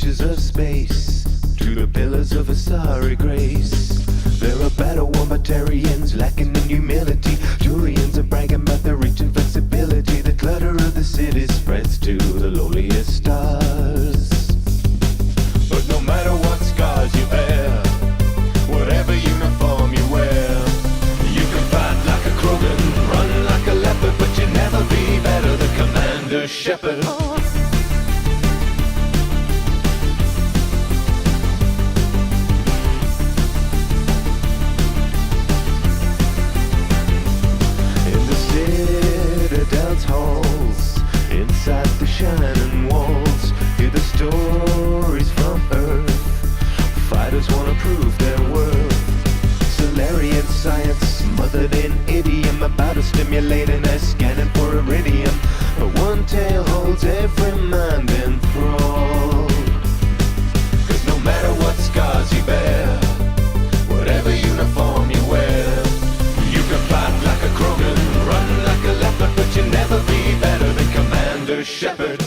reaches of space to the pillars of a starry grace. There are battle wombitarians lacking in humility. Turians are bragging about their reach and flexibility. The clutter of the city spreads to the lowliest stars. But no matter what scars you bear, whatever uniform you wear, you can fight like a Krogan, run like a leopard, but you'll never be better than Commander Shepard. Halls, inside the shining walls, hear the stories from Earth. Fighters wanna prove their worth. Solarian science smothered in idiom, about to stimulate an S scanning for iridium. But one tale holds every mind enthralled. Cause no matter what scars you bear, whatever uniform you wear, you can fight like a Krogan, run like a leopard, but you'll never be better than Commander Shepard.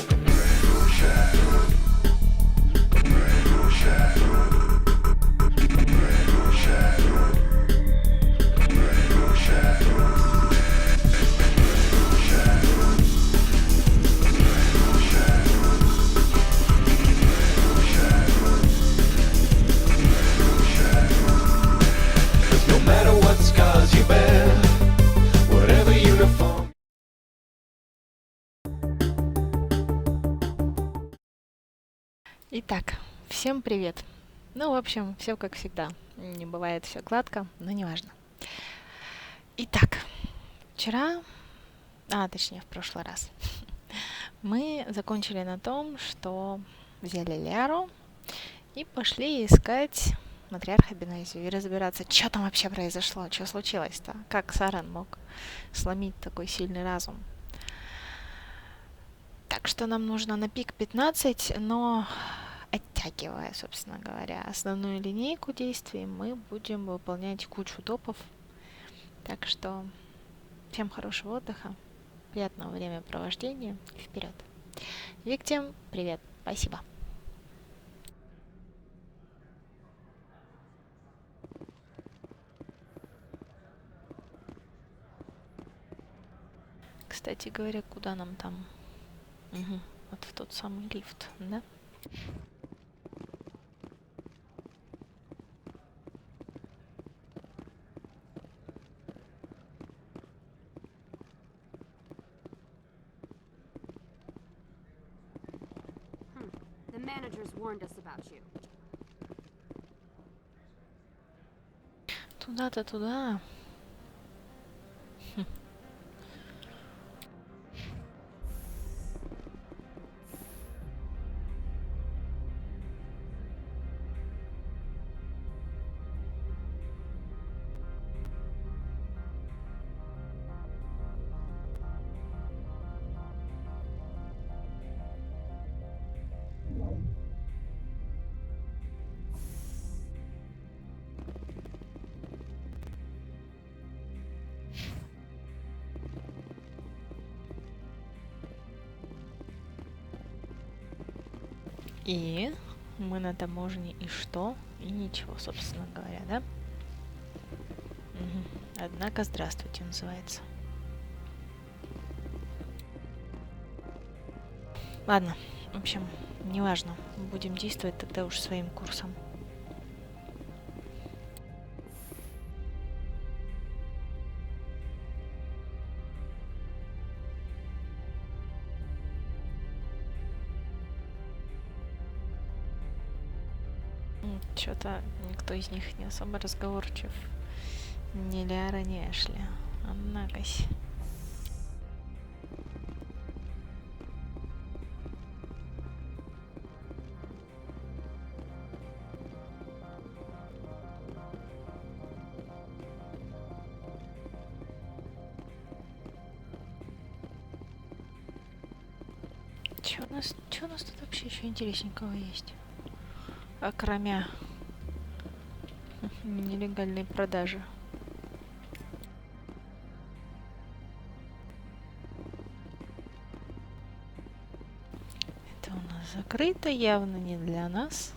No matter what scars you bear, whatever uniform. Итак, всем привет. Ну, в общем, все как всегда. Не бывает все гладко, но неважно. Итак, вчера, точнее, в прошлый раз, мы закончили на том, что взяли Ляру и пошли искать Матриарха Бенезию и разбираться, что там вообще произошло, что случилось-то, как Сарен мог сломить такой сильный разум. Так что нам нужно на пик 15, но оттягивая, собственно говоря, основную линейку действий, мы будем выполнять кучу топов. Так что всем хорошего отдыха, приятного времяпровождения и вперед. Виктим, привет, спасибо. Кстати говоря, куда нам там? Вот в тот самый лифт, да? The managers warned us about you. Туда-то туда. И мы на таможне, и что? И ничего, собственно говоря, да? Однако, здравствуйте, называется. Ладно, в общем, неважно. Будем действовать тогда уж своим курсом. Что-то никто из них не особо разговорчив. Ни Ляра, ни Эшли. Однакось. Чё у нас тут вообще еще интересненького есть? Кроме нелегальной продажи. Это у нас Закрыто, явно не для нас.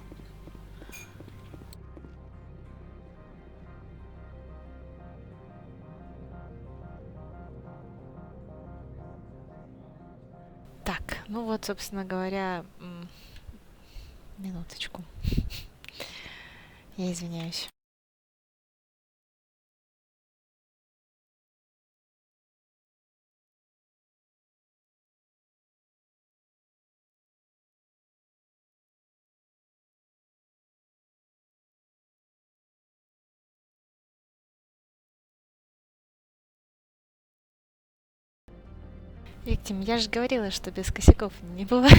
Так, ну вот, собственно говоря, минуточку. Я извиняюсь. Виктим, я же говорила, что без косяков не бывает.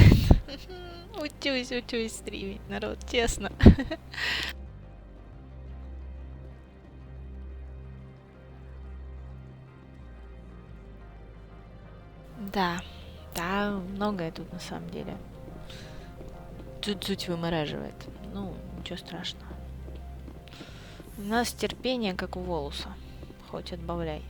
Учусь стримить, народ, честно. Да, многое тут на самом деле. Чуть-чуть вымораживает. Ну, ничего страшного. У нас терпение, как у волоса. Хоть отбавляй.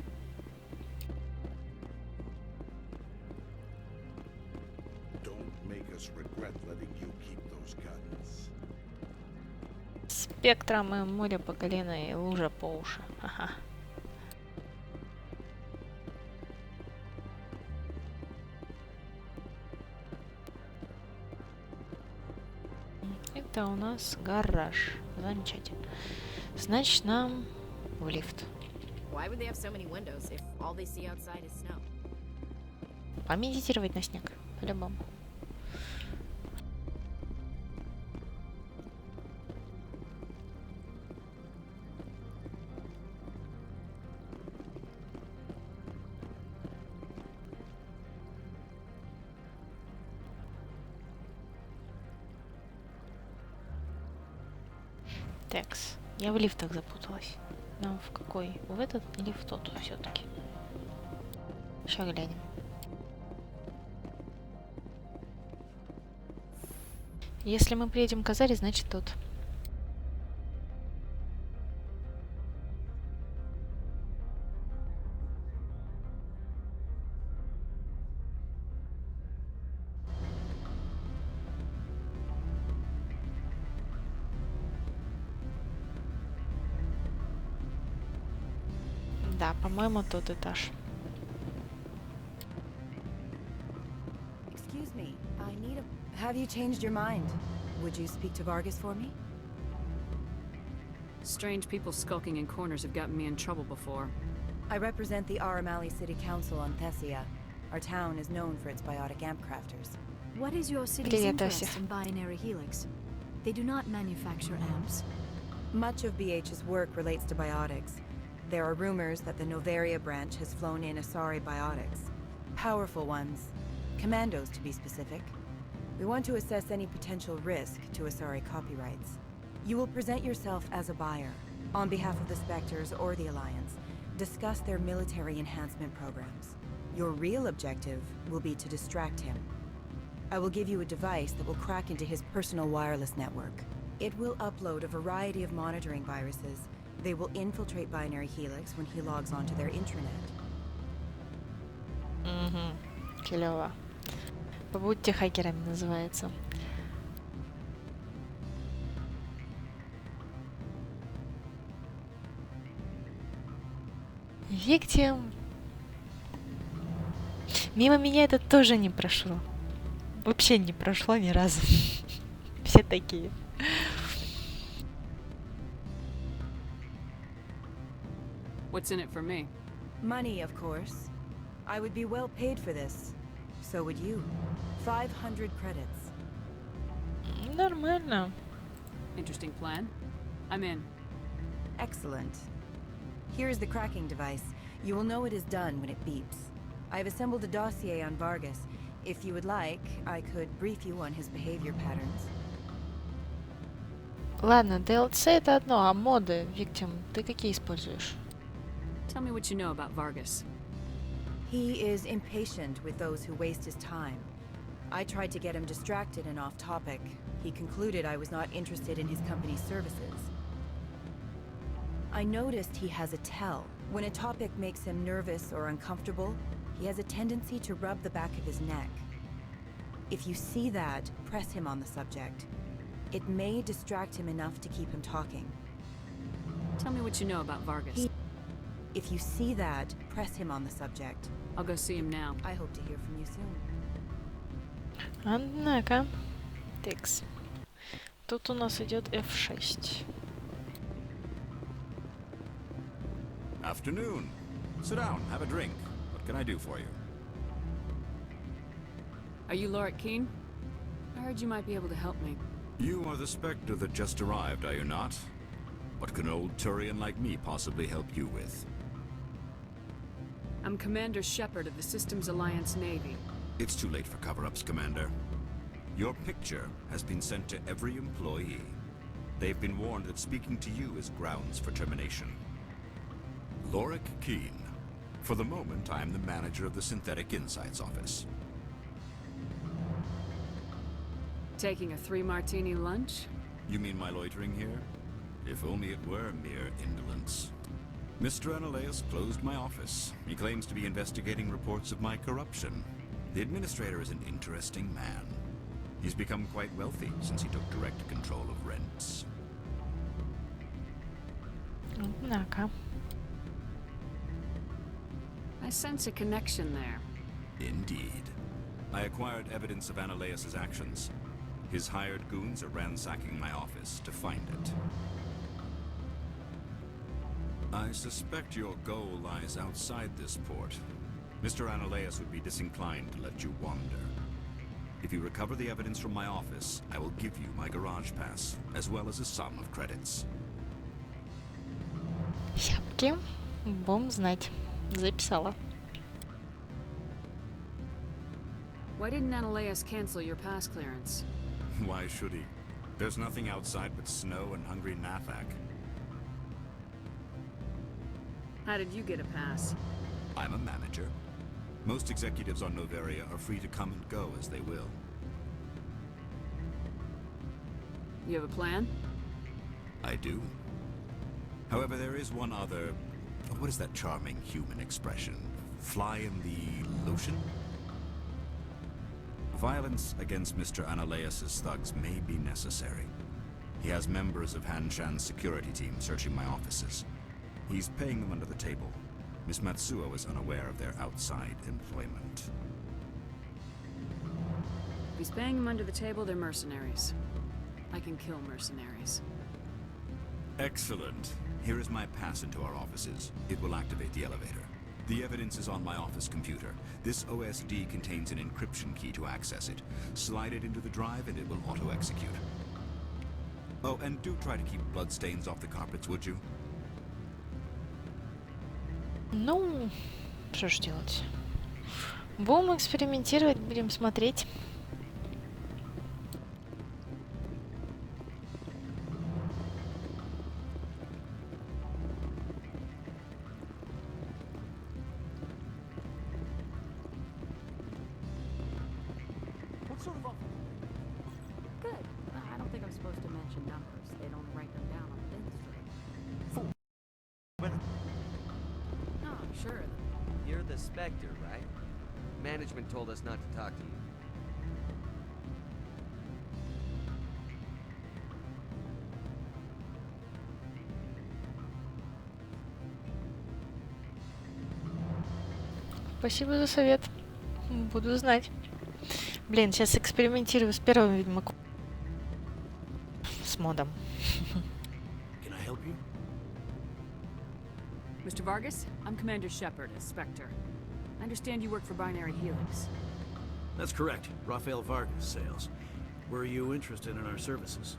Спектром и море по колено и лужа по уши. Ага. Это у нас гараж. Замечательно. Значит, нам в лифт. Помедитировать на снег. По-любому. Текс. Я в лифтах запуталась. Нам в какой? В этот или в тот все-таки? Сейчас глянем. Если мы приедем к Азаре, значит тот. Да, по-моему, тот этаж. Excuse me, I need a... Have you changed your mind? Would you speak to Vargas for me? Strange people skulking in corners have gotten me in trouble before. I represent the Aramali City Council on Thessia. Our town is known for its biotic amp crafters. What is your city's Привет, interest Ася. in binary helix? They do not manufacture amps. Much of BH's work relates to biotics. There are rumors that the Noveria branch has flown in Asari biotics. Powerful ones. Commandos, to be specific. We want to assess any potential risk to Asari copyrights. You will present yourself as a buyer, on behalf of the Spectres or the Alliance. Discuss their military enhancement programs. Your real objective will be to distract him. I will give you a device that will crack into his personal wireless network. It will upload a variety of monitoring viruses. They will infiltrate Binary Helix when he logs onto their intranet. Клево. Побудьте хакерами называется. Виктим. Мимо меня это тоже не прошло. Вообще не прошло ни разу. Все такие. What's in it for me? Money, of course. I would be well paid for this. So would you. 500 credits. Нормально. Interesting plan. I'm in. Excellent. Here's the cracking device. You will know it is done when it beeps. I've assembled a dossier on Vargas. If you would like, I could brief you on his behavior patterns. Ладно, DLC это одно, а моды, Виктим, ты какие используешь? Tell me what you know about Vargas. He is impatient with those who waste his time. I tried to get him distracted and off topic. He concluded I was not interested in his company's services. I noticed he has a tell. When a topic makes him nervous or uncomfortable, he has a tendency to rub the back of his neck. If you see that, press him on the subject. It may distract him enough to keep him talking. Tell me what you know about Vargas. If you see that, press him on the subject. I'll go see him now. I hope to hear from you soon. Однако, текс. Тут у нас идет F6. Afternoon. Sit down, have a drink. What can I do for you? Are you Lorik Keene? I heard you might be able to help me. You are the Spectre that just arrived, are you not? What can an old Turian like me possibly help you with? I'm Commander Shepard of the Systems Alliance Navy. It's too late for cover-ups, Commander. Your picture has been sent to every employee. They've been warned that speaking to you is grounds for termination. Lorik Keene. For the moment, I am the manager of the Synthetic Insights Office. Taking a 3-martini lunch? You mean my loitering here? If only it were mere indolence. Mr. Analeus closed my office. He claims to be investigating reports of my corruption. The administrator is an interesting man. He's become quite wealthy since he took direct control of rents. Однако. I sense a connection there. Indeed. I acquired evidence of Analeus's actions. His hired goons are ransacking my office to find it. I suspect your goal lies outside this port. Mr. Analeus would be disinclined to let you wander. If you recover the evidence from my office, I will give you my garage pass, as well as a sum of credits. Щапки. Будем знать. Записала. Why didn't Analeus cancel your pass clearance? Why should he? There's nothing outside but snow and hungry Nathak. How did you get a pass? I'm a manager. Most executives on Noveria are free to come and go as they will. You have a plan? I do. However, there is one other... What is that charming human expression? Fly in the lotion? Violence against Mr. Analeus's thugs may be necessary. He has members of Hanshan's security team searching my offices. He's paying them under the table. Miss Matsuo is unaware of their outside employment. If he's paying them under the table, they're mercenaries. I can kill mercenaries. Excellent. Here is my pass into our offices. It will activate the elevator. The evidence is on my office computer. This OSD contains an encryption key to access it. Slide it into the drive and it will auto-execute. Oh, and do try to keep bloodstains off the carpets, would you? Ну, что ж делать? Будем экспериментировать, будем смотреть. What sort of offer? Good. I don't think I'm supposed to mention numbers. They don't write them down on the industry. Oh, sure. You're the Spectre, right? Management told us not to talk to you. Спасибо за совет. Буду знать. Блин, сейчас экспериментирую с первым Ведьмаком. С модом. Can I help you? Mr. Vargas, I'm Commander Shepard, a Spectre. I understand you work for Binary Helix. That's correct. Rafael Vargas sales. Were you interested in our services?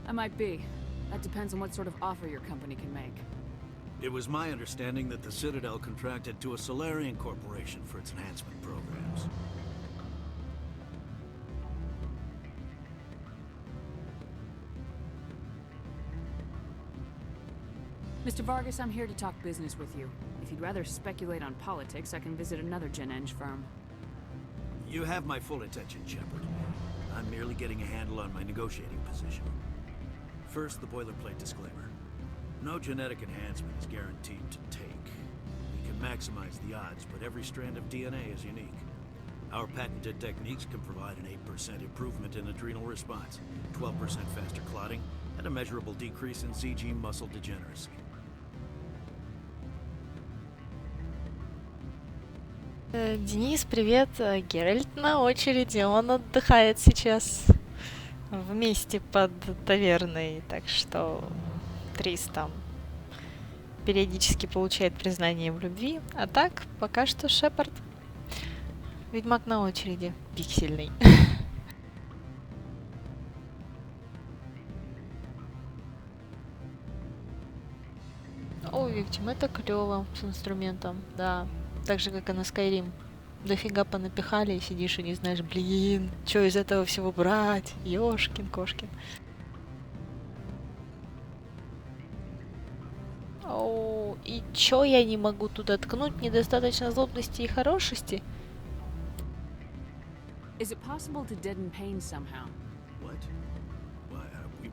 I might be. That depends on what sort of offer your company can make. It was my understanding that the Citadel contracted to a Solarian corporation for its enhancement programs. Mr. Vargas, I'm here to talk business with you. If you'd rather speculate on politics, I can visit another Gen Eng firm. You have my full attention, Shepard. I'm merely getting a handle on my negotiating position. First, the boilerplate disclaimer. No genetic enhancement is guaranteed to take. We can maximize the odds, but every strand of DNA is unique. Our patented techniques can provide an 8% improvement in adrenal response, 12% faster clotting, and a measurable decrease in CG muscle degeneracy. Денис, привет. Геральт на очереди. Он отдыхает сейчас вместе под таверной, так что Трис там периодически получает признание в любви, а так пока что Шепард. Ведьмак на очереди, пиксельный. О, Виктим, это клево с инструментом, да. Так же, как и на Skyrim. Дофига понапихали и сидишь и не знаешь, блин, что из этого всего брать? Ёшкин, кошкин. О, и чё я не могу туда ткнуть? Недостаточно злобности и хорошести? Is it possible to deaden pain somehow? What? Why,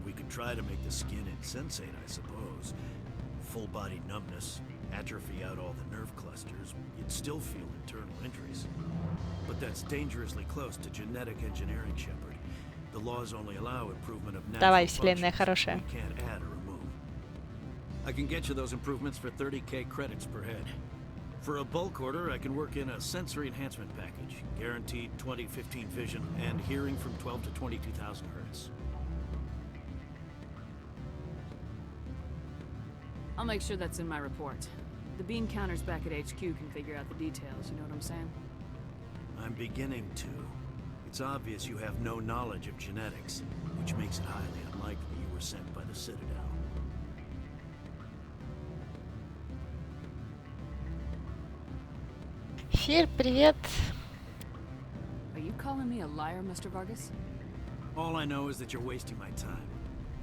we could try to make the skin insensate, I suppose. Full body numbness, atrophy out all the nerve clusters, you'd still feel internal injuries. But that's dangerously close to genetic engineering, Shepard. The laws only allow improvement of natural Давай, вселенная functions. хорошая. We can't add or remove. I can get you those improvements for 30k credits per head. For a bulk order, I can work in a sensory enhancement package, guaranteed 20/15 vision and hearing from 12 to 22,000 hertz. I'll make sure that's in my report. The bean counters back at HQ can figure out the details, you know what I'm saying? I'm beginning to. It's obvious you have no knowledge of genetics, which makes it highly unlikely you were sent by the Citadel. Фир, привет. Are you calling me a liar, Mr. Vargas? All I know is that you're wasting my time.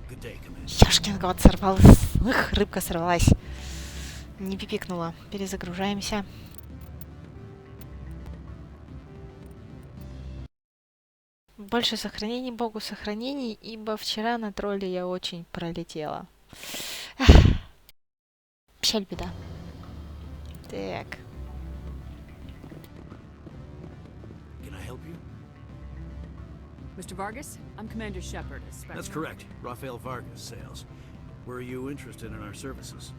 Good day, Commander. Ёшкин кот, сорвалась. Эх, рыбка сорвалась. Не пипикнула. Перезагружаемся. Больше сохранений, богу сохранений, ибо вчера на тролле я очень пролетела. Печаль, беда. Так. Can I help you? Mr. Vargas, I'm Commander Shepard. That's correct. Rafael Vargas, sales. Were you interested in our services?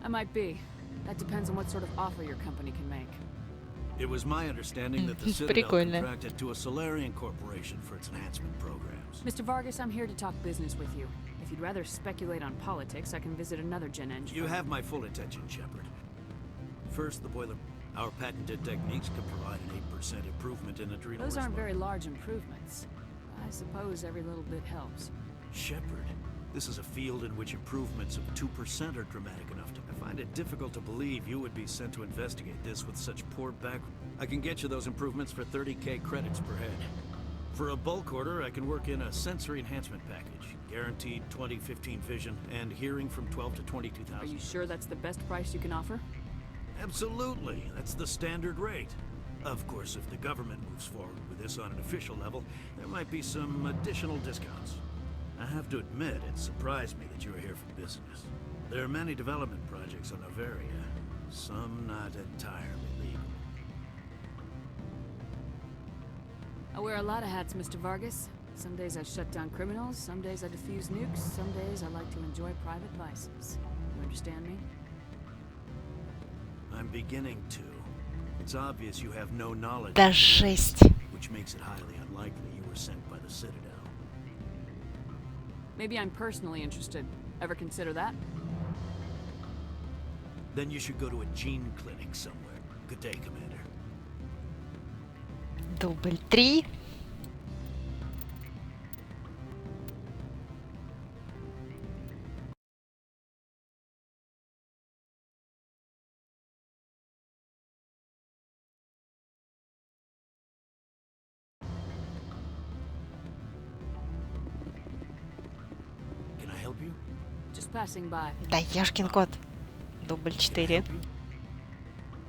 I might be. That depends on what sort of offer your company can make. It was my understanding that the Citadel Прикольно. contracted to a Solarian corporation for its enhancement programs. Mr. Vargas, I'm here to talk business with you. If you'd rather speculate on politics, I can visit another gen engine. You have my full attention, Shepard. First, the boiler. Our patented techniques can provide an 8% improvement in adrenal Those aren't response. very large improvements. I suppose every little bit helps. Shepard, this is a field in which improvements of 2% are dramatic enough to... I find it difficult to believe you would be sent to investigate this with such poor background. I can get you those improvements for 30k credits per head. For a bulk order, I can work in a sensory enhancement package, guaranteed 20/15 vision and hearing from 12 to 22,000. Are you sure that's the best price you can offer? Absolutely. That's the standard rate. Of course, if the government moves forward with this on an official level, there might be some additional discounts. I have to admit, it surprised me that you are here for business. There are many development projects on Noveria, some not entirely legal. I wear a lot of hats, Mr. Vargas. Some days I shut down criminals, some days I defuse nukes, some days I like to enjoy private vices. You understand me? I'm beginning to. It's obvious you have no knowledge Да of genetics, жесть. which makes it highly unlikely you were sent by the Citadel. Maybe I'm personally interested. Ever consider that? Then you should go to a gene clinic somewhere. Good day, Commander. Дубль 3. Can I help you? Just passing by. Да ёшкин кот. Дубль 4.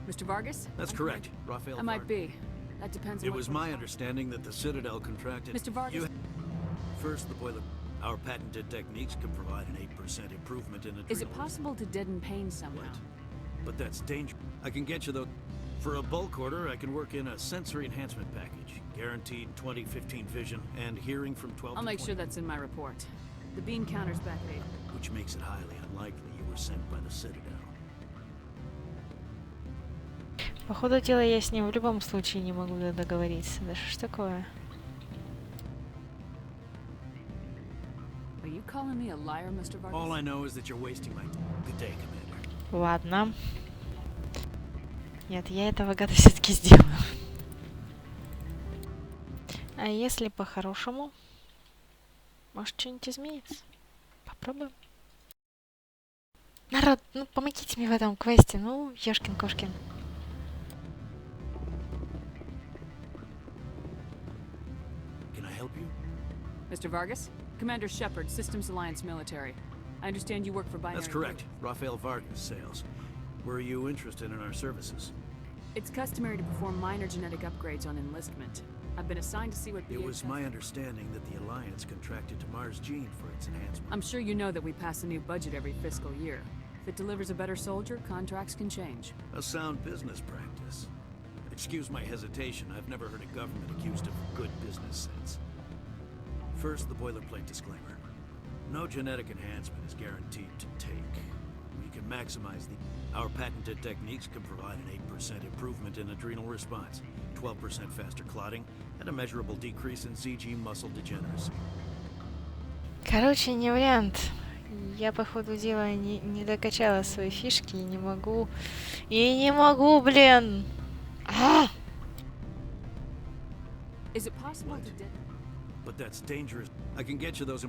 Mr. Vargas? That's correct. Rafael I might Vargas. be. That depends on It what was sort of- my understanding that the Citadel contracted... Mr. Vargas? First, the boiler... Our patented techniques can provide an 8% improvement in adrenal... Is it possible to deaden pain somehow? What? But that's dangerous. I can get you those... For a bulk order, I can work in a sensory enhancement package. Guaranteed 20/15 vision and hearing from 12 I'll to make 20. sure that's in my report. The bean counter's back at 8. Which makes it highly unlikely you were sent by the Citadel. По ходу дела я с ним в любом случае не могу договориться. Да что ж такое? Are you calling me a liar, Mr. Vargas? All I know is that you're wasting my... Good day, Commander. Ладно. Нет, я этого гада все-таки сделаю. А если по-хорошему? Может, что-нибудь изменится? Попробуем. Народ, ну помогите мне в этом квесте. Ну, ёшкин-кошкин. Can I help you? Mr. Vargas? Commander Shepard, Systems Alliance Military. I understand you work for Binary. That's correct. Rafael Vargas, sales. Were you interested in our services? It's customary to perform minor genetic upgrades on enlistment. I've been assigned to see what It was my understanding that the Alliance contracted to Mars Gene for its enhancement. I'm sure you know that we pass a new budget every fiscal year. If it delivers a better soldier, contracts can change. A sound business practice. Excuse my hesitation, I've never heard a government accused of good business sense. First, the boilerplate disclaimer. No genetic enhancement is guaranteed to take. We can maximize the... Our patented techniques can provide an 8% improvement in adrenal response, 12% faster clotting, and a measurable decrease in CG muscle degeneracy. Короче, не вариант. Я, по ходу дела, не докачала свои фишки и не могу... блин! Is it possible to... But that's dangerous. I can get you those...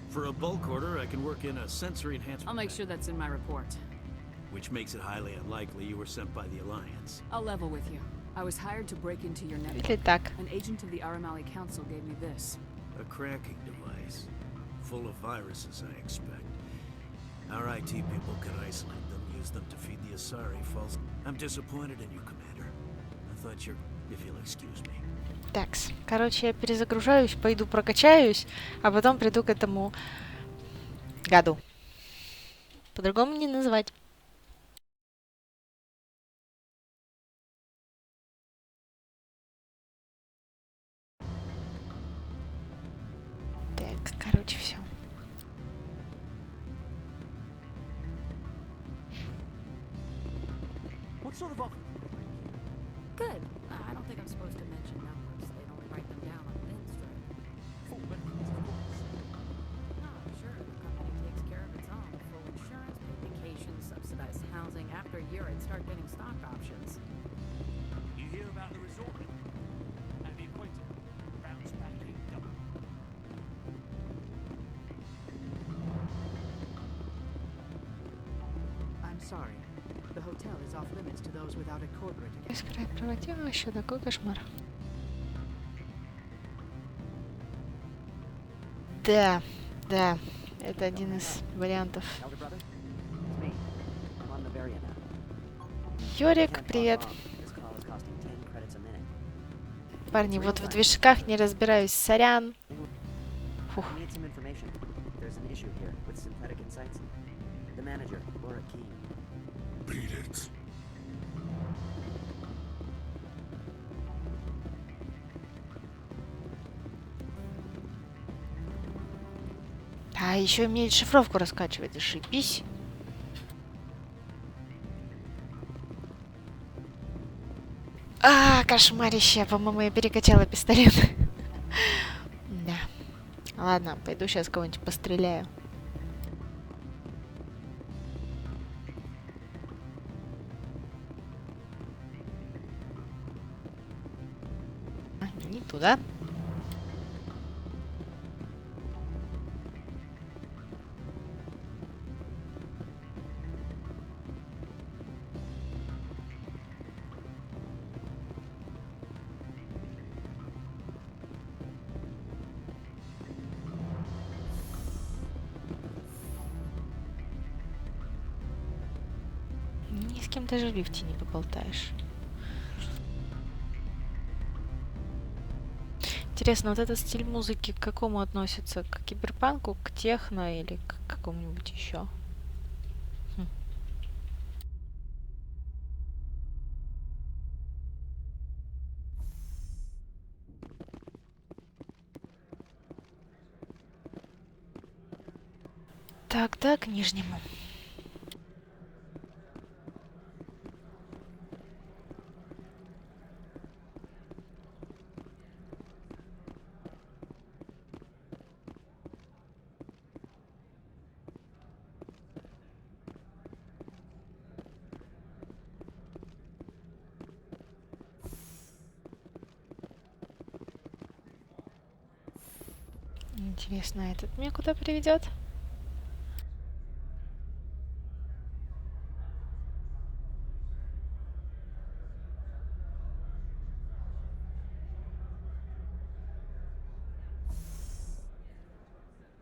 For a bulk order, I can work in a sensory enhancement... I'll make sure that's in my report. Which makes it highly unlikely you were sent by the Alliance. I'll level with you. I was hired to break into your network. Или так. An agent of the Aramali Council gave me this. A cracking device. Full of viruses, I expect. Our IT people can isolate them, use them to feed the Asari false... I'm disappointed in you, Commander. I thought you're... If you'll excuse me. Такс. Короче, я перезагружаюсь, пойду прокачаюсь, а потом приду к этому гаду. По-другому не назвать. Так, короче, все. What sort of Good. I don't think I'm supposed to mention numbers. They'd only write them down on a thin strip. Full benefits, of course. Oh, sure. The company takes care of its own. Full insurance, paid vacation, subsidized housing. After a year, I'd start getting stock options. You hear about the resort and the equator. Bounce back in double. I'm sorry. The hotel is off limits to those without a corporate account. Искра проводила вообще такой кошмар. Да, да, это один из вариантов. Йорик, привет. Парни, вот в движках не разбираюсь, сорян. Фух. Beat it. А еще умеет шифровку раскачивать, зашибись. Кошмарище, по-моему, я перекачала пистолет. Да. Ладно, пойду сейчас кого-нибудь постреляю. Не туда. Ни с кем даже в лифте не поболтаешь. Интересно, вот этот стиль музыки к какому относится? К киберпанку, к техно или к какому-нибудь еще? Так, к нижнему. Интересно, этот меня куда приведет?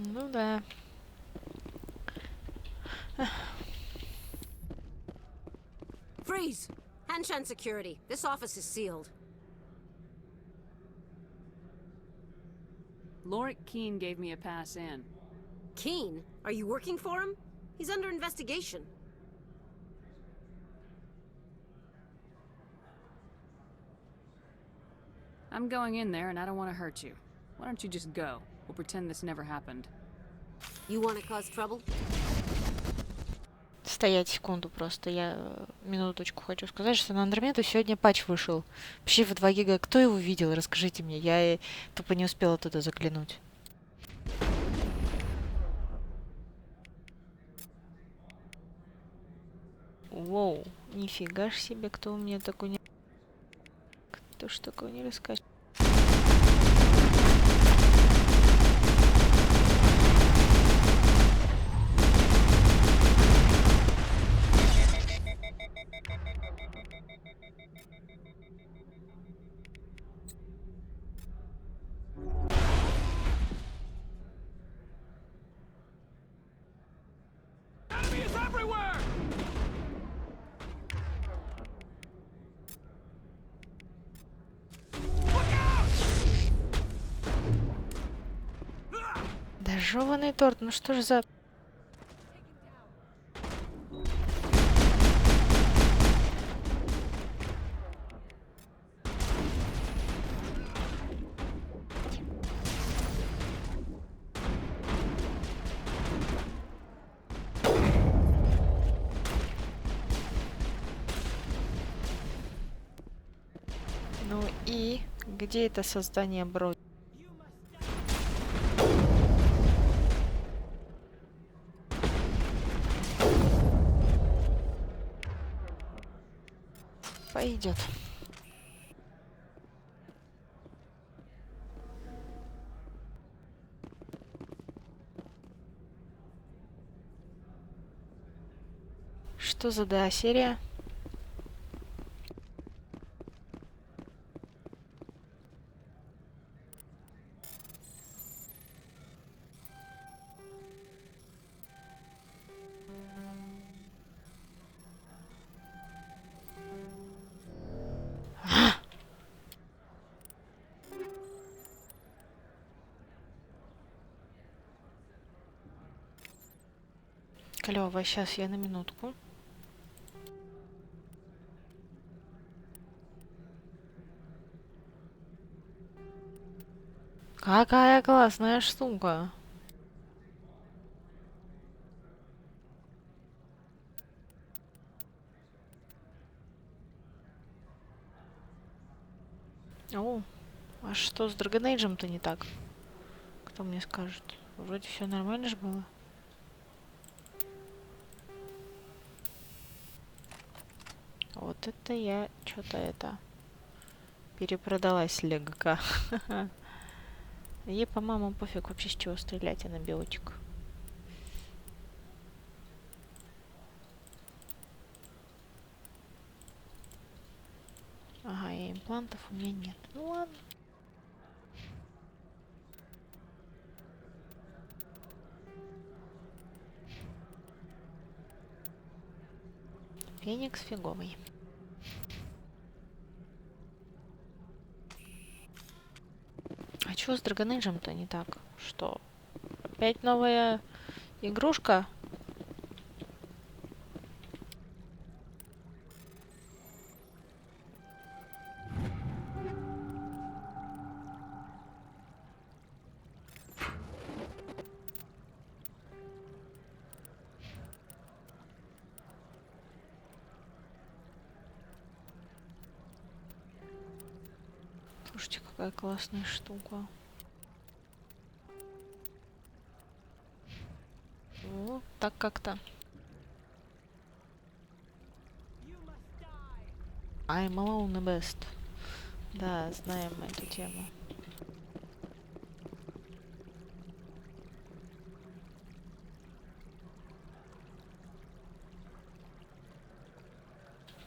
Ну да. Freeze! Hanshan security. This office is sealed. Lorik Keene gave me a pass in. Keen? Are you working for him? He's under investigation. I'm going in there and I don't want to hurt you. Why don't you just go? We'll pretend this never happened. You want to cause trouble? Стоять секунду просто. Я минуточку хочу сказать, что на Андромеду сегодня патч вышел. Вообще в 2 гига. Кто его видел? Расскажите мне. Я тупо не успела туда заглянуть. Воу. Нифига ж себе, кто у меня такой не... Кто ж такого не расскажет? Enemies everywhere! Да жёваный торт, ну что ж за... Ну и где это создание брони? Пойдет. Что за да серия? Клёво, сейчас я на минутку. Какая классная штука. О, а что с Драгонейджем-то не так? Кто мне скажет? Вроде все нормально же было. Вот это я что-то это перепродалась слегка. Ей, по-моему, пофиг вообще с чего стрелять, она биотик. Ага, и имплантов у меня нет. Ну ладно. Феникс фиговый. А чё с Драгонейджем-то не так? Что? Опять новая игрушка? Слушайте, какая классная штука. Вот так как-то. I'm alone the best. Да, знаем мы эту тему.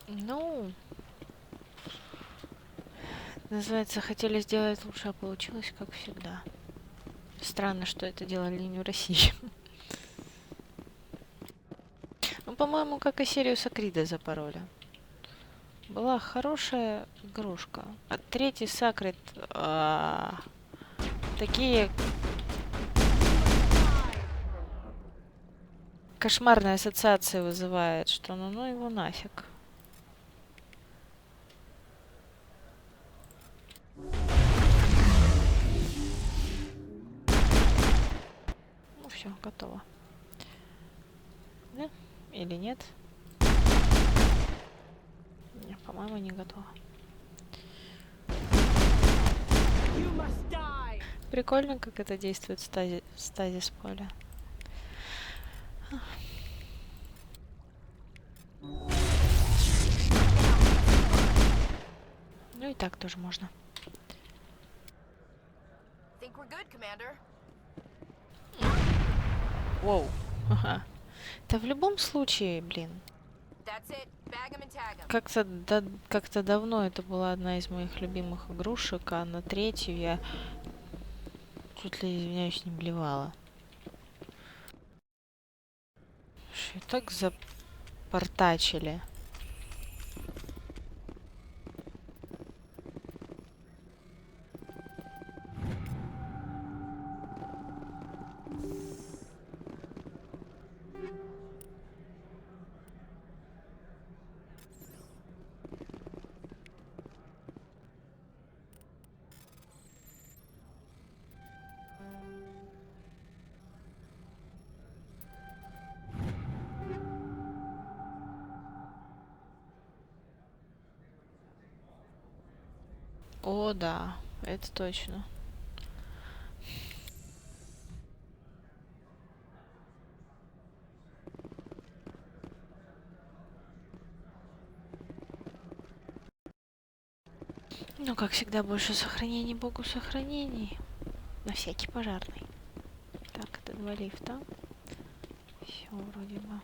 Ну, называется, хотели сделать лучше, а получилось как всегда. Странно, что это делали не в России. Ну, по-моему, как и серию Сакрида запороли. Была хорошая игрушка. А третий Сакрид такие кошмарные ассоциации вызывает, что ну его нафиг. Ну все, готово. Да? Или нет? Нет, по-моему, не готово. Прикольно, как это действует стазис поля. Ну и так тоже можно. Воу. Ага. Да в любом случае, блин. Как-то давно это была одна из моих любимых игрушек, а на третью я чуть ли, извиняюсь, не блевала. Что, так запортачили. О, да, это точно. Ну, как всегда, больше сохранений, богу сохранений. На всякий пожарный. Так, это 2 лифта. Все вроде бы.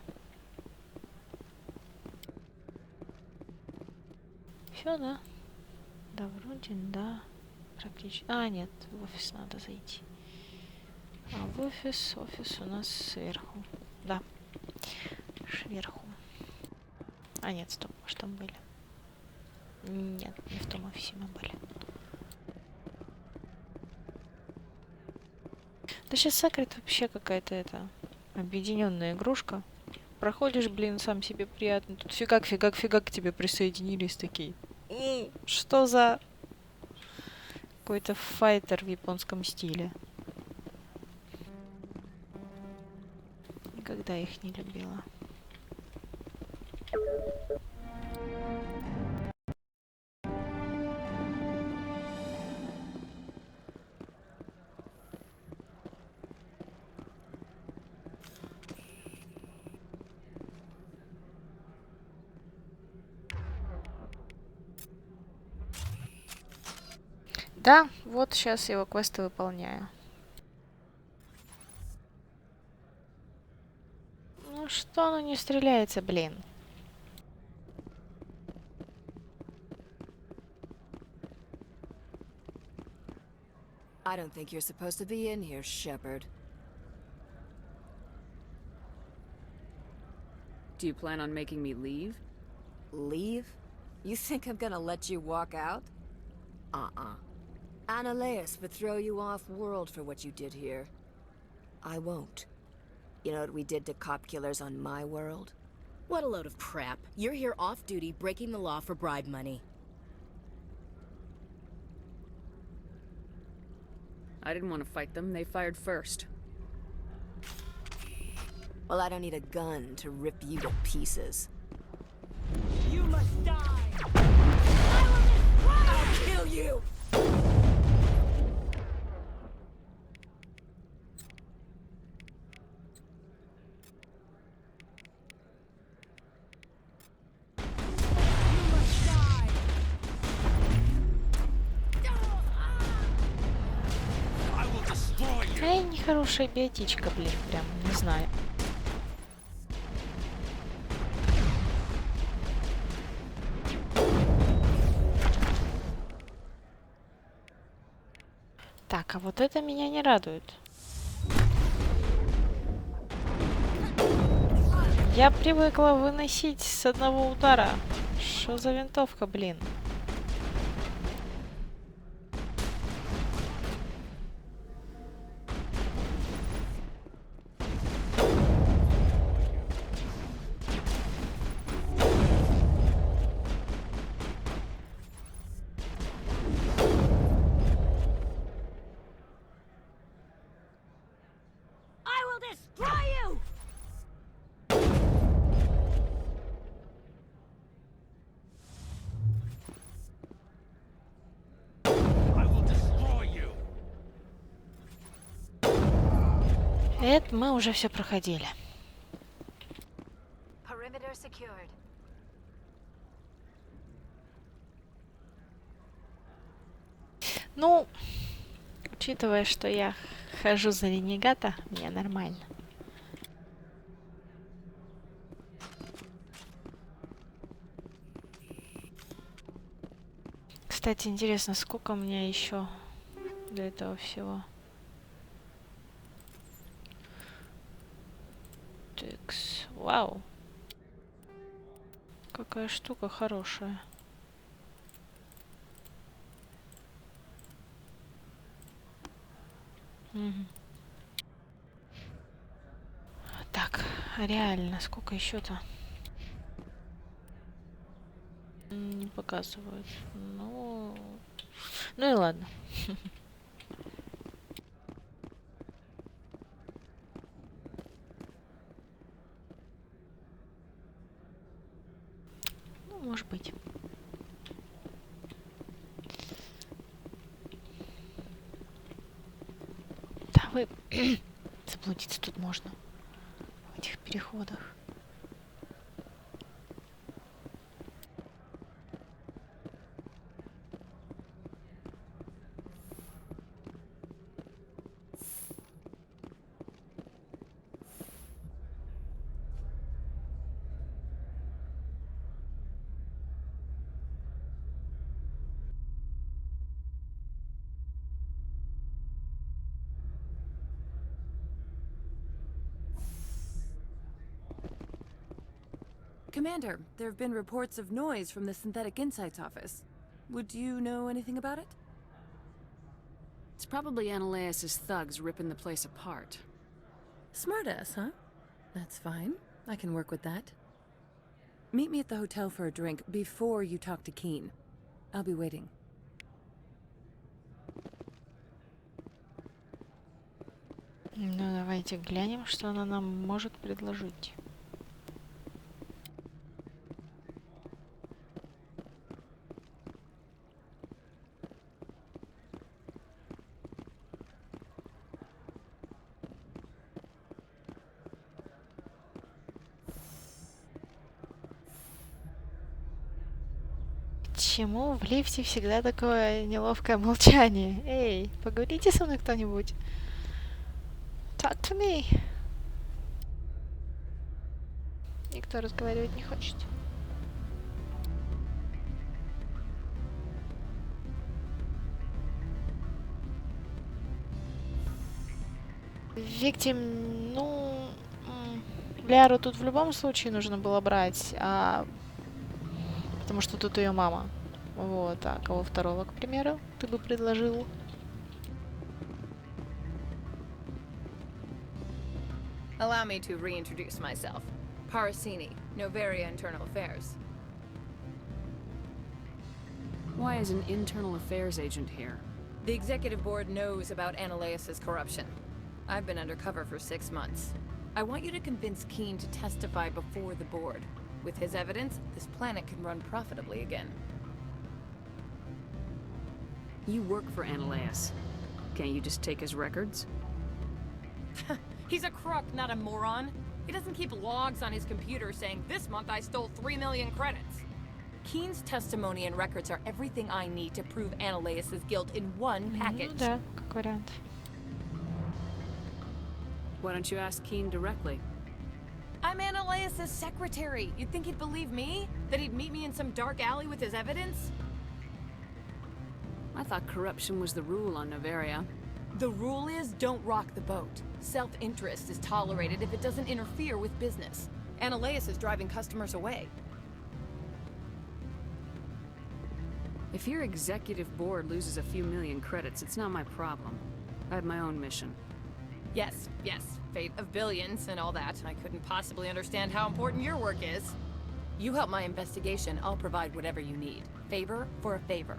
Все, да? Да, вроде, да. Практически. А, нет, в офис надо зайти. А в офис у нас сверху. Да. Сверху. А, нет, стоп, может там были? Нет, не в том офисе мы были. Да сейчас Сакрит вообще какая-то объединенная игрушка. Проходишь, блин, сам себе приятно. Тут фигак к тебе присоединились такие. Что за какой-то файтер в японском стиле. Никогда их не любила. Да, вот сейчас его квесты выполняю. Ну что оно не стреляется, блин? I don't think you're supposed to be in here, Shepard. Do you plan on making me leave? Leave? You think I'm gonna let you walk out? Ananias would throw you off-world for what you did here. I won't. You know what we did to cop killers on my world? What a load of crap. You're here off-duty, breaking the law for bribe money. I didn't want to fight them. They fired first. Well, I don't need a gun to rip you to pieces. You must die! I'll kill you! Какая нехорошая биотичка, блин, прям, не знаю. Так, а вот это меня не радует. Я привыкла выносить с одного удара. Что за винтовка, блин? Это мы уже все проходили. Ну, учитывая, что я хожу за ренегата, мне нормально. Кстати, интересно, сколько у меня еще до этого всего? Текс. Вау. Какая штука хорошая. Угу. Так, реально, сколько еще-то? Не показывают. Ну и ладно. Ну, может быть. Да, вы заблудиться тут можно в этих переходах. Commander, there have been reports of noise from the Synthetic Insights office. Would you know anything about it? It's probably Ananias's thugs ripping the place apart. Smartass, huh? That's fine. I can work with that. Meet me at the hotel for a drink before you talk to Keen. I'll be waiting. Ну, давайте глянем, что она нам может предложить. Почему в лифте всегда такое неловкое молчание? Эй, поговорите со мной кто-нибудь. Talk to me. Никто разговаривать не хочет. Виктим, ну, Ляру тут в любом случае нужно было брать, потому что тут ее мама. Вот, а кого второго, к примеру, ты бы предложил? Allow me to reintroduce myself. Parasini, Noveria Internal Affairs. Why is an internal affairs agent here? The executive board knows about Ananias's corruption. I've been undercover for 6 months. I want you to convince Keen to testify before the board. With his evidence, this planet can run profitably again. You work for Ananias. Can't you just take his records? He's a crook, not a moron. He doesn't keep logs on his computer saying, this month I stole 3 million credits. Keen's testimony and records are everything I need to prove Ananias's guilt in one package. Ну да, как вариант. Why don't you ask Keen directly? I'm Ananias' secretary. You'd think he'd believe me? That he'd meet me in some dark alley with his evidence? I thought corruption was the rule on Noveria. The rule is don't rock the boat. Self-interest is tolerated if it doesn't interfere with business. Ananias is driving customers away. If your executive board loses a few million credits, it's not my problem. I have my own mission. Yes, fate of billions and all that. I couldn't possibly understand how important your work is. You help my investigation, I'll provide whatever you need. Favor for a favor.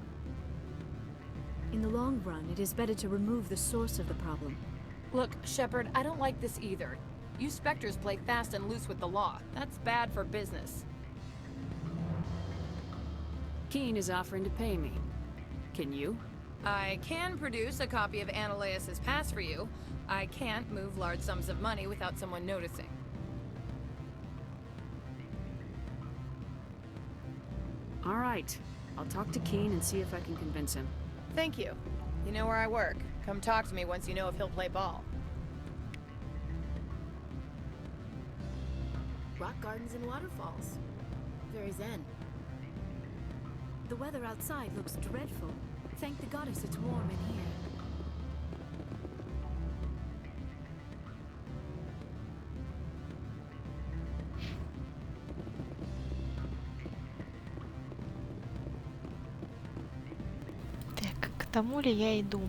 In the long run, it is better to remove the source of the problem. Look, Shepard, I don't like this either. You Spectres play fast and loose with the law. That's bad for business. Keen is offering to pay me. Can you? I can produce a copy of Ananias' pass for you. I can't move large sums of money without someone noticing. All right. I'll talk to Keen and see if I can convince him. Thank you. You know where I work. Come talk to me once you know if he'll play ball. Rock gardens and waterfalls. Very zen. The weather outside looks dreadful. Thank the goddess it's warm in here. Так, к тому ли я иду?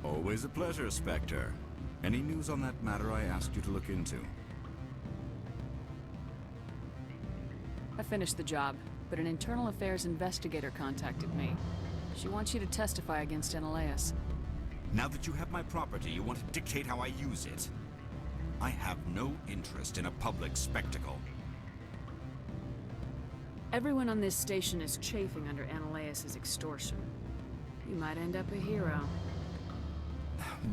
Always a pleasure, Spectre. Any news on that matter I asked you to look into? I finished the job, but an internal affairs investigator contacted me. She wants you to testify against Ananias. Now that you have my property, you want to dictate how I use it? I have no interest in a public spectacle. Everyone on this station is chafing under Ananias' extortion. You might end up a hero.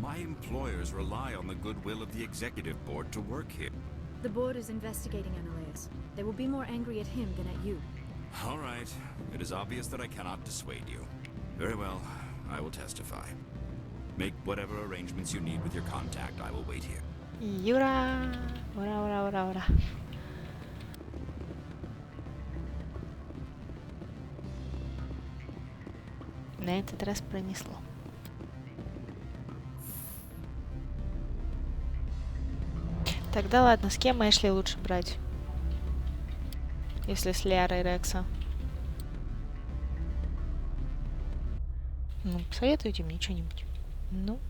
My employers rely on the goodwill of the executive board to work here. The board is investigating Ananias. They will be more angry at him than at you. All right. It is obvious that I cannot dissuade you. Very well. I will testify. Make whatever arrangements you need with your contact. I will wait here. Юра! Ура, ура, ура, ура. На этот раз пронесло. Тогда ладно, с кем Эшли лучше брать? Если с Лиарой Рекса. Ну, посоветуйте мне что-нибудь. Ну.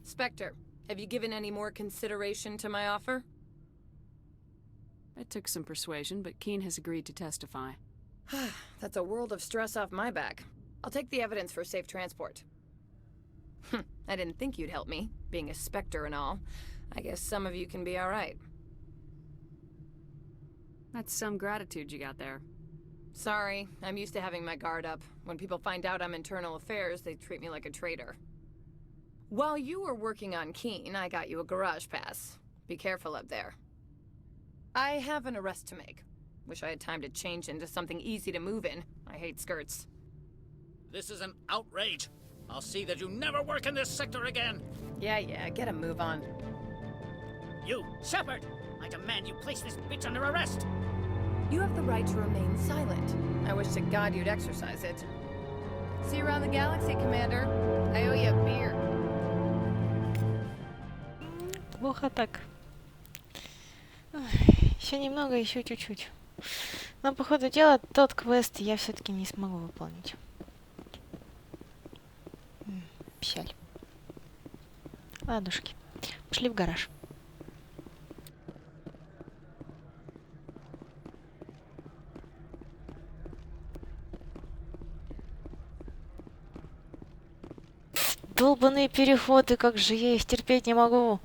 Spectre, have you given any more consideration to my offer? It took some persuasion, but Keen has agreed to testify. That's a world of stress off my back. I'll take the evidence for safe transport. I didn't think you'd help me, being a Spectre and all. I guess some of you can be alright. That's some gratitude you got there. Sorry, I'm used to having my guard up. When people find out I'm internal affairs, they treat me like a traitor. While you were working on Keen, I got you a garage pass. Be careful up there. I have an arrest to make. Wish I had time to change into something easy to move in. I hate skirts. This is an outrage. I'll see that you never work in this sector again. Yeah, get a move on. You, Shepard! I demand you place this bitch under arrest. You have the right to remain silent. I wish to God you'd exercise it. See you around the galaxy, Commander. I owe you a beer. Плохо так. Еще немного, еще чуть-чуть. Но, по ходу дела, тот квест я все-таки не смогу выполнить. Печаль. Ладушки. Пошли в гараж. Долбаные переходы, как же я их терпеть не могу.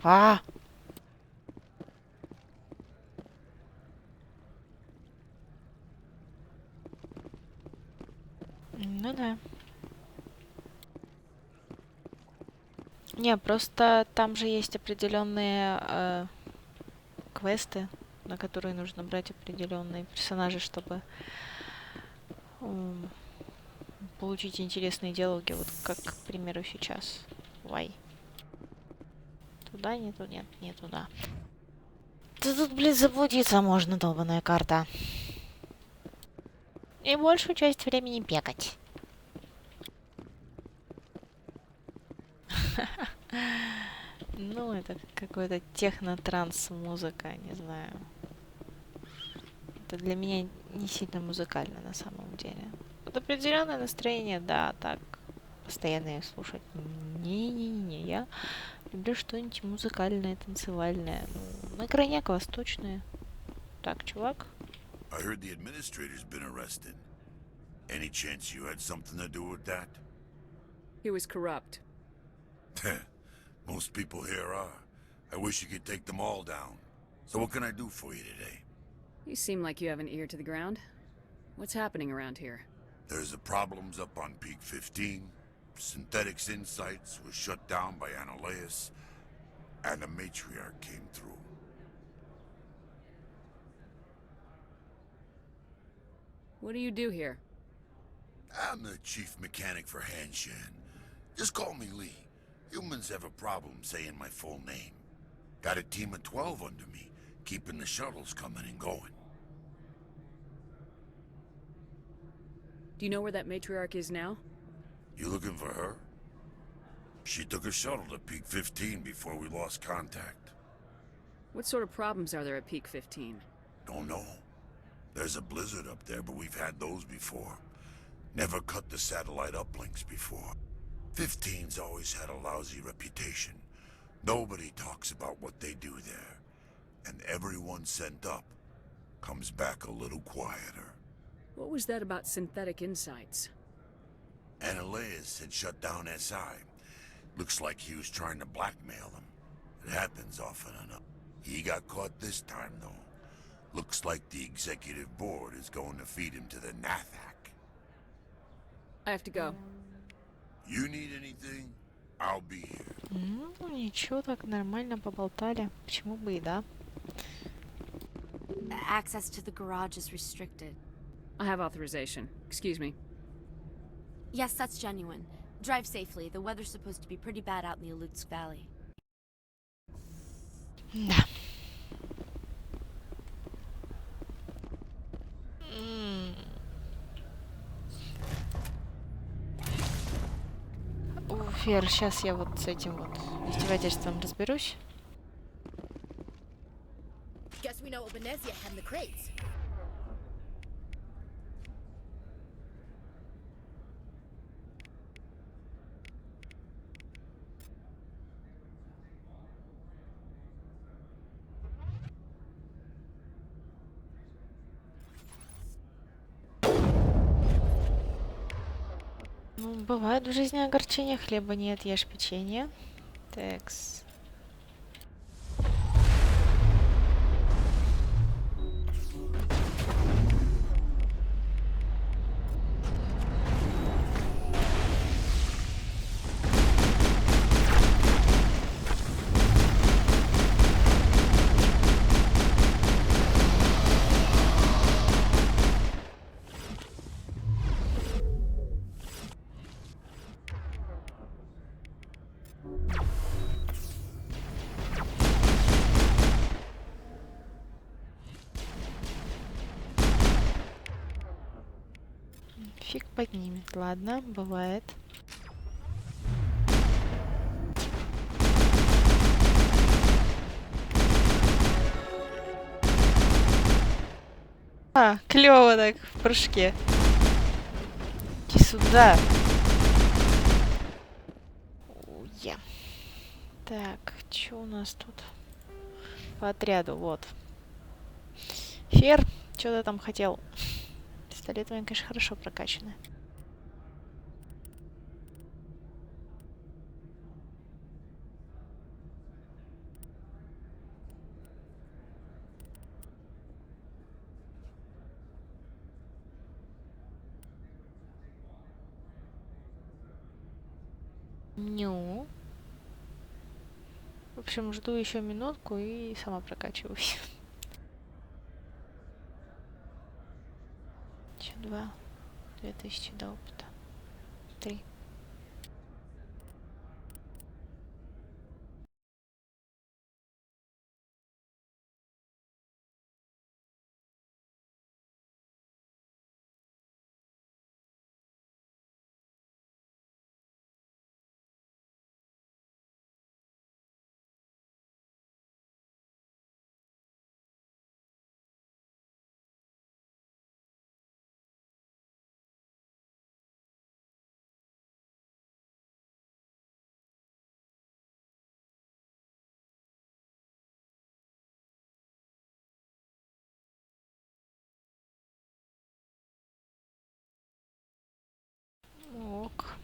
Ну да. Не, просто там же есть определенные квесты, на которые нужно брать определенные персонажи, чтобы получить интересные диалоги. Вот как, к примеру, сейчас. Вай. Туда, не туда, нет, не туда. Да тут, блин, заблудиться можно, долбаная карта. И большую часть времени бегать. Ну, это какой-то техно-транс-музыка, не знаю. Это для меня не сильно музыкально на самом деле. Вот определенное настроение, да, так. Постоянно их слушать. Не-не-не, я люблю что-нибудь музыкальное, танцевальное. Ну, на крайняк восточное. Так, чувак. I heard the administrator's been arrested. Any chance you had something to do with that? He was corrupt. Most people here are. I wish you could take them all down. So what can I do for you today? You seem like you have an ear to the ground. What's happening around here? There's the problems up on Peak 15. Synthetics Insights was shut down by Ananias. And the Matriarch came through. What do you do here? I'm the chief mechanic for Hanshan. Just call me Lee. Humans have a problem saying my full name. Got a team of 12 under me, keeping the shuttles coming and going. Do you know where that matriarch is now? You looking for her? She took a shuttle to Peak 15 before we lost contact. What sort of problems are there at Peak 15? Don't know. There's a blizzard up there, but we've had those before. Never cut the satellite uplinks before. 15's always had a lousy reputation. Nobody talks about what they do there. And everyone sent up comes back a little quieter. What was that about Synthetic Insights? Ananias had shut down SI. Looks like he was trying to blackmail them. It happens often enough. He got caught this time, though. Looks like the executive board is going to feed him to the Nathak. I have to go. You need anything? I'll be here. Ну, ничего, так нормально поболтали. Почему бы и да? Access to the garage is restricted. I have authorization. Excuse me. Yes, that's genuine. Drive safely. The weather's supposed to be pretty bad out in the Alutsk Valley. Да. Фер, сейчас я вот с этим вот издевательством разберусь. Guess we know what Bенезia had in the crates. Ну, бывает в жизни огорчения, хлеба нет, ешь печенье. Текс. Фиг поднимет. Ладно, бывает. А, клево так в прыжке. Иди сюда. Уе. Так, что у нас тут? По отряду, вот. Фер, что ты там хотел? Пистолет у меня, конечно, хорошо прокачанный. Ну. В общем, жду еще минутку и сама прокачиваюсь. Еще 2000 до опыта. 3. Ок.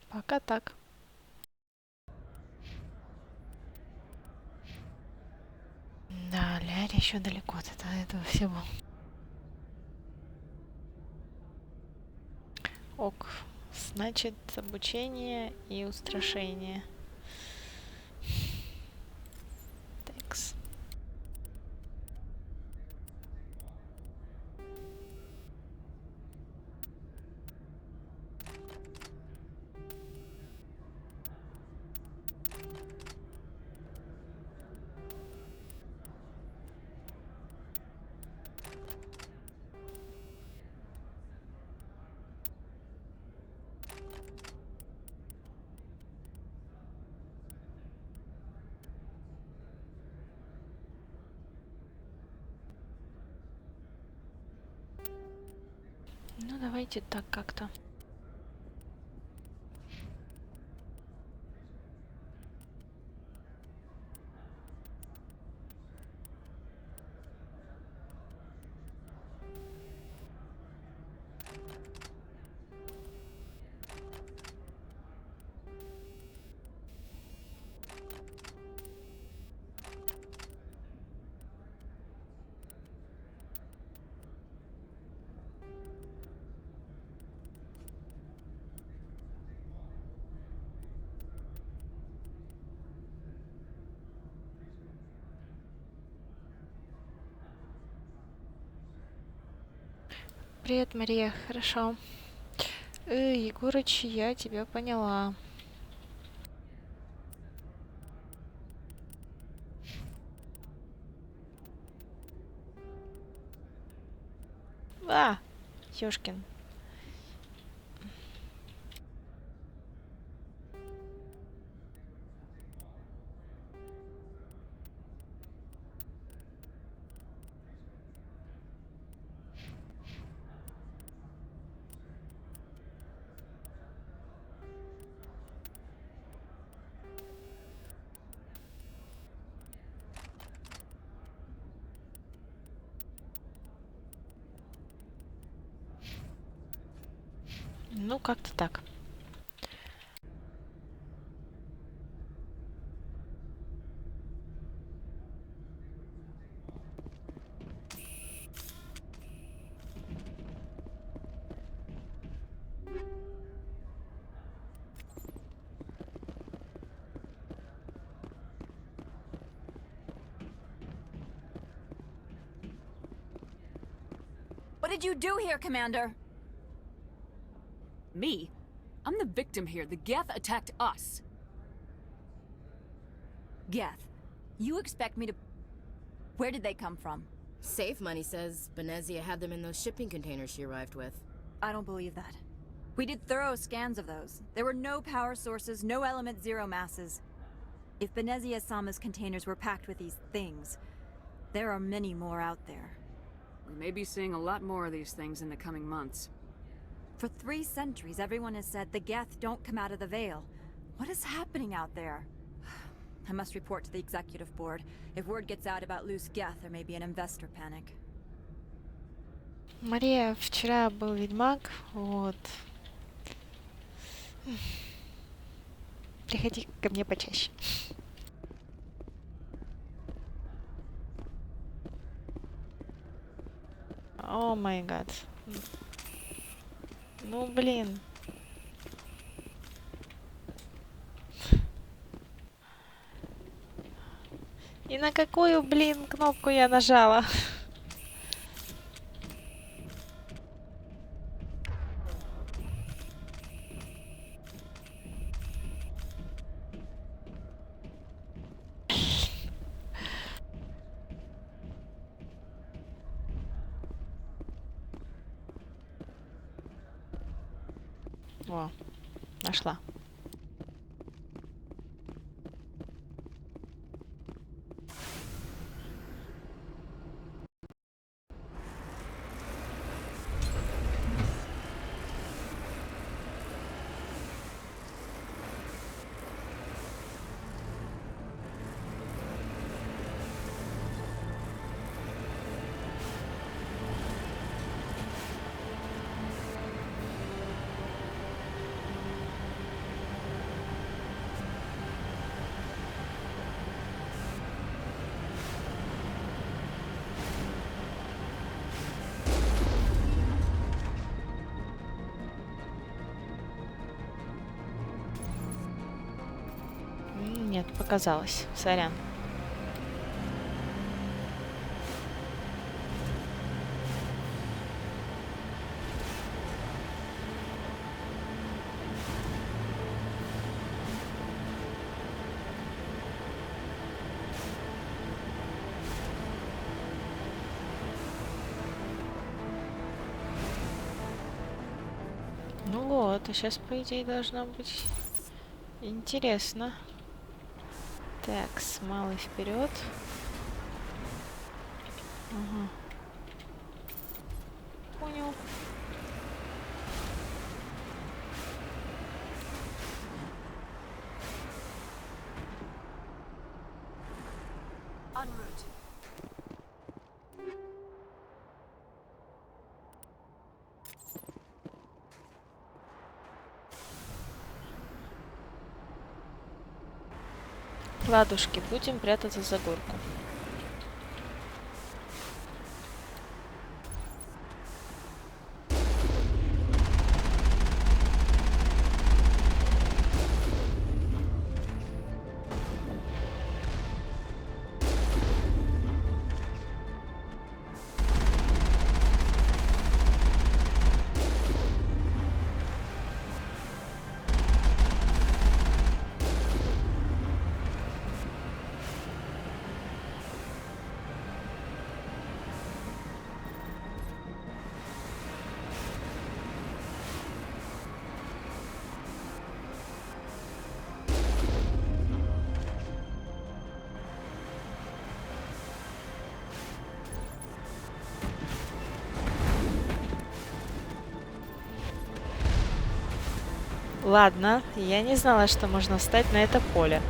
Пока так. Да, Ляри еще далеко от этого всего. Ок. Значит, обучение и устрашение. Такс. Ну, давайте так как-то. Привет, Мария, хорошо. Егорыч, я тебя поняла. А, ёшкин. Ну, как-то так. What did you do here, Commander? Me? I'm the victim here. The Geth attacked us. Geth, you expect me to... Where did they come from? Safe Money says Benzia had them in those shipping containers she arrived with. I don't believe that. We did thorough scans of those. There were no power sources, no element zero masses. If Benzia-sama's containers were packed with these things, there are many more out there. We may be seeing a lot more of these things in the coming months. For 3 centuries, everyone has said the Geth don't come out of the Veil. What is happening out there? I must report to the executive board. If word gets out about loose Geth, there may be an investor panic. Мария, вчера был Ведьмак, вот. Приходи ко мне почаще. О май гад. Ну блин. И на какую, блин, кнопку я нажала? О, нашла. Нет, показалось. Сорян. Ну вот, а сейчас, по идее, должно быть интересно. Так, с малой вперед. Ага. Понял. Ладушки, будем прятаться за горку. Ладно, я не знала, что можно встать на это поле.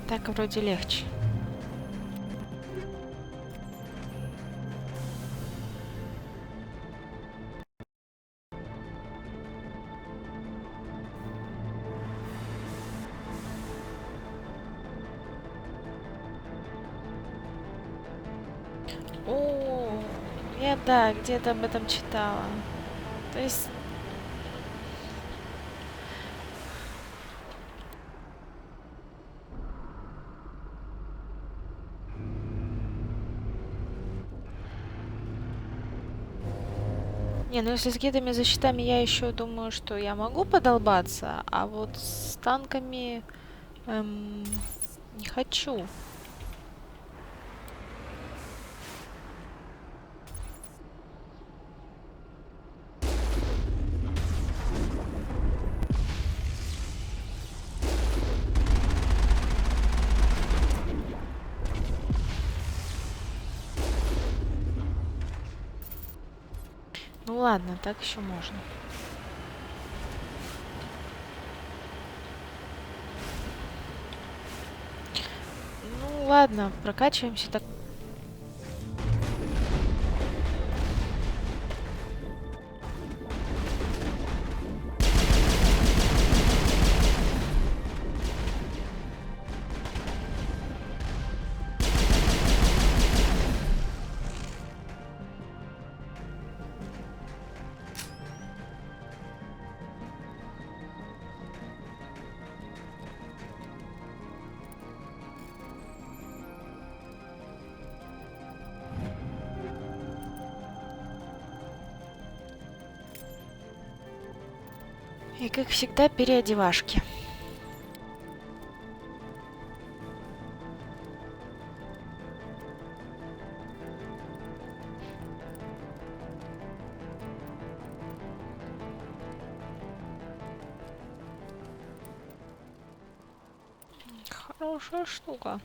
Так вроде легче. О, я да, где-то об этом читала. То есть... Не, ну если с гидами за щитами я еще думаю, что я могу подолбаться, а вот с танками не хочу. Ну ладно, так еще можно. Ну ладно, прокачиваемся так. И как всегда переодевашки. Хорошая штука.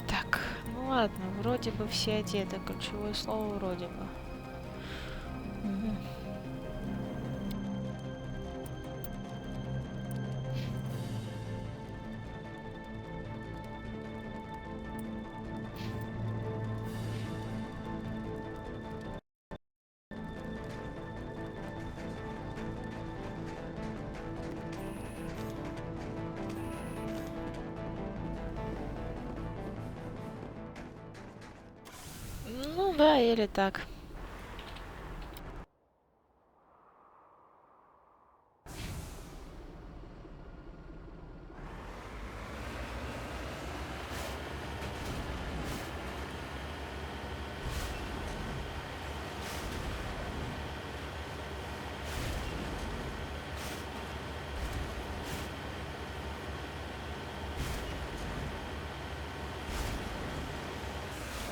Так, ну ладно, вроде бы все одеты. Ключевое слово вроде бы. Угу. Ну да, или так.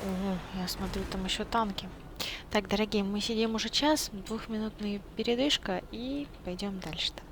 Ого, я смотрю, там еще танки. Так, дорогие, мы сидим уже час, 2-минутная передышка и пойдем дальше тогда.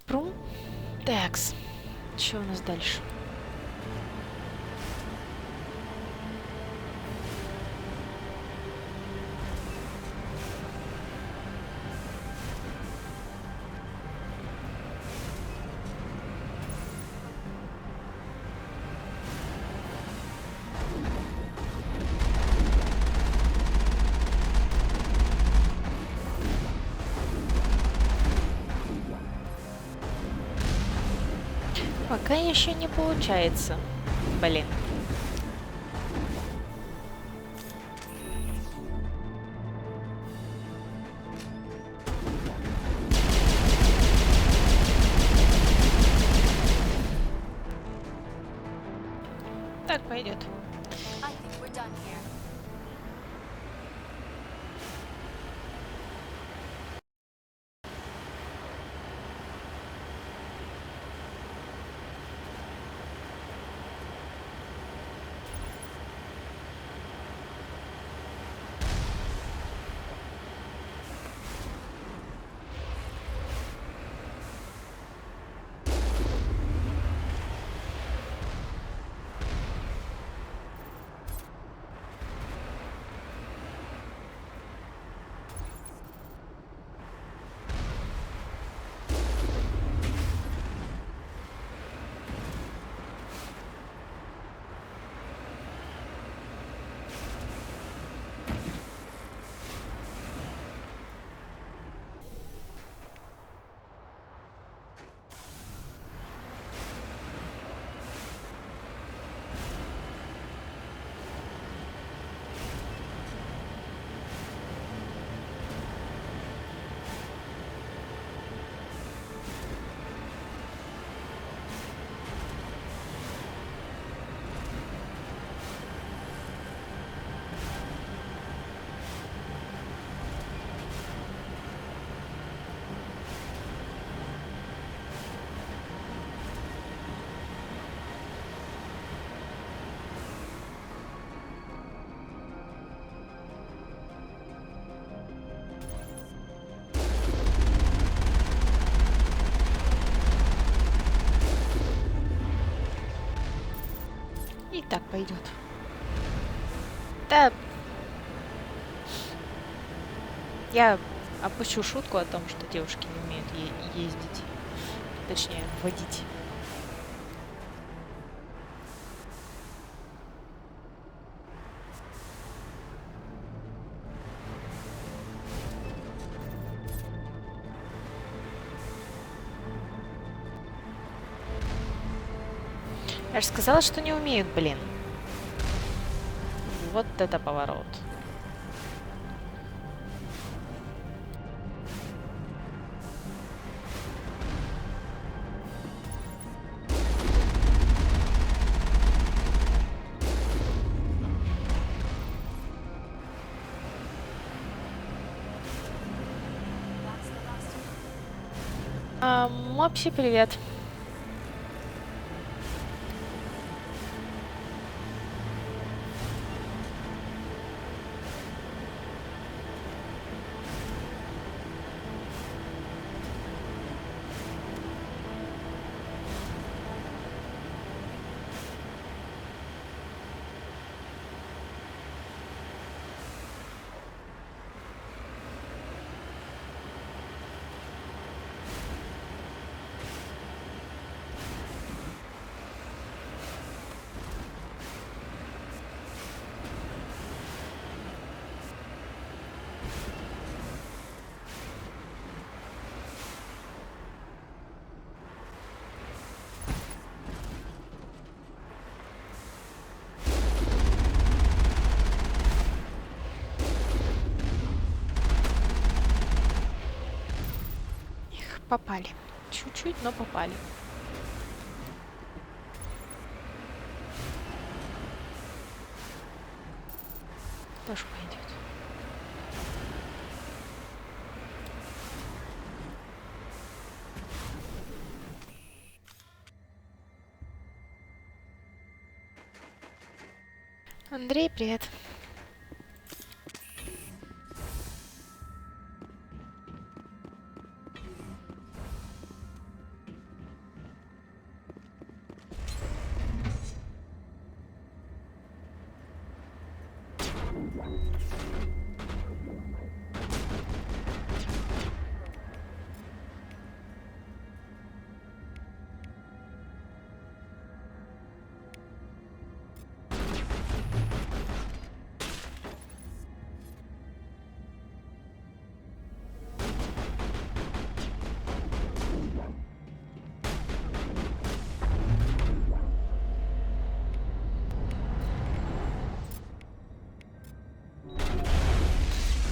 Прум. Такс. Что у нас дальше? Пока еще не получается. Блин. Так пойдет. И так пойдет. Да. Я опущу шутку о том, что девушки не умеют ездить. Точнее, водить. Я же сказала, что не умеют, блин. Вот это поворот. Мопси, привет. Попали. Чуть-чуть, но попали. Тоже пойдет. Андрей, привет.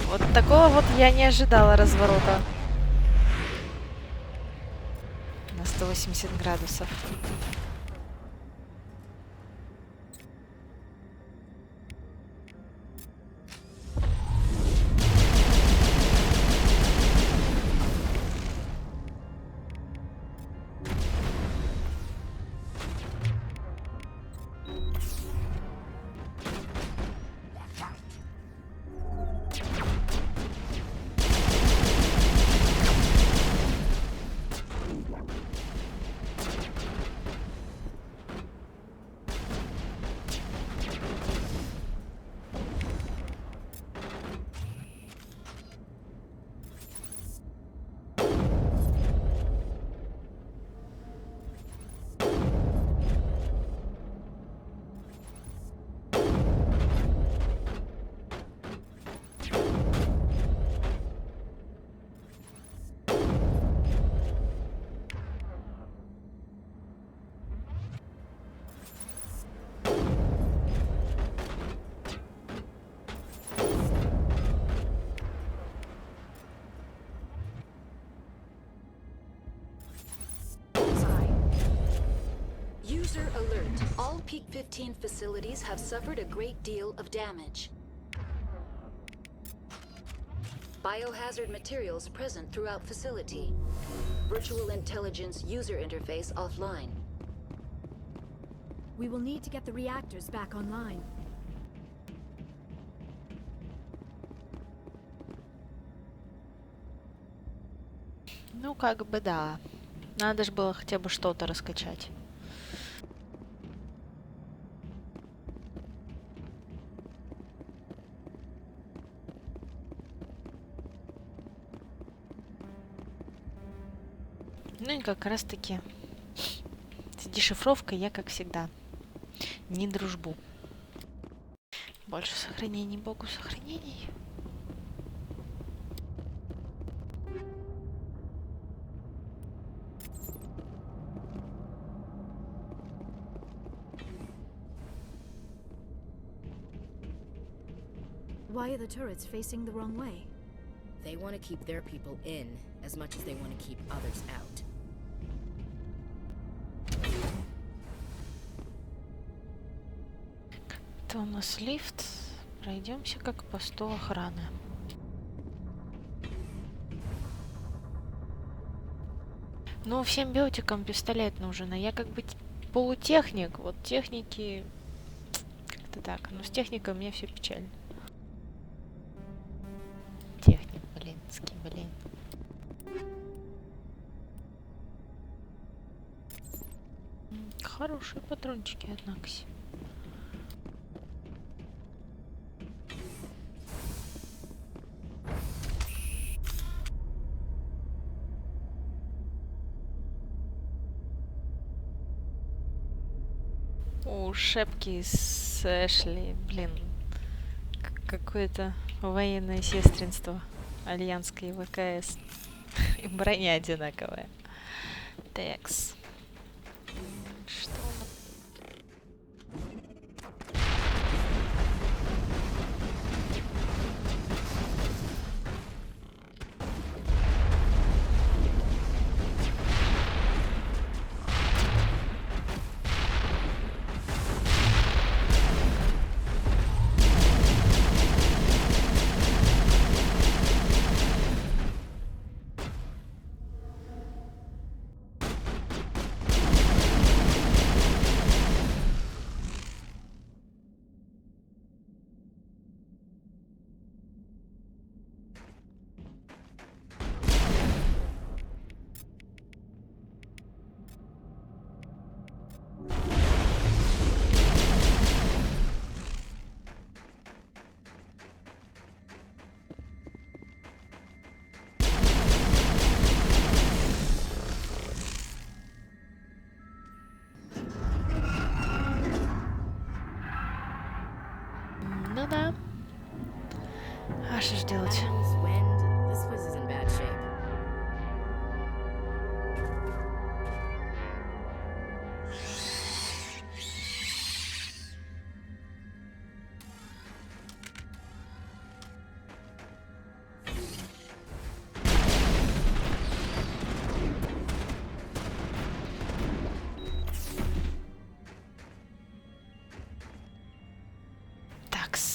Вот такого вот я не ожидала разворота. На 180 градусов. User alert. All Peak 15 facilities have suffered a great deal of damage. Biohazard materials present throughout facility. Virtual intelligence user interface offline. We will need to get the reactors back online. Ну, как бы да. Надо же было хотя бы что-то раскачать. Ну и как раз таки с дешифровкой я, как всегда, не дружбу. Больше сохранений, богу сохранений. Why are the turrets facing the wrong way? They want to keep their people in as much as they want to keep others out. Это у нас лифт. Пройдемся как по посту охраны. Ну, всем биотикам пистолет нужен, а я как бы полутехник. Вот техники... Как-то так. Но с техникой у меня все печально. Техник, блин, блин. Хорошие патрончики, однако. У шепки с Эшли, блин, какое-то военное сестринство альянской ВКС. И броня одинаковая. Текс. Что он? А что ж делать? This place is in bad shape.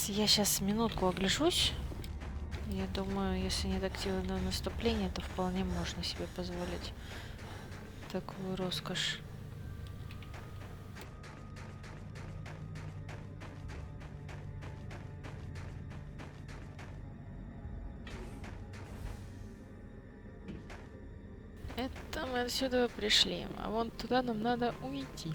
Я сейчас минутку огляжусь. Я думаю, если нет активного наступления, то вполне можно себе позволить такую роскошь. Это мы отсюда пришли, а вон туда нам надо уйти.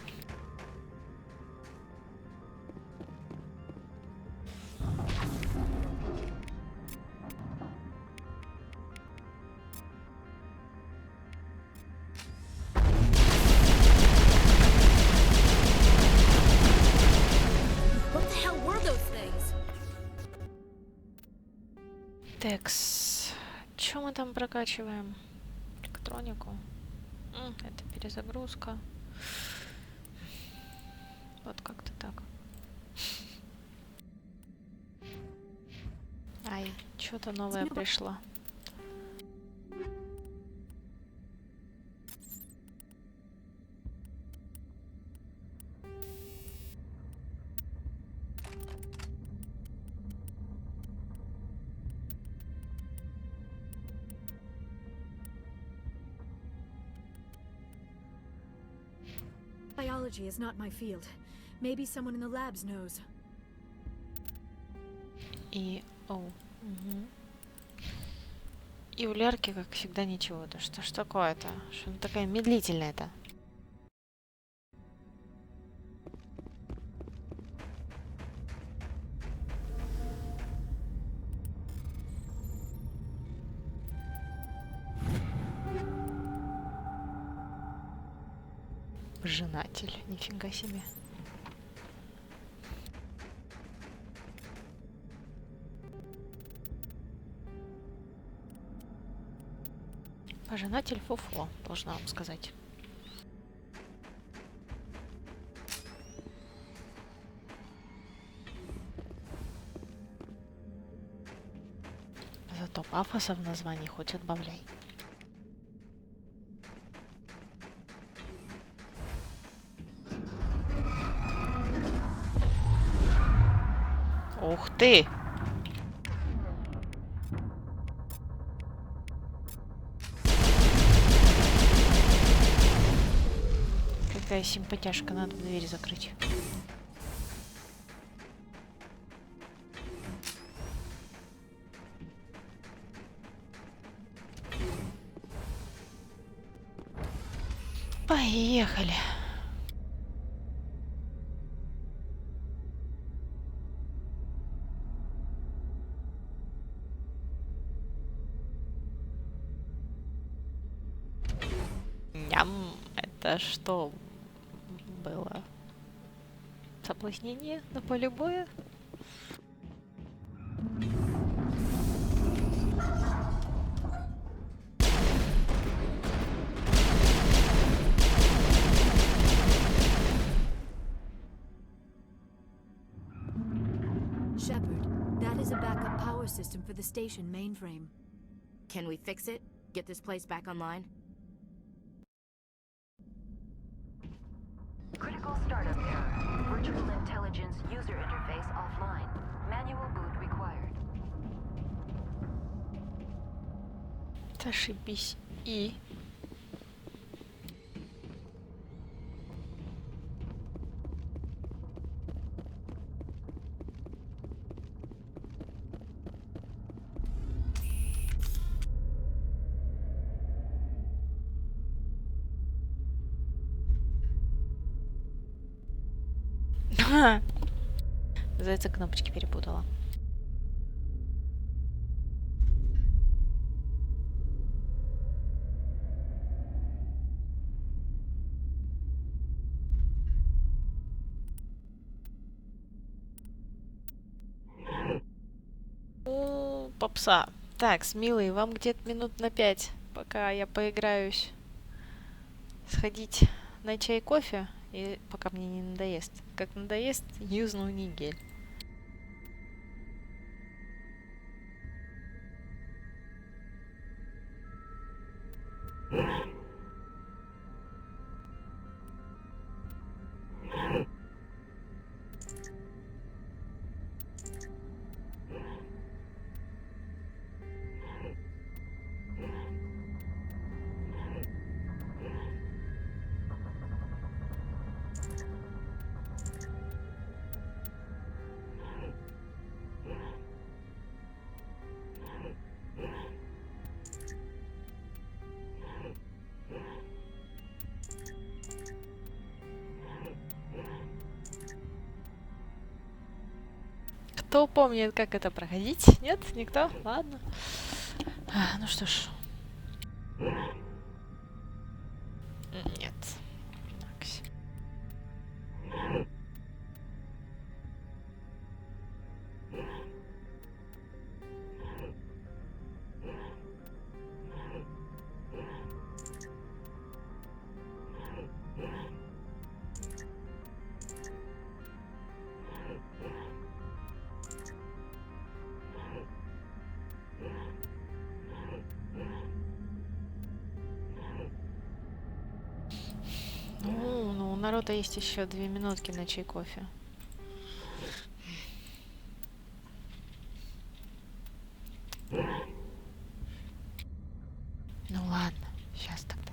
Текс. Что мы там прокачиваем? Электронику. Это перезагрузка. Вот как-то так. Ай, что-то новое пришло. Biology is not my field. Maybe someone in the labs knows. И... Угу. И у Лерки, как всегда, ничего. Да что ж такое-то? Что она такая медлительная-то? Пожинатель. Нифига себе. Пожинатель фуфло, должна вам сказать. Зато пафоса в названии хоть отбавляй. Ух ты! Какая симпатяшка, надо дверь закрыть. Поехали. Ням, это что было? Соблазнение на поле боя? Shepard, that is a backup power system for the station mainframe. Can we fix it? Get this place back online? Critical startup error. Virtual intelligence user interface offline. Manual boot required. Зашибись. И... Зайца кнопочки перепутала. попса. Так, милый, вам где-то минут на 5, пока я поиграюсь, сходить на чай, кофе, и пока мне не надоест. Как надоест, юзну нигель. Кто помнит, как это проходить? Нет? Никто? Ладно. Ну что ж. Нет. Такс. Ну, у народа есть еще 2 минутки на чай, кофе. Ну ладно, сейчас тогда.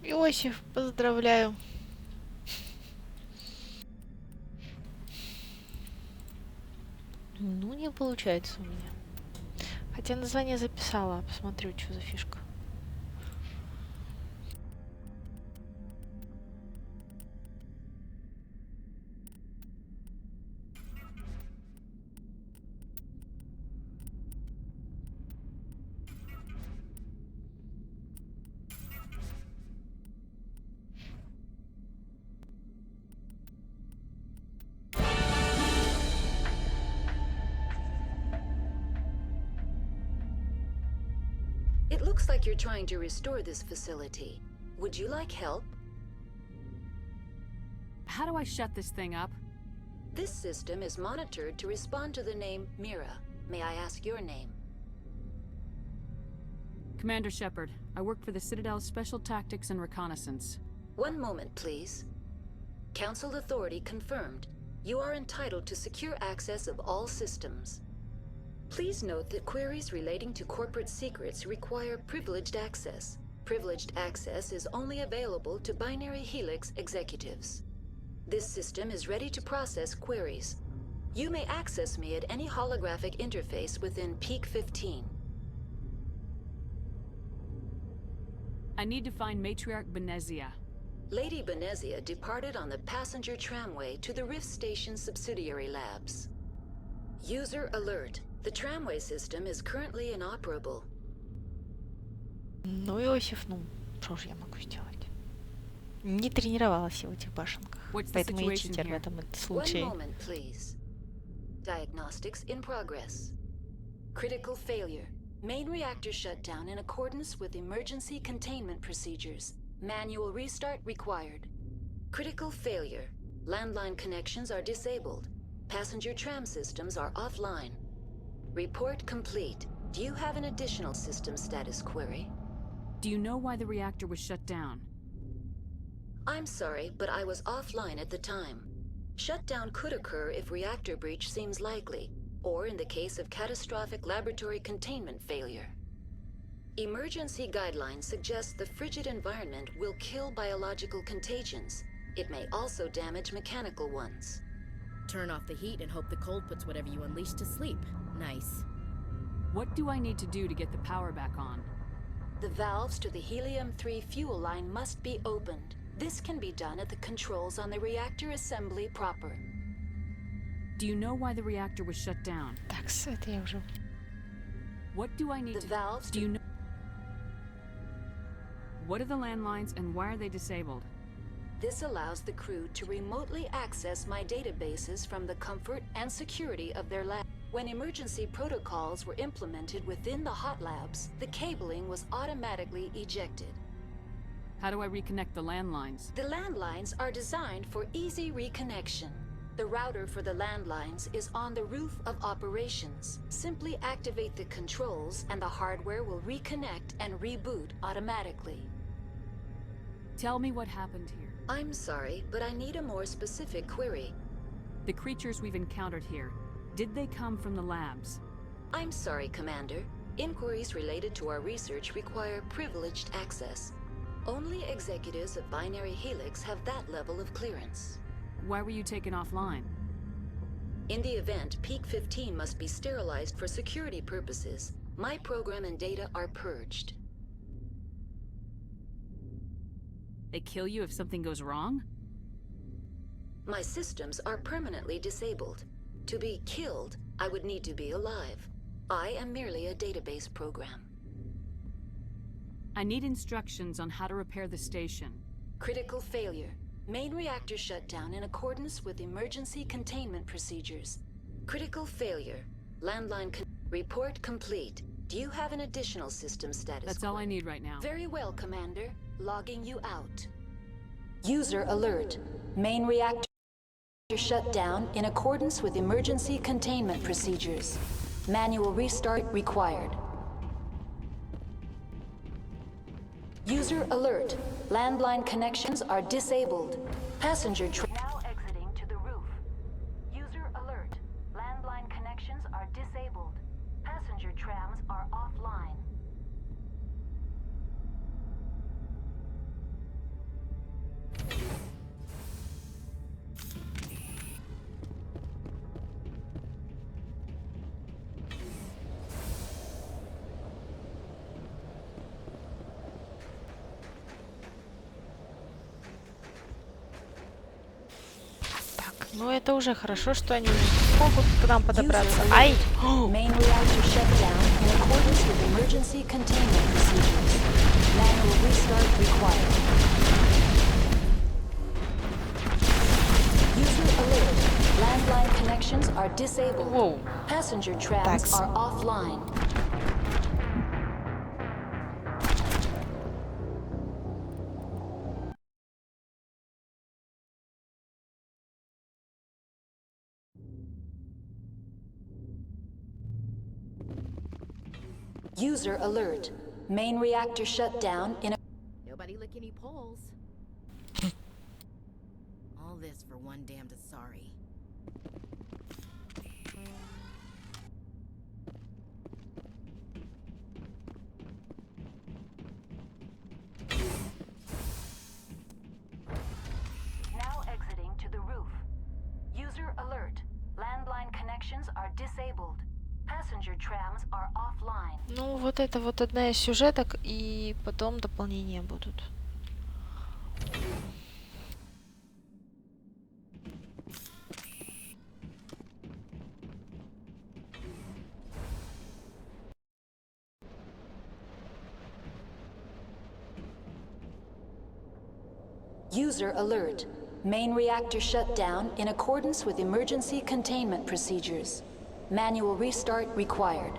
Иосиф, поздравляю. Ну, не получается у меня. Хотя название записала. Посмотрю, что за фишка. It looks like you're trying to restore this facility. Would you like help? How do I shut this thing up? This system is monitored to respond to the name Mira. May I ask your name? Commander Shepard. I work for the Citadel's Special Tactics and Reconnaissance. One moment, please. Council authority confirmed. You are entitled to secure access of all systems. Please note that queries relating to corporate secrets require privileged access. Privileged access is only available to binary helix executives. This system is ready to process queries. You may access me at any holographic interface within Peak 15. I need to find Matriarch Benzia. Lady Benzia departed on the passenger tramway to the Rift Station subsidiary labs. User alert. The tramway system is currently inoperable. Ну, Иосиф, ну, что же я могу сделать? Не тренировалась я в этих башенках, поэтому я читер в этом случае. One moment, please. Diagnostics in progress. Critical failure. Main reactor shut down in accordance with emergency containment procedures. Manual restart required. Critical failure. Landline connections are disabled. Passenger tram systems are offline. Report complete. Do you have an additional system status query? Do you know why the reactor was shut down? I'm sorry, but I was offline at the time. Shutdown could occur if reactor breach seems likely, or in the case of catastrophic laboratory containment failure. Emergency guidelines suggest the frigid environment will kill biological contagions. It may also damage mechanical ones. Turn off the heat and hope the cold puts whatever you unleash to sleep. Nice. What do I need to do to get the power back on? The valves to the helium-3 fuel line must be opened. This can be done at the controls on the reactor assembly proper. Do you know why the reactor was shut down? Так, это я уже. What do I need The to valves do? You know? What are the landlines and why are they disabled? This allows the crew to remotely access my databases from the comfort and security of their lab. When emergency protocols were implemented within the hot labs, the cabling was automatically ejected. How do I reconnect the landlines? The landlines are designed for easy reconnection. The router for the landlines is on the roof of operations. Simply activate the controls and the hardware will reconnect and reboot automatically. Tell me what happened here. I'm sorry, but I need a more specific query. The creatures we've encountered here, did they come from the labs? I'm sorry, Commander. Inquiries related to our research require privileged access. Only executives of Binary Helix have that level of clearance. Why were you taken offline? In the event, Peak 15 must be sterilized for security purposes. My program and data are purged. They kill you if something goes wrong? My systems are permanently disabled. To be killed, I would need to be alive. I am merely a database program. I need instructions on how to repair the station. Critical failure. Main reactor shutdown in accordance with emergency containment procedures. Critical failure. Landline report complete. Do you have an additional system status? That's all I need right now. Very well, Commander. Logging you out. User alert. Main reactor shut down in accordance with emergency containment procedures. Manual restart required. User alert. Landline connections are disabled. Passenger now exiting to the roof. User alert. Landline connections are disabled. Passenger trams are offline. Ну, это уже хорошо, что они могут к нам подобраться. Ай! Main reactor shut down in accordance with emergency containment procedures. Manual restart required. User alert. Landline connections are disabled. Whoa. Passenger trams are offline. User alert. Main reactor shut down in a... Nobody lick any poles. All this for one damned sorry. Now exiting to the roof. User alert. Landline connections are disabled. Passenger trams are offline. Ну, вот это вот одна из сюжеток, и потом дополнения будут. User alert. Main reactor shut down in accordance with emergency containment procedures. Manual restart required.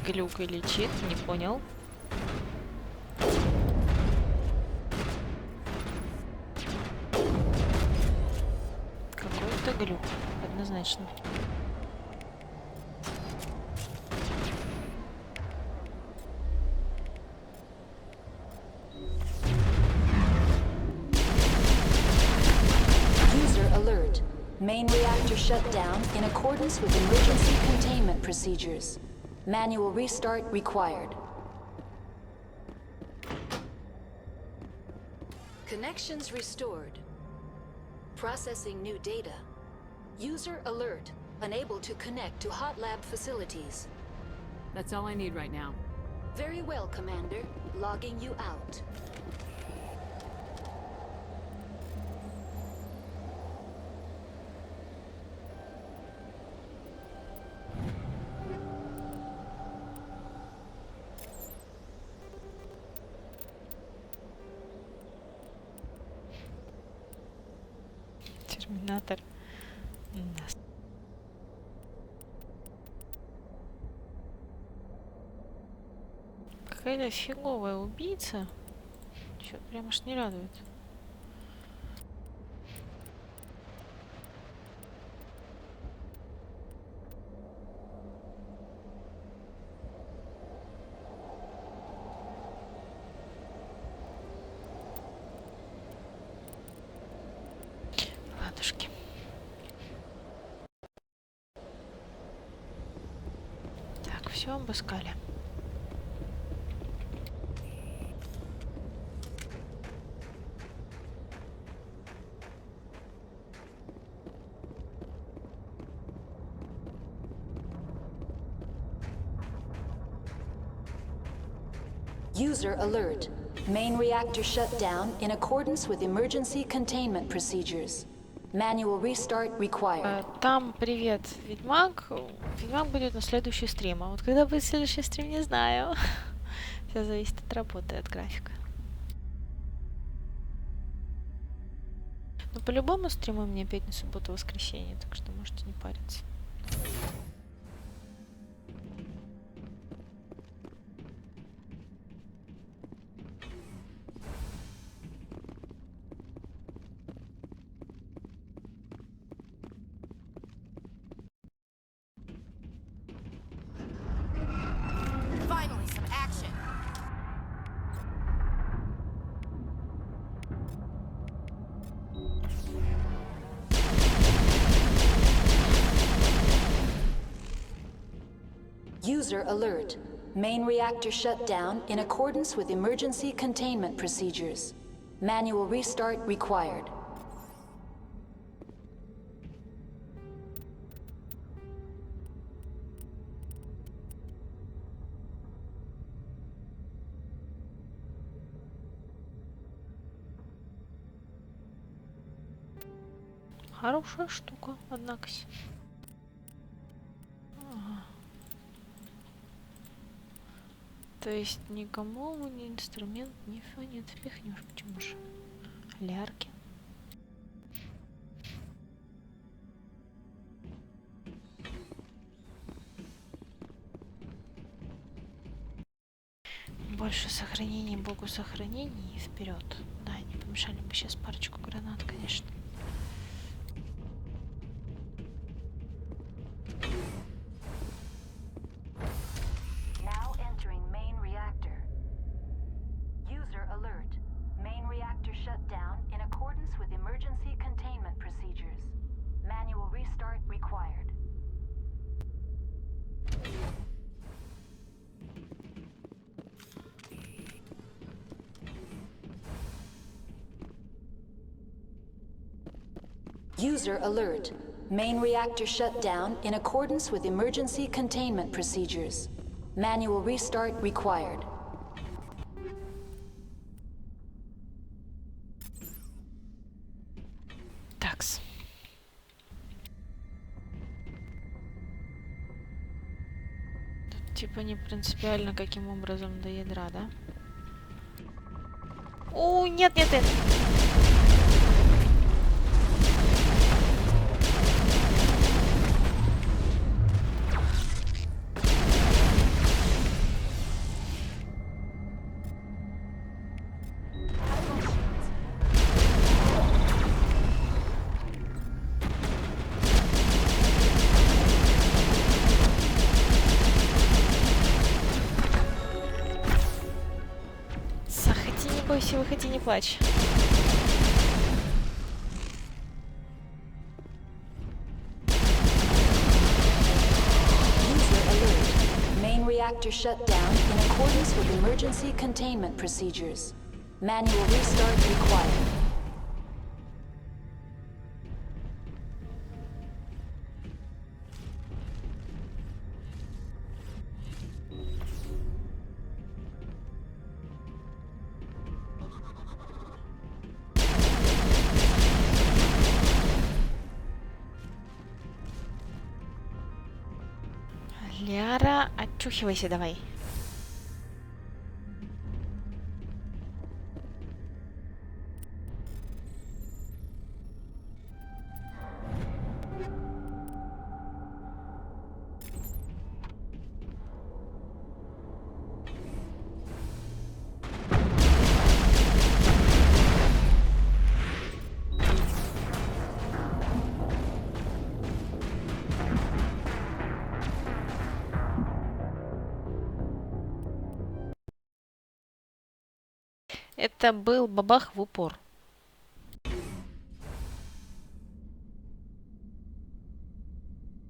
глюк или чит, не понял. Какой-то глюк, однозначно. Main reactor shut down in accordance with emergency containment procedures. Manual restart required. Connections restored. Processing new data. User alert. Unable to connect to hot lab facilities. That's all I need right now. Very well, Commander. Logging you out. Терминатор. Какая-то фиговая убийца. Чё, прям аж не радует. Ладушки. Так, все обыскали. User alert. Main reactor shut down in accordance with emergency containment procedures. Manual restart required. Там привет, Ведьмак. Ведьмак будет на следующий стрим. А вот когда будет следующий стрим, не знаю. Все зависит от работы, от графика. Но по-любому стримы у меня пятница, суббота, воскресенье, так что можете не париться. User alert. Main reactor shut down in accordance with emergency containment procedures. Manual restart required. Хорошая штука, однако. То есть никому ни инструмент, ни не отпихнешь. Почему же? Лярки. Больше сохранений, богу сохранений и вперед. Да, не помешали бы сейчас парочку гранат, конечно. User alert. Main reactor shut down in accordance with emergency containment procedures. Manual restart required. Такс. Тут типа не принципиально, каким образом до ядра, да? О, нет, нет, нет. выходи, не плачь. Main reactor shut down in accordance with emergency containment procedures. Manual restart required. Ляра, очухивайся давай. Это был бабах в упор.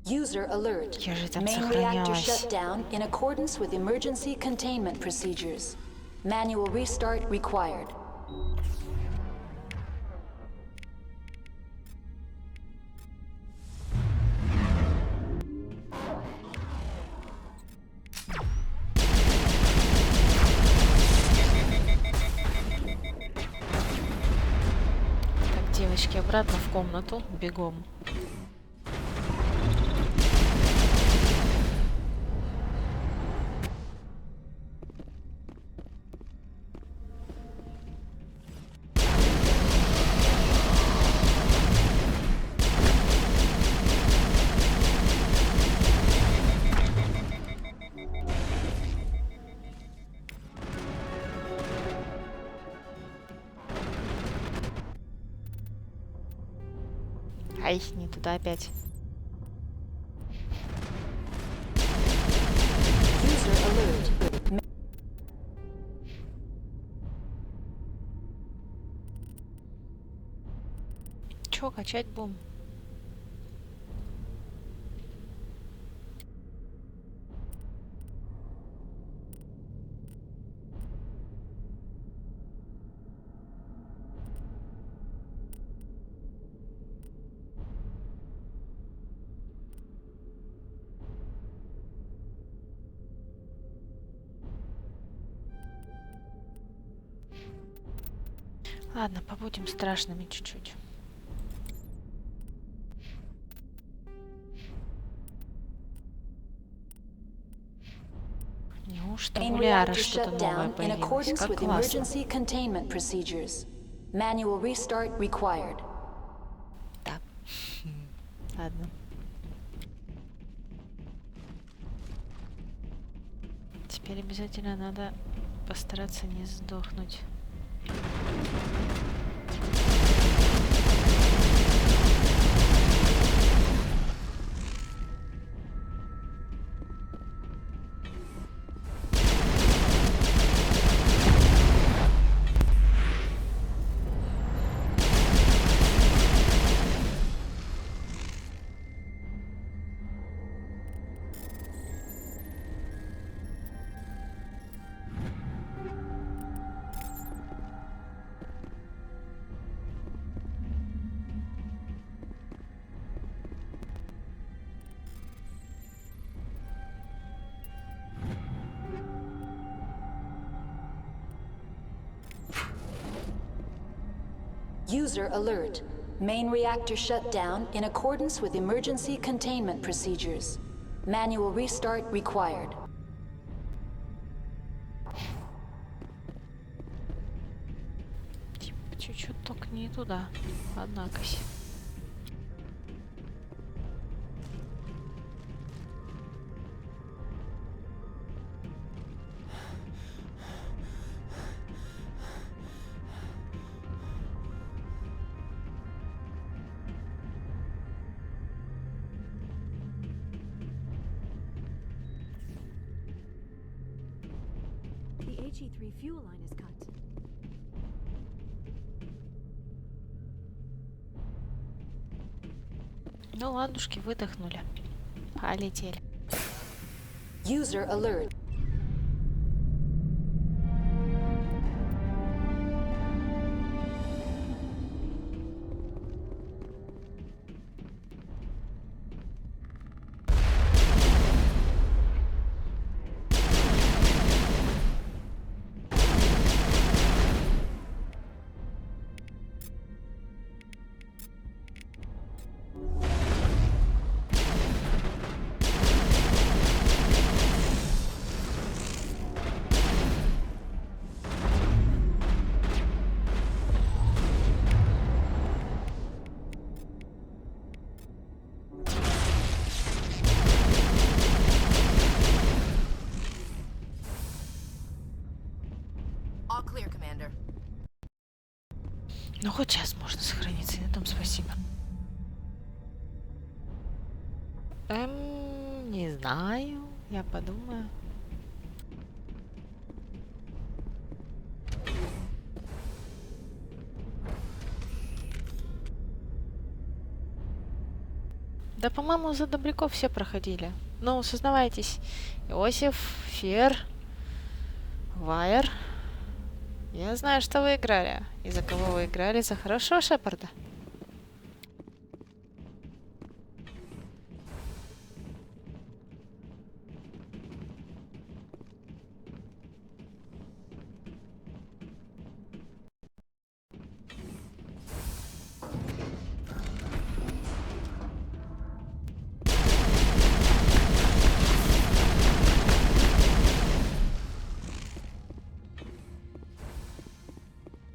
User alert. Main reactor shut down in accordance with emergency containment procedures. Manual restart required. Девочки, обратно в комнату, бегом. Ай, не туда опять. Чё, качать будем? Ладно, побудем страшными чуть-чуть. Неужто у Ляра что-то новое появилось? Как классно. Так. Ладно. Теперь обязательно надо постараться не сдохнуть. User alert. Main reactor shut down in accordance with emergency containment procedures. Manual restart required. Типа чуть-чуть только не туда. Однако-с. The HE3 fuel line is cut. Ну ладушки, выдохнули. Полетели. User alert. All clear, Commander. Ну хоть сейчас можно сохраниться, и на том спасибо. Не знаю, я подумаю. Да, по-моему, за добряков все проходили. Ну, сознавайтесь, Иосиф, Фер, Вайер. Я знаю, что вы играли. И за кого вы играли? За хорошего Шепарда.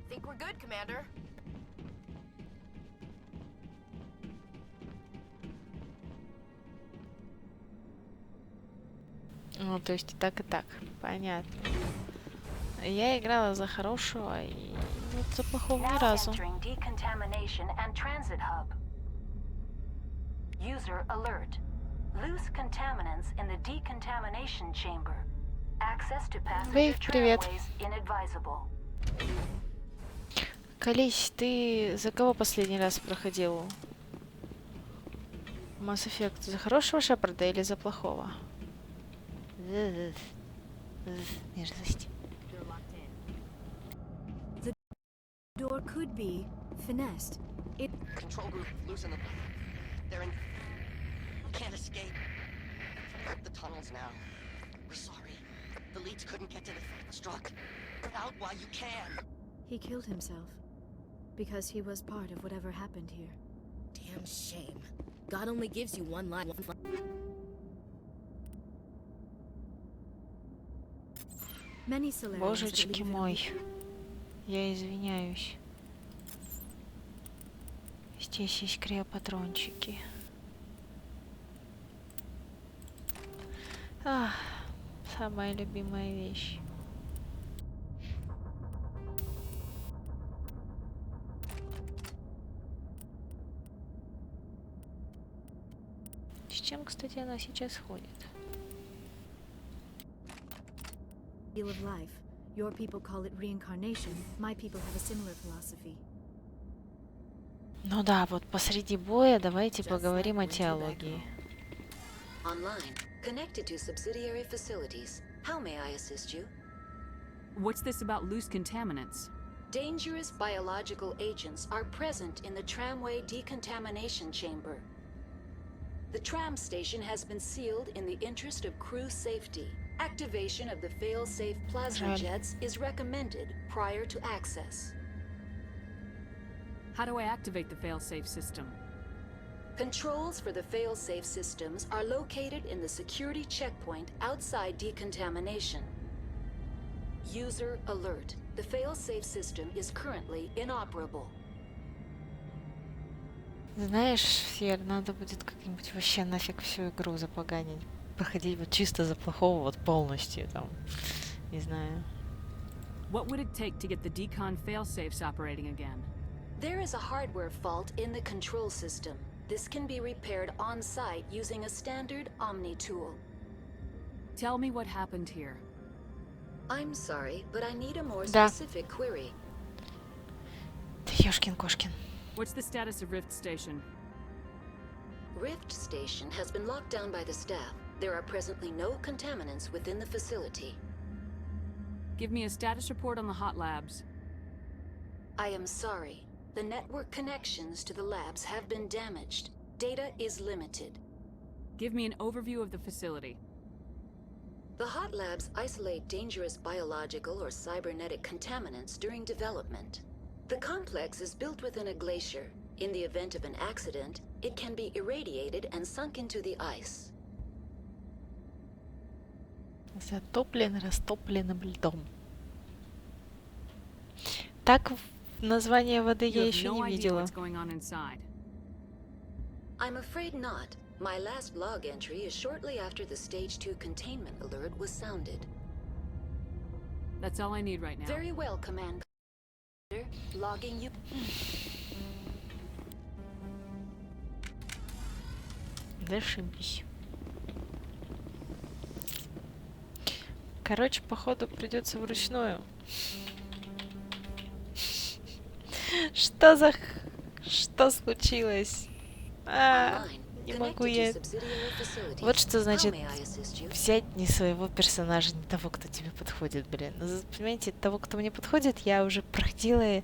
Think we're good, Commander. Ну, то есть и так, и так. Понятно. Я играла за хорошего и вот за плохого ни разу. User alert. Loose contaminants in the decontamination chamber. Access to passenger Вейв, привет. tramways inadvisable. Колись, ты за кого последний раз проходил MassEffect? За хорошего Шепарда или за плохого? Мерзость. The door could be finessed. It Control group, loosen them. They're in. Can't escape. The tunnels now. We're sorry. The leads couldn't get to the struck. Get out while you can. He killed himself because he was part of whatever happened here. Damn shame. God only gives you one life. Many Solarians Божечки believe in мой. Я извиняюсь. Здесь есть криопатрончики. Ах, самая любимая вещь. С чем, кстати, она сейчас ходит? Wheel of life. Your people call it reincarnation. My people have a similar philosophy. Ну да, вот посреди боя давайте поговорим о теологии. Online. Connected to subsidiary facilities. How may I assist you? What's this about loose contaminants? Dangerous biological agents are present in the tramway decontamination chamber. The tram station has been sealed in the interest of crew safety. Activation of the fail-safe plasma jets is recommended prior to access. How do I activate the fail-safe system? Controls for the fail-safe systems are located in the security checkpoint outside decontamination. User alert. The fail-safe system is currently inoperable. Знаешь, Фер, надо будет как-нибудь вообще нафиг всю игру запоганить. Проходить вот чисто за плохого вот полностью там. Не знаю. What would it take to get the decon fail-safes operating again? There is a hardware fault in the control system. This can be repaired on-site using a standard Omni tool. Tell me what happened here. I'm sorry, but I need a more Да. specific query. Ты ёшкин-кошкин. What's the status of Rift Station? Rift Station has been locked down by the staff. There are presently no contaminants within the facility. Give me a status report on the hot labs. I am sorry. The network connections to the labs have been damaged. Data is limited. Give me an overview of the facility. The hot labs isolate dangerous biological or cybernetic contaminants during development. The complex is built within a glacier. In the event of an accident, it can be irradiated and sunk into the ice. Затоплен растопленным льдом. Так название воды я еще не видела. I'm afraid not. My last log entry is shortly after the Stage 2 containment alert was sounded. That's all I need right now. Very well, Commander. Logging you. Зашибись. Короче, походу придется вручную. Что за... Что случилось? Не могу я... Вот что значит взять не своего персонажа, не того, кто тебе подходит, блин. Понимаете, того, кто мне подходит, я уже проходила.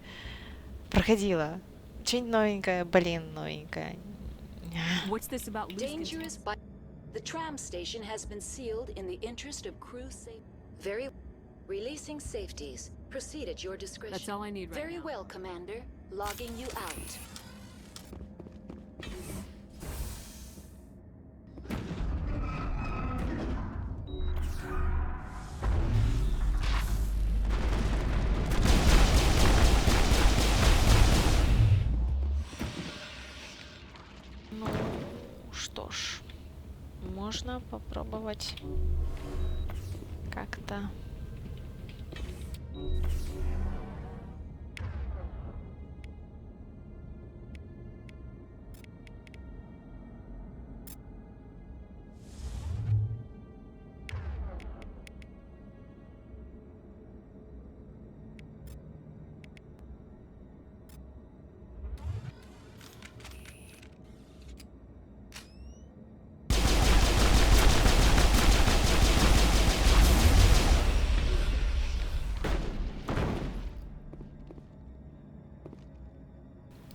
Что-нибудь новенькое, блин, новенькое. Dangerous by the tram station has been sealed in the interest of crew safety. Very releasing safeties. Proceed at your discretion. That's all I need right now. Very well, Commander. Logging you out. Ну, что ж, можно попробовать как-то.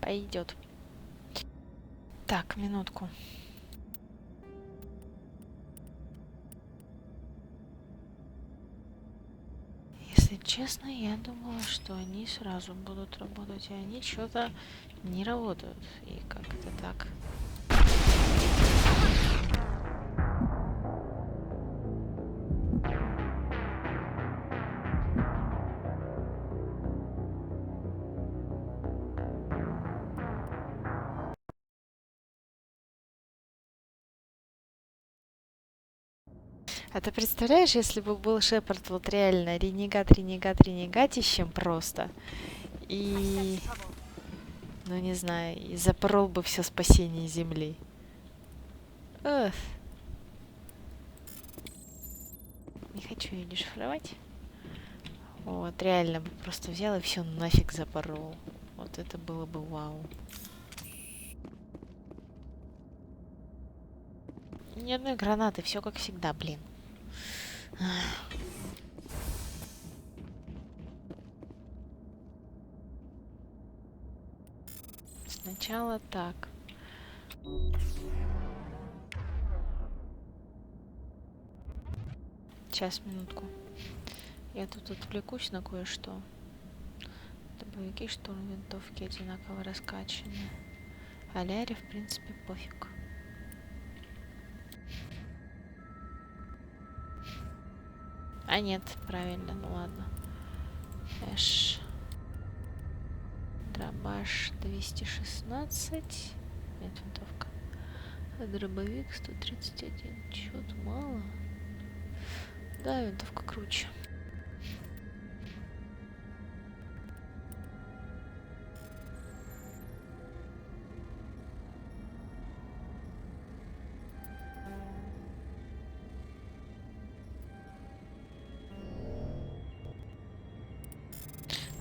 Пойдет. Так, минутку. Если честно, я думала, что они сразу будут работать, а они что-то не работают. И как это так? А ты представляешь, если бы был Шепард вот реально ренегатищем просто, и, ну не знаю, и запорол бы все спасение Земли. Эх. Не хочу ее дешифровать. Вот, реально бы просто взял и все нафиг запорол. Вот это было бы вау. Ни одной гранаты, все как всегда, блин. Сначала так. Сейчас, минутку. Я тут отвлекусь на кое-что. Дробовики, штурм, винтовки одинаково раскачаны. А Ляре, в принципе, пофиг. А нет, правильно, ну ладно. Эш. Дробаш 216. Нет, винтовка. А дробовик 131. Чё-то мало. Да, винтовка круче.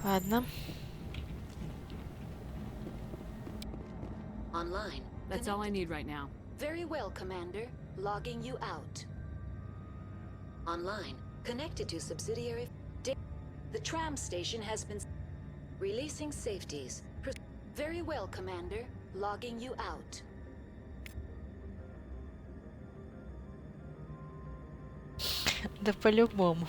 Ладно. That's all I need right now. Very well, Commander. Logging you out. Online. Connected to subsidiary. The tram station has been releasing safeties. Very well, Commander. Logging you out. Да по-любому.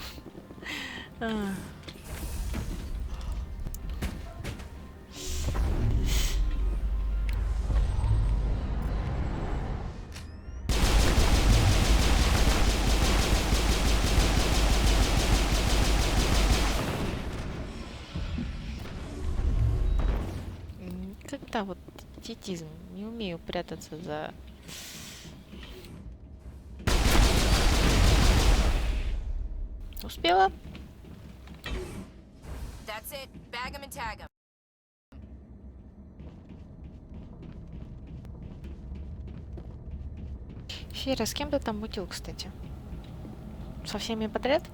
Как-то вот тетизм. Не умею прятаться за... Успела? That's it. Bag 'em and tag 'em. Фера, с кем ты там мутил, кстати? Со всеми подряд?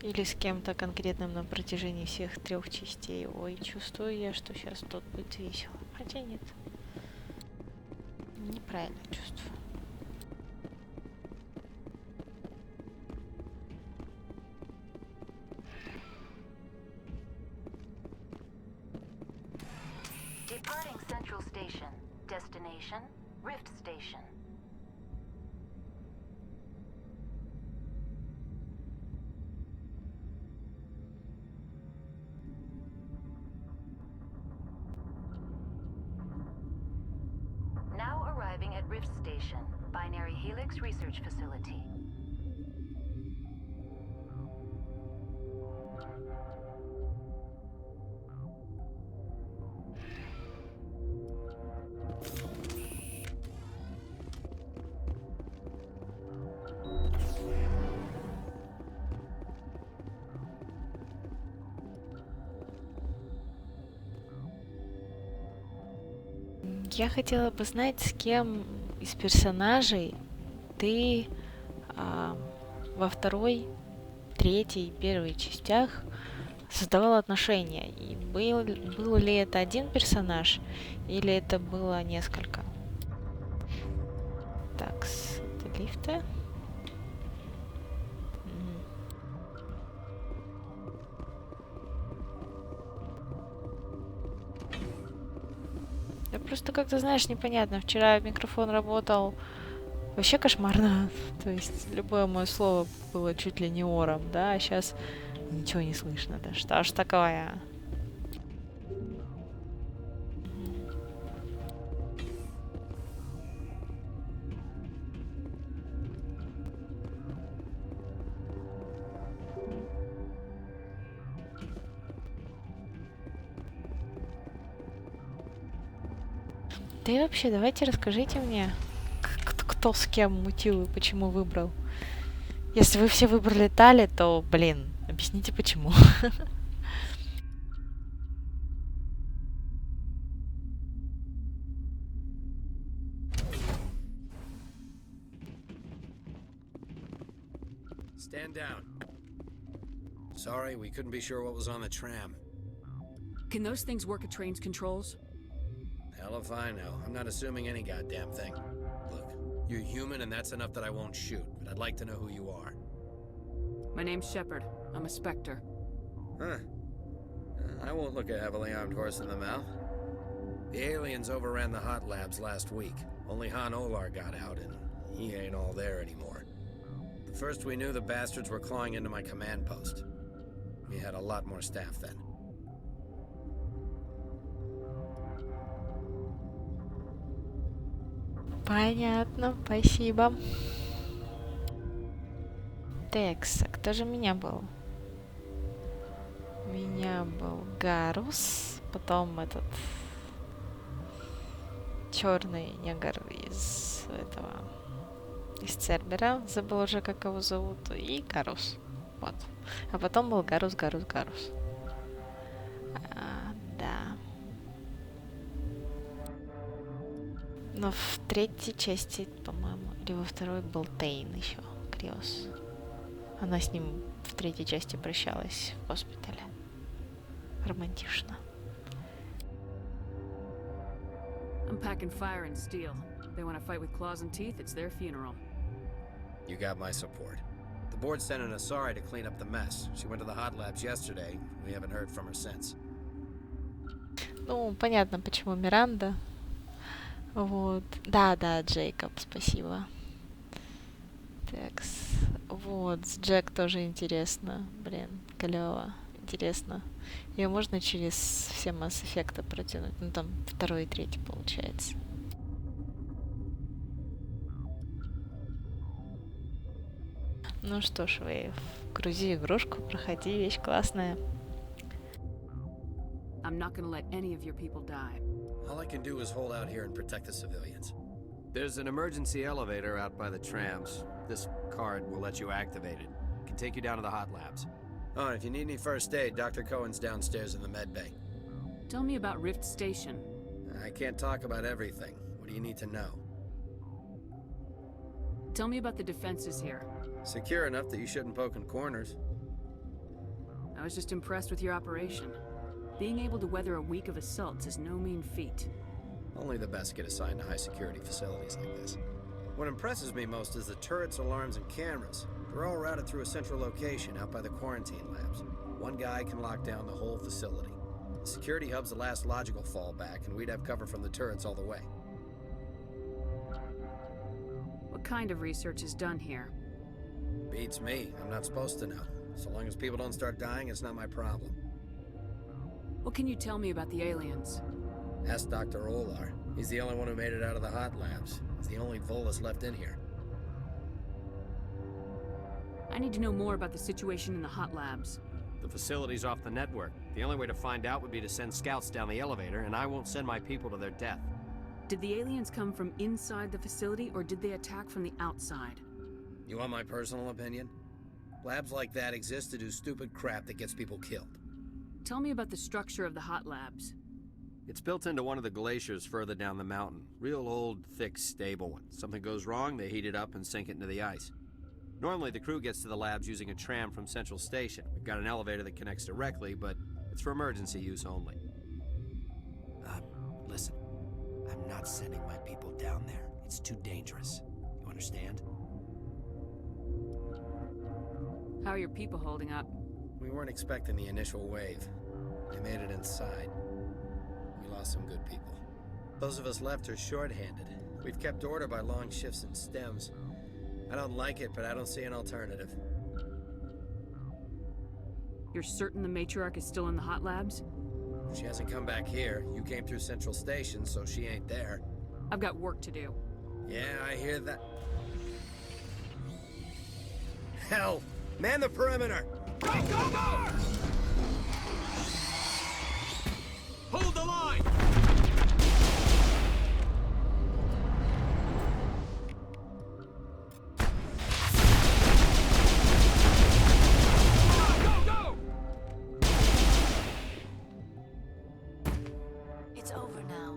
Или с кем-то конкретным на протяжении всех 3 частей? Ой, чувствую я, что сейчас тут будет весело. Хотя нет. Неправильно чувствую. Departing Central Station. Destination, Rift Station. Now arriving at Rift Station, Binary Helix Research Facility. Я хотела бы знать, с кем из персонажей ты во второй, третьей, первой частях создавал отношения. И был ли это один персонаж, или это было несколько? Так, это лифты. Да просто как-то, знаешь, непонятно. Вчера микрофон работал вообще кошмарно. То есть любое мое слово было чуть ли не ором, да? А сейчас ничего не слышно. Да что ж такое? Да и вообще, давайте расскажите мне, кто с кем мутил и почему выбрал. Если вы все выбрали Тали, то, блин, объясните почему. Stand down. Sorry, we couldn't be sure what was on the tram. Can those things work at train's controls? Hell if I know. I'm not assuming any goddamn thing. Look, you're human and that's enough that I won't shoot, but I'd like to know who you are. My name's Shepard. I'm a Spectre. Huh. I won't look a heavily armed horse in the mouth. The aliens overran the hot labs last week. Only Han Olar got out, and he ain't all there anymore. The first we knew, the bastards were clawing into my command post. We had a lot more staff then. Понятно, спасибо. Текс, кто же меня был? Меня был Гарус, потом этот черный негр из этого, из Цербера, забыл уже, как его зовут, и Гарус. Вот. А потом был Гарус. Да. Но в третьей части, по-моему, или во второй был Тейн еще, Криос. Она с ним в третьей части прощалась в госпитале. Романтично. I'm packing fire and steel. They want to fight with claws and teeth, it's their funeral. You got my support. The board sent an Asari to clean up the mess. She went to the hot labs yesterday. We haven't heard from her since. Ну, понятно, почему Миранда. Вот. Да, Джейкоб, спасибо. Такс. Вот, с Джек тоже интересно. Блин, клево. Интересно. Ее можно через все MassEffect протянуть. Ну, там второй и третий получается. Ну что ж, Вейв, грузи игрушку, проходи, вещь классная. I'm not gonna let any of your people die. All I can do is hold out here and protect the civilians. There's an emergency elevator out by the trams. This card will let you activate it. It can take you down to the hot labs. Oh, and if you need any first aid, Dr. Cohen's downstairs in the med bay. Tell me about Rift Station. I can't talk about everything. What do you need to know? Tell me about the defenses here. Secure enough that you shouldn't poke in corners. I was just impressed with your operation. Being able to weather a week of assaults is no mean feat. Only the best get assigned to high-security facilities like this. What impresses me most is the turrets, alarms, and cameras. They're all routed through a central location out by the quarantine labs. One guy can lock down the whole facility. The security hub's the last logical fallback, and we'd have cover from the turrets all the way. What kind of research is done here? Beats me. I'm not supposed to know. So long as people don't start dying, it's not my problem. What can you tell me about the aliens? Ask Dr. Olar. He's the only one who made it out of the hot labs. He's the only Volus left in here. I need to know more about the situation in the hot labs. The facility's off the network. The only way to find out would be to send scouts down the elevator, and I won't send my people to their death. Did the aliens come from inside the facility, or did they attack from the outside? You want my personal opinion? Labs like that exist to do stupid crap that gets people killed. Tell me about the structure of the hot labs. It's built into one of the glaciers further down the mountain. Real old, thick, stable one. Something goes wrong, they heat it up and sink it into the ice. Normally, the crew gets to the labs using a tram from Central Station. We've got an elevator that connects directly, but it's for emergency use only. Listen. I'm not sending my people down there. It's too dangerous. You understand? How are your people holding up? We weren't expecting the initial wave. They made it inside. We lost some good people. Those of us left are short-handed. We've kept order by long shifts and stems. I don't like it, but I don't see an alternative. You're certain the Matriarch is still in the hot labs? She hasn't come back here. You came through Central Station, so she ain't there. I've got work to do. Yeah, I hear that. Hell! Man the perimeter! Go, go, go! Hold the line! Go, go! It's over now.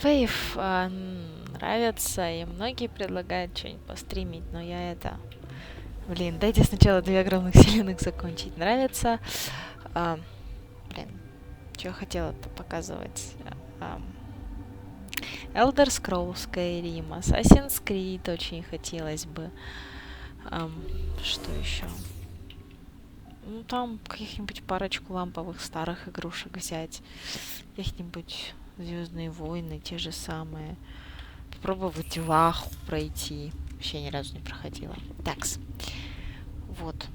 Вейв нравится, и многие предлагают что-нибудь постримить, но я это... Блин, дайте сначала 2 огромных вселенных закончить. Нравится... Блин, что я хотела-то показывать? Elder Scrolls Skyrim, Assassin's Creed очень хотелось бы. Что еще? Ну, там каких-нибудь парочку ламповых старых игрушек взять. Каких-нибудь Звездные войны, те же самые. Попробовать Ваху пройти. Вообще ни разу не проходила. Такс. Вот.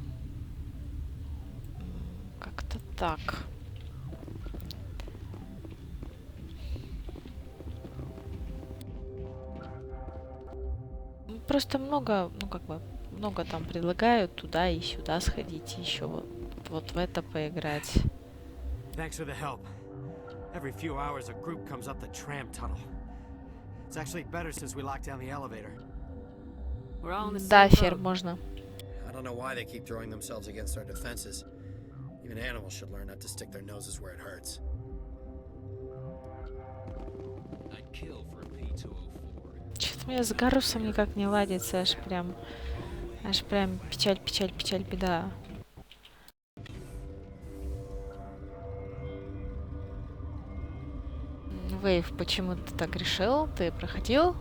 Как-то так. Просто много, ну как бы, много там предлагают туда и сюда сходить, еще вот в это поиграть. Thanks for the help. Every few hours a group comes up the tram tunnel. It's actually better since we locked down the elevator. We're all in the Да, same Фер, boat. можно. I don't know why they keep throwing themselves against our defenses. Even animals should learn not to stick their noses where it hurts. I'd kill for a P204. Что-то мне с Гарусом никак не ладится, аж прям печаль, беда. Вейв, почему ты так решил? Ты проходил?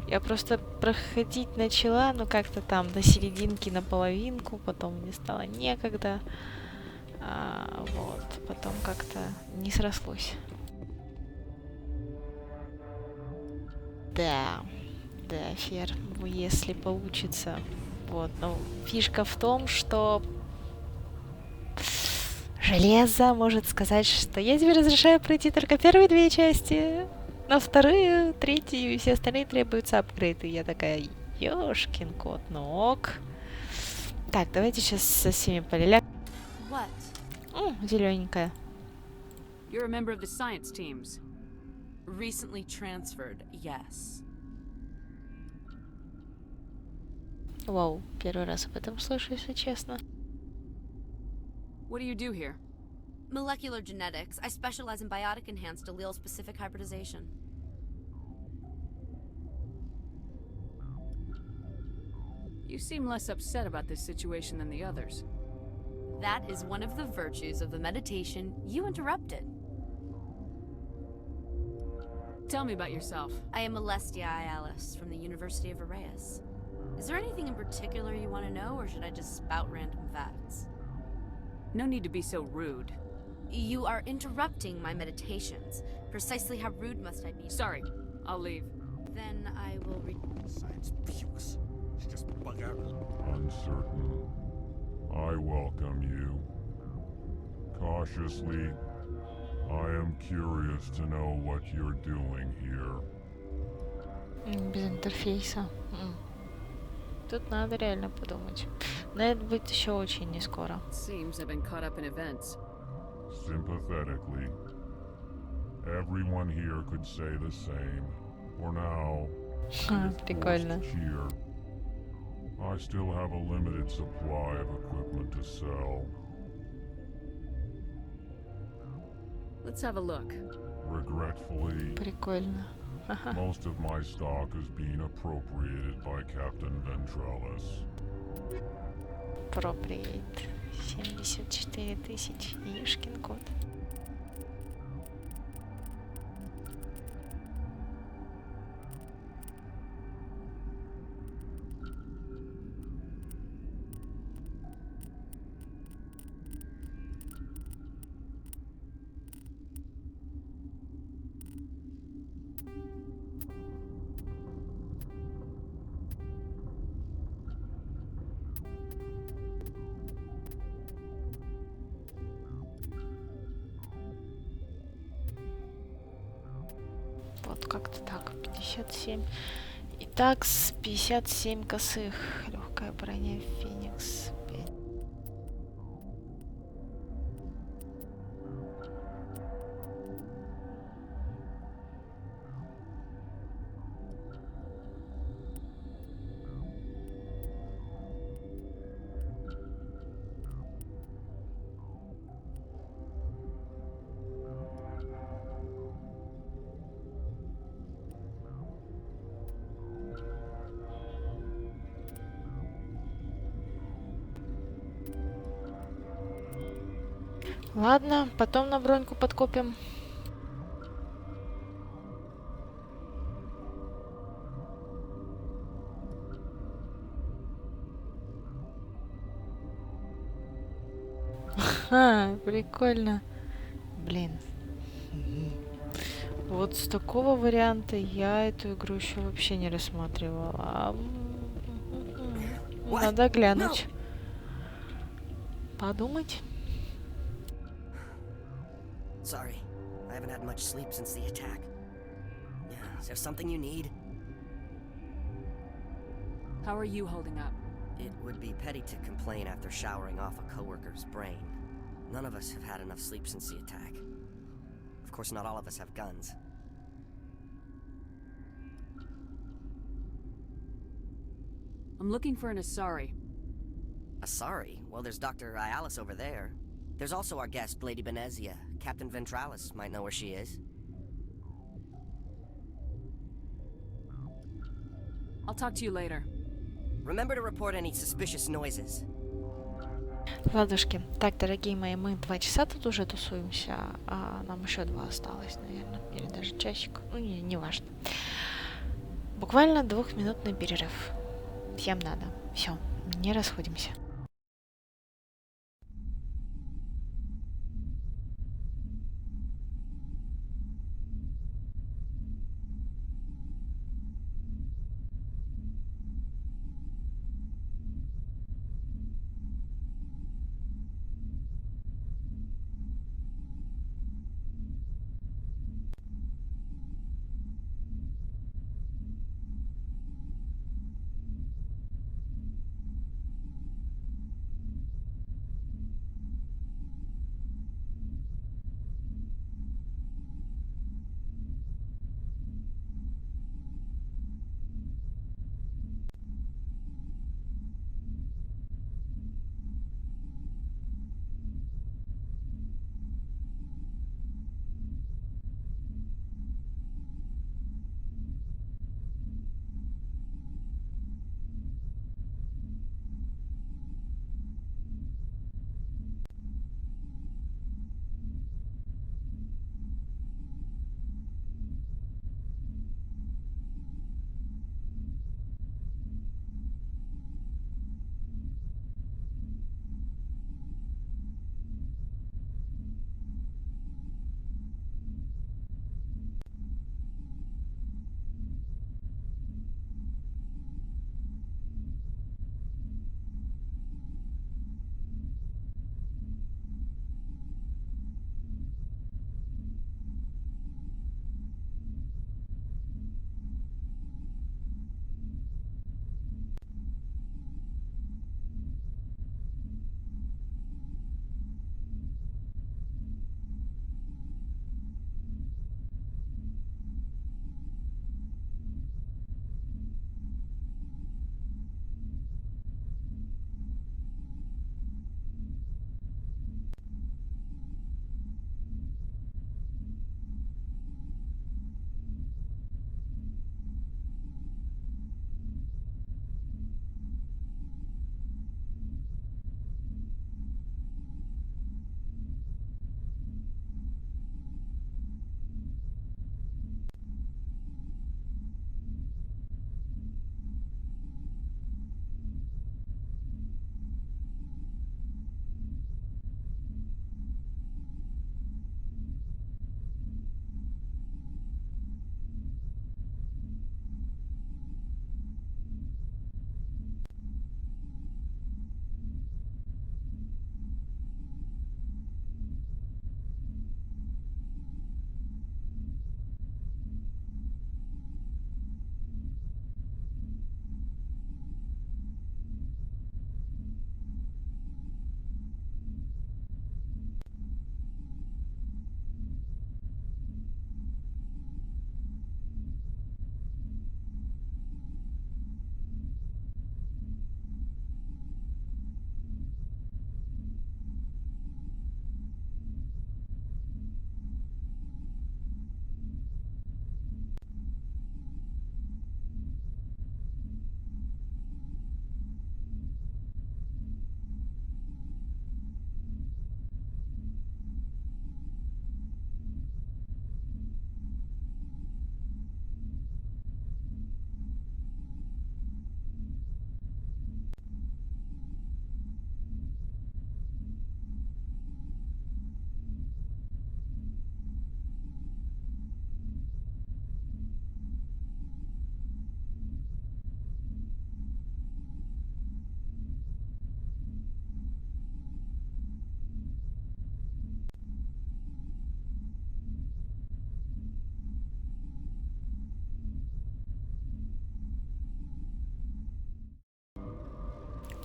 Я просто проходить начала, но как-то там до серединки на половинку, потом мне стало некогда. Вот, потом как-то не срослось. Да, Фер, если получится. Вот, но фишка в том, что железа может сказать, что я тебе разрешаю пройти только первые 2 части, на вторые, третью и все остальные требуются апгрейды. Я такая, ёшкин кот, ну ок. Так, давайте сейчас со всеми полилям. Зелененькая. You're a member of the science teams. Recently transferred, yes. Вау, первый раз об этом слышу, если честно. What do you do here? Molecular genetics. I specialize in biotic-enhanced allele-specific hybridization. You seem less upset about this situation than the others. That is one of the virtues of the meditation you interrupted. Tell me about yourself. I am Alestia Ialis from the University of Arrayas. Is there anything in particular you want to know, or should I just spout random facts? No need to be so rude. You are interrupting my meditations. Precisely how rude must I be? Sorry, I'll leave. Then I will read. Science pukes. She just bug out. Uncertain. I welcome you. Cautiously, I am curious to know what you're doing here. Без интерфейса. Тут надо реально подумать. Но это будет еще очень не скоро. Seems I've been caught up in events. Sympathetically, everyone here could say the same. For now, Прикольно. cheer. I still have a limited supply of equipment to sell. Let's have a look. Regretfully, Прикольно. most of my stock is being appropriated by Captain Ventralis. Appropriate. 74 тысячи. Ешкин кот. Вот как-то так. 57. Итак, с 57 косых. Легкая броня Феникс. 5. Ладно, потом на броньку подкопим. Ха, прикольно. Блин. Вот с такого варианта я эту игру еще вообще не рассматривала. Надо глянуть. Подумать. Sorry, I haven't had much sleep since the attack. Is there something you need? How are you holding up? It would be petty to complain after showering off a coworker's brain. None of us have had enough sleep since the attack. Of course, not all of us have guns. I'm looking for an Asari. Asari? Well, there's Dr. Ialis over there. There's also our guest, Lady Benzia. Captain Ventralis might know where she is. I'll talk to you later. Remember to report any suspicious noises. Ладушки. Так, дорогие мои, мы 2 часа тут уже тусуемся, а нам еще 2 осталось, наверное. Или даже часик. Ну, не важно. Буквально 2-минутный перерыв. Всем надо. Все, не расходимся.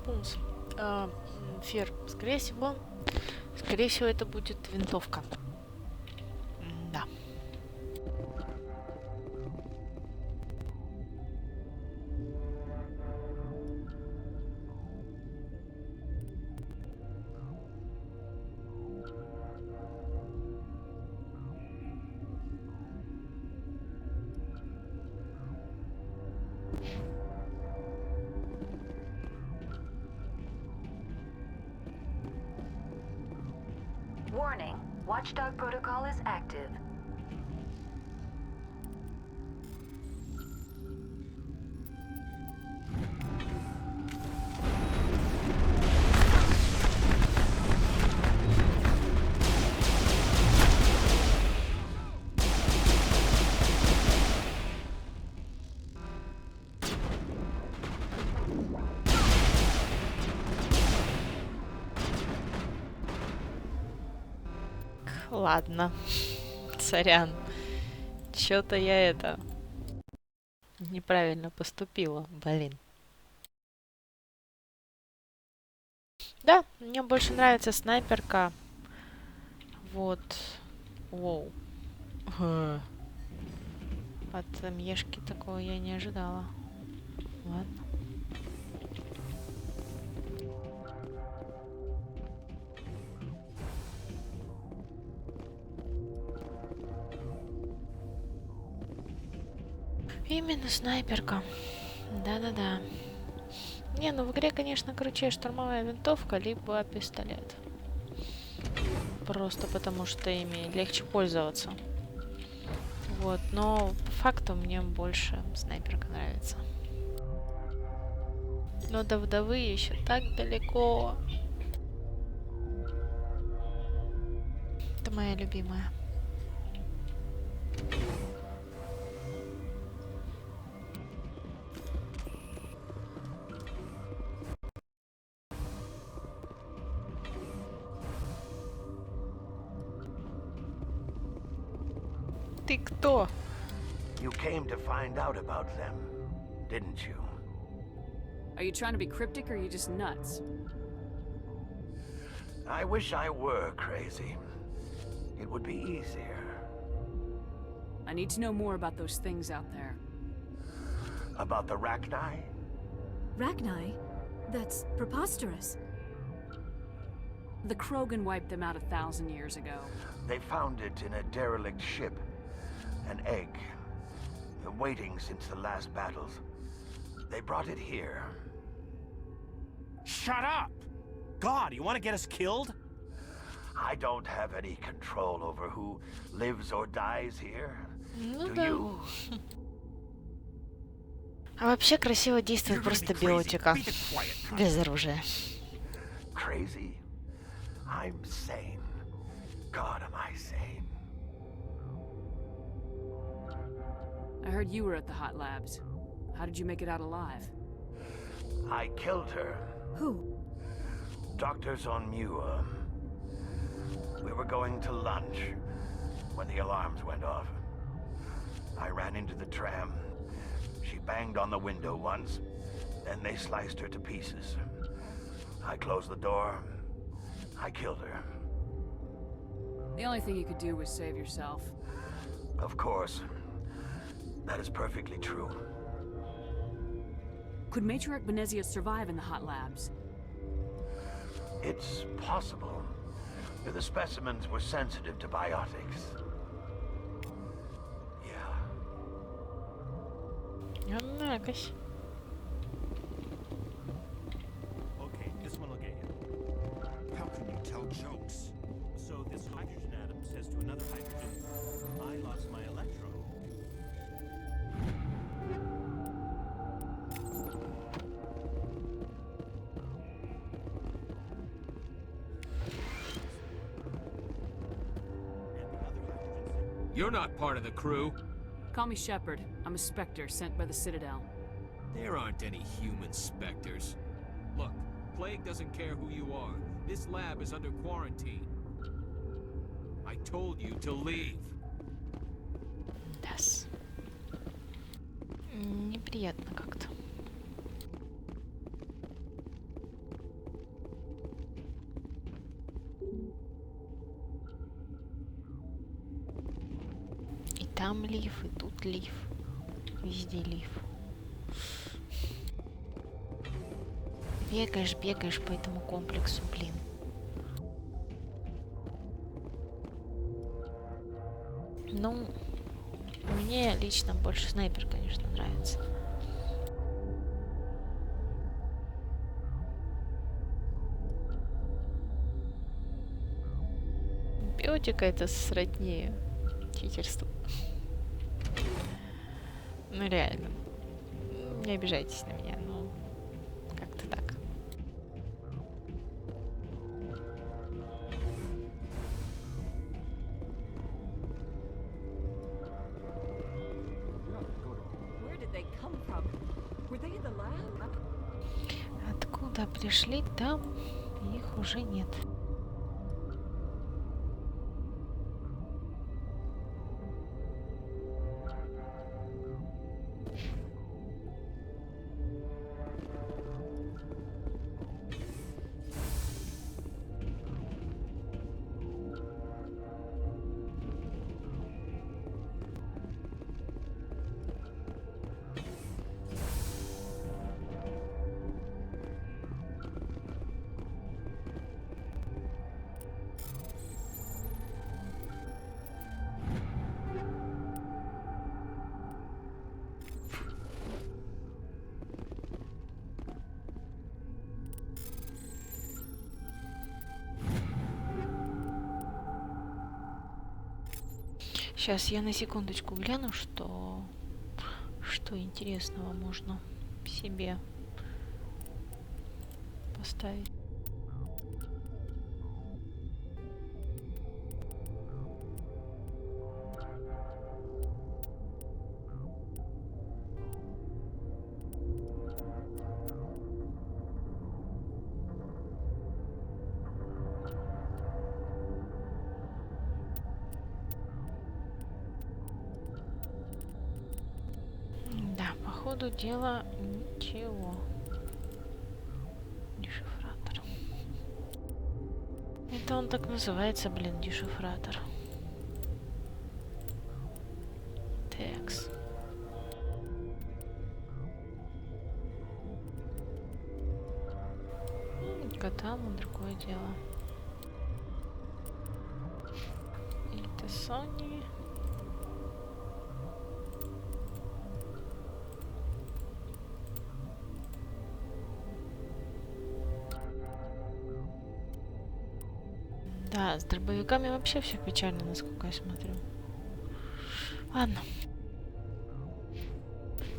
Пумс. Фер, скорее всего, это будет винтовка. Да. Warning, Watchdog protocol is active. Ладно. Сорян. Чё-то я неправильно поступила, блин. Да, мне больше нравится снайперка. Вот. Воу. От Мешки такого я не ожидала. Ладно. Именно снайперка. Да-да-да. Не, ну в игре, конечно, круче штурмовая винтовка, либо пистолет. Просто потому, что ими легче пользоваться. Вот, но по факту мне больше снайперка нравится. Но до вдовы еще так далеко. Это моя любимая. Ты кто? You came to find out about them, didn't you? Are you trying to be cryptic or are you just nuts? I wish I were crazy. It would be easier. I need to know more about those things out there. About the Rachni? Rachni? That's preposterous. The Krogan wiped them out 1,000 years ago. They found it in a derelict ship. An egg. Waiting since the last battles. They brought it here. Shut up! God, you want to get us killed? I don't have any control over who lives or dies here. Ну Do да. you? А вообще красиво действует просто биотика. Без оружия. Crazy? I'm sane. God, am I sane? I heard you were at the hot labs. How did you make it out alive? I killed her. Who? Doctors on Muir. We were going to lunch when the alarms went off. I ran into the tram. She banged on the window once, then they sliced her to pieces. I closed the door. I killed her. The only thing you could do was save yourself. Of course. That is perfectly true. Could Matriarch Benzia survive in the hot labs? It's possible. The specimens were sensitive to biotics. Yeah. Однакось. Okay, this one will get you. How can you tell jokes? So this hydrogen atom says to another hydrogen, I lost my electron. You're not part of the crew. Call me Shepard. I'm a Spectre sent by the Citadel. There aren't any human specters. Look, Plague doesn't care who you are. This lab is under quarantine. I told you to leave. Yes. Неприятно как-то. И там лиф, и тут лиф. Везде лиф. Бегаешь по этому комплексу, блин. Ну, мне лично больше снайпер, конечно, нравится. скриншотика это сродни читерству. Ну реально. Не обижайтесь на меня, ну как-то так. Откуда пришли, там их уже нет. Сейчас я на секундочку гляну, что интересного можно себе поставить. По ходу дела ничего. Дешифратор. Это он так называется, блин, дешифратор. Текс. Там другое дело. Это Sony. Да, с дробовиками вообще все печально, насколько я смотрю. Ладно.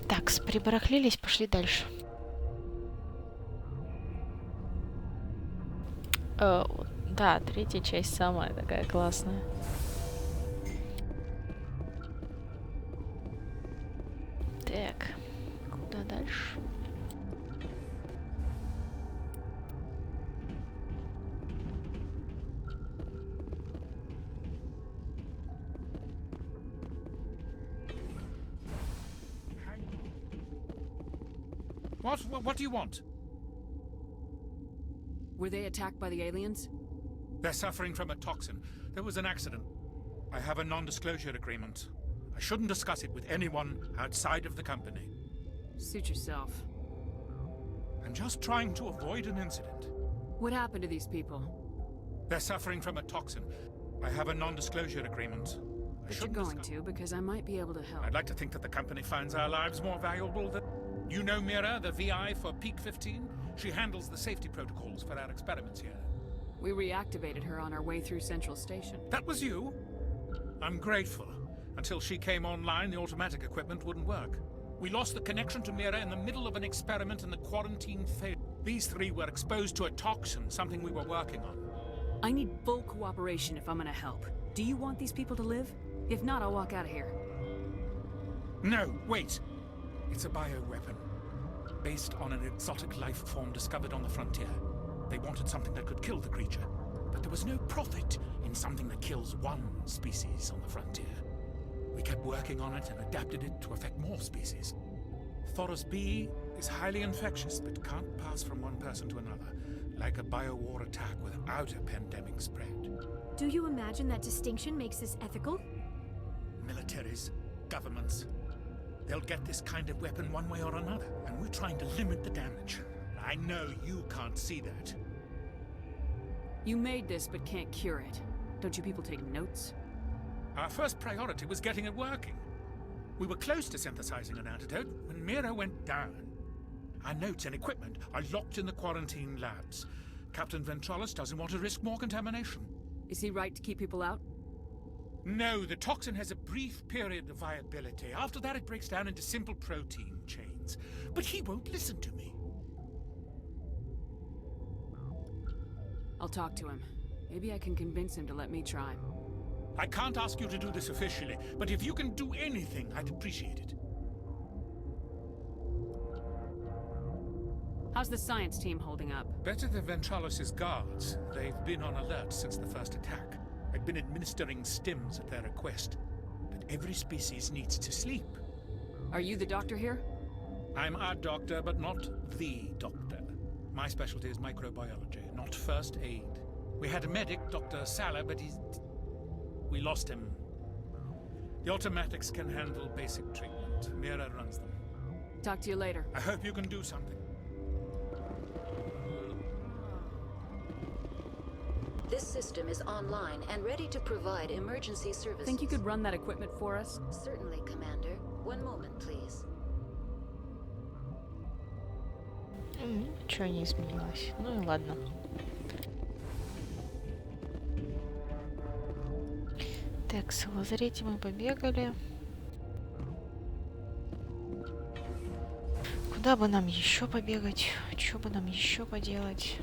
Так, прибарахлились, пошли дальше. Да, третья часть самая такая классная. Так, куда дальше? What do you want? Were they attacked by the aliens? They're suffering from a toxin. There was an accident. I have a non-disclosure agreement. I shouldn't discuss it with anyone outside of the company. Suit yourself. I'm just trying to avoid an incident. What happened to these people? They're suffering from a toxin. I have a non-disclosure agreement. But you're going to, because I might be able to help. I'd like to think that the company finds our lives more valuable than... You know Mira, the VI for Peak 15? She handles the safety protocols for our experiments here. We reactivated her on our way through Central Station. That was you? I'm grateful. Until she came online, the automatic equipment wouldn't work. We lost the connection to Mira in the middle of an experiment and the quarantine failed. These three were exposed to a toxin, something we were working on. I need full cooperation if I'm gonna help. Do you want these people to live? If not, I'll walk out of here. No, wait. It's a bioweapon, based on an exotic life form discovered on the frontier. They wanted something that could kill the creature, but there was no profit in something that kills one species on the frontier. We kept working on it and adapted it to affect more species. Thoros B is highly infectious, but can't pass from one person to another, like a biowar attack without a pandemic spread. Do you imagine that distinction makes this ethical? Militaries, governments, they'll get this kind of weapon one way or another, and we're trying to limit the damage. I know you can't see that. You made this, but can't cure it. Don't you people take notes? Our first priority was getting it working. We were close to synthesizing an antidote when Mira went down. Our notes and equipment are locked in the quarantine labs. Captain Ventralis doesn't want to risk more contamination. Is he right to keep people out? No, the toxin has a brief period of viability. After that, it breaks down into simple protein chains. But he won't listen to me. I'll talk to him. Maybe I can convince him to let me try. I can't ask you to do this officially, but if you can do anything, I'd appreciate it. How's the science team holding up? Better than Ventralos' guards. They've been on alert since the first attack. I've been administering stims at their request. But every species needs to sleep. Are you the doctor here? I'm a doctor, but not the doctor. My specialty is microbiology, not first aid. We had a medic, Dr. Salah, but we lost him. The automatics can handle basic treatment. Mira runs them. Talk to you later. I hope you can do something. This system is online and ready to provide emergency services. Think you could run that equipment for us? Certainly, Commander. One moment, please. Ничего не изменилось. Ну и ладно. Так, с лазарете мы побегали. Куда бы нам еще побегать? Что бы нам еще поделать?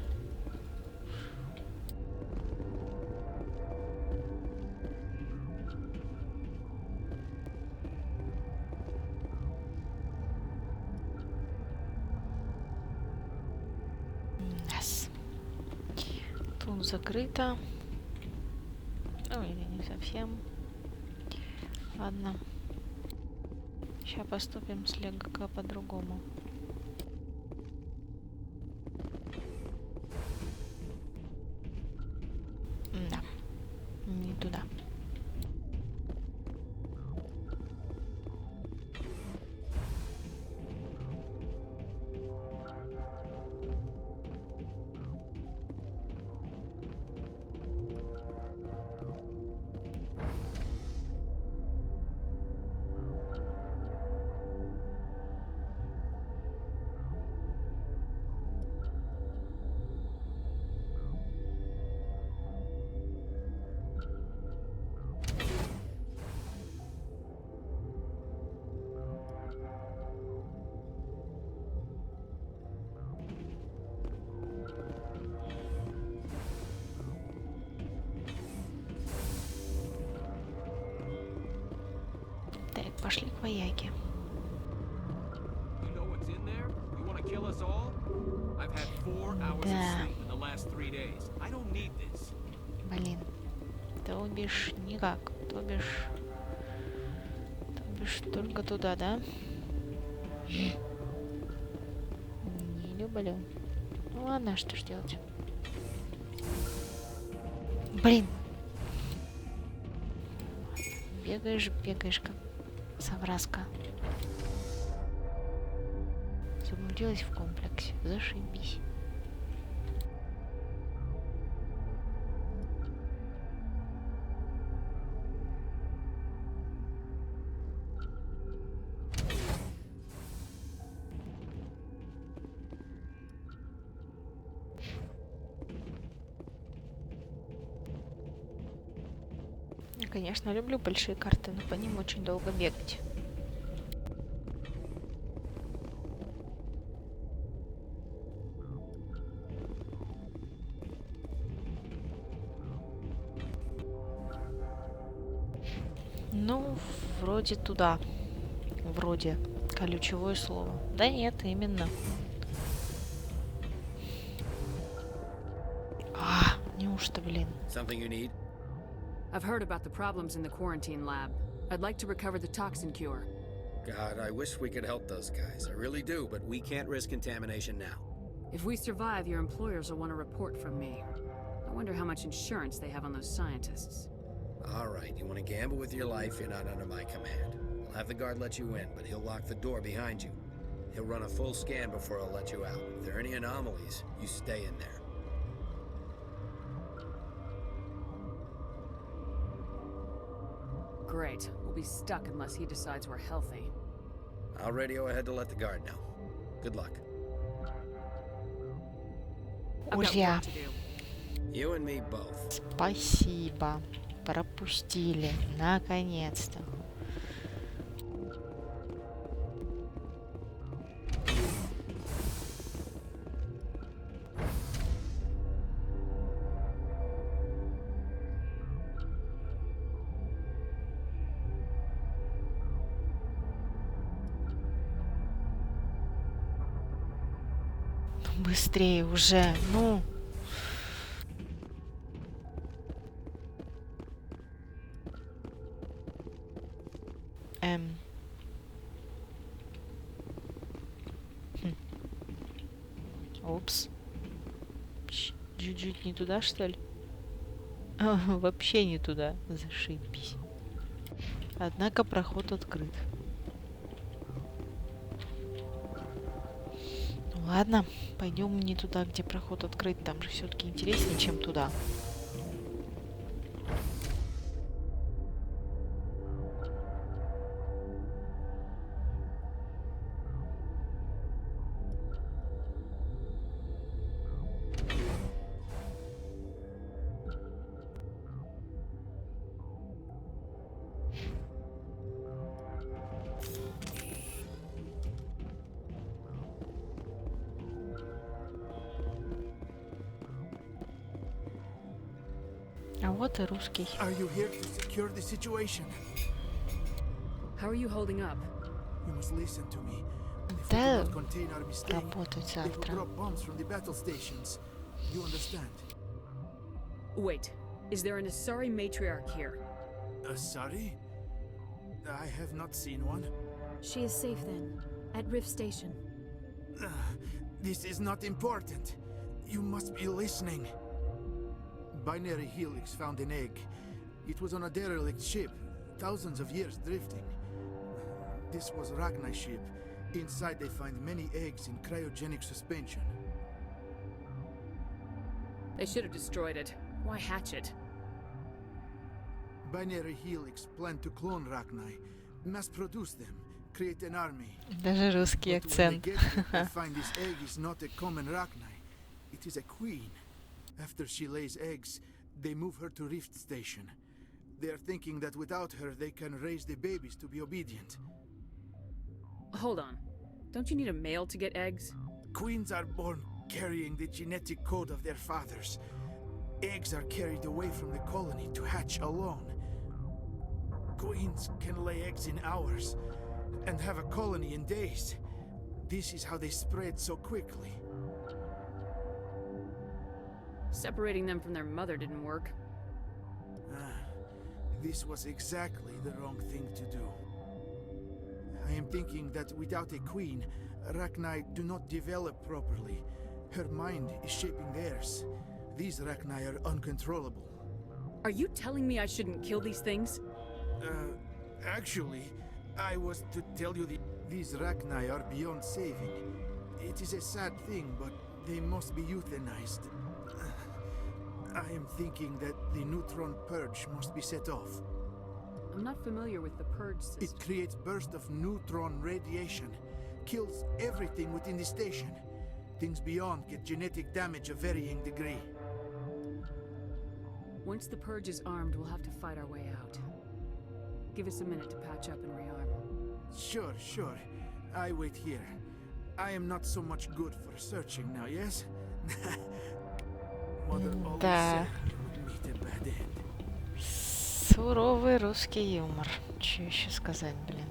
Тут закрыто. Ну или не совсем. Ладно. Сейчас поступим слегка по-другому. Да. Не туда. Пошли к вояке. Да. Блин. То бишь никак. То бишь только туда, да? Не люблю. Ну ладно, что ж делать? Блин. Бегаешь как совраска. Заблудилась в комплексе. Зашибись. Я, конечно, люблю большие карты, но по ним очень долго бегать. Ну, вроде туда. Вроде. Ключевое слово. Да нет, именно. Неужто, блин? Something you need? I've heard about the problems in the quarantine lab. I'd like to recover the toxin cure. God, I wish we could help those guys. I really do, but we can't risk contamination now. If we survive, your employers will want a report from me. I wonder how much insurance they have on those scientists. All right, you want to gamble with your life, you're not under my command. I'll have the guard let you in, but he'll lock the door behind you. He'll run a full scan before he'll let you out. If there are any anomalies, you stay in there. Great. We'll be stuck unless he decides we're healthy. I'll radio ahead to let the guard know. Good luck. Улья. You and me both. Спасибо. Пропустили. Наконец-то. Быстрее уже, ну. Упс. Чуть-чуть не туда, что ли? Вообще не туда. Зашибись. Однако проход открыт. Ладно, пойдем не туда, где проход открыт. Там же все-таки интереснее, чем туда. А вот и русский. Are you here to secure the situation? How are you holding up? You must listen to me. If we do Да, not contain our mistake, работать they will завтра. drop bombs from the battle stations. You understand? Wait, is there an Asari matriarch here? Sorry? I have not seen one. She is safe then, at Rift Station. This is not important. You must be listening. Binary Helix found an egg. It was on a derelict ship, thousands of years drifting. This was Ragnar's ship. Inside they find many eggs in cryogenic suspension. They should have destroyed it. Why hatch it? Binary Helix planned to clone Ragnar, mass produce them, create an army. Даже русский But when they акцент. get there, they find this egg is not a common Ragnar. It is a queen. After she lays eggs, they move her to Rift Station. They are thinking that without her, they can raise the babies to be obedient. Hold on. Don't you need a male to get eggs? Queens are born carrying the genetic code of their fathers. Eggs are carried away from the colony to hatch alone. Queens can lay eggs in hours and have a colony in days. This is how they spread so quickly. Separating them from their mother didn't work. This was exactly the wrong thing to do. I am thinking that without a queen, Ragnar do not develop properly. Her mind is shaping theirs. These Ragnar are uncontrollable. Are you telling me I shouldn't kill these things? Actually, I was to tell you these Ragnar are beyond saving. It is a sad thing, but they must be euthanized. I am thinking that the neutron purge must be set off. I'm not familiar with the purge system. It creates bursts of neutron radiation, kills everything within the station. Things beyond get genetic damage of varying degree. Once the purge is armed, we'll have to fight our way out. Give us a minute to patch up and rearm. Sure. I wait here. I am not so much good for searching now, yes? Да. Суровый русский юмор. Что еще сказать, блин?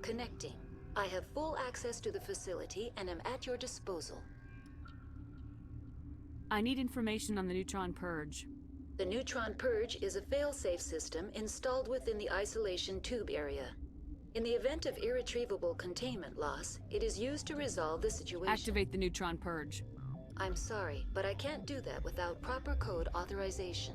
Connecting. I have full access to the facility and am at your disposal. I need information on the neutron purge. The neutron purge is a fail-safe system installed within the isolation tube area. In the event of irretrievable containment loss, it is used to resolve the situation. Activate the neutron purge. I'm sorry, but I can't do that without proper code authorization.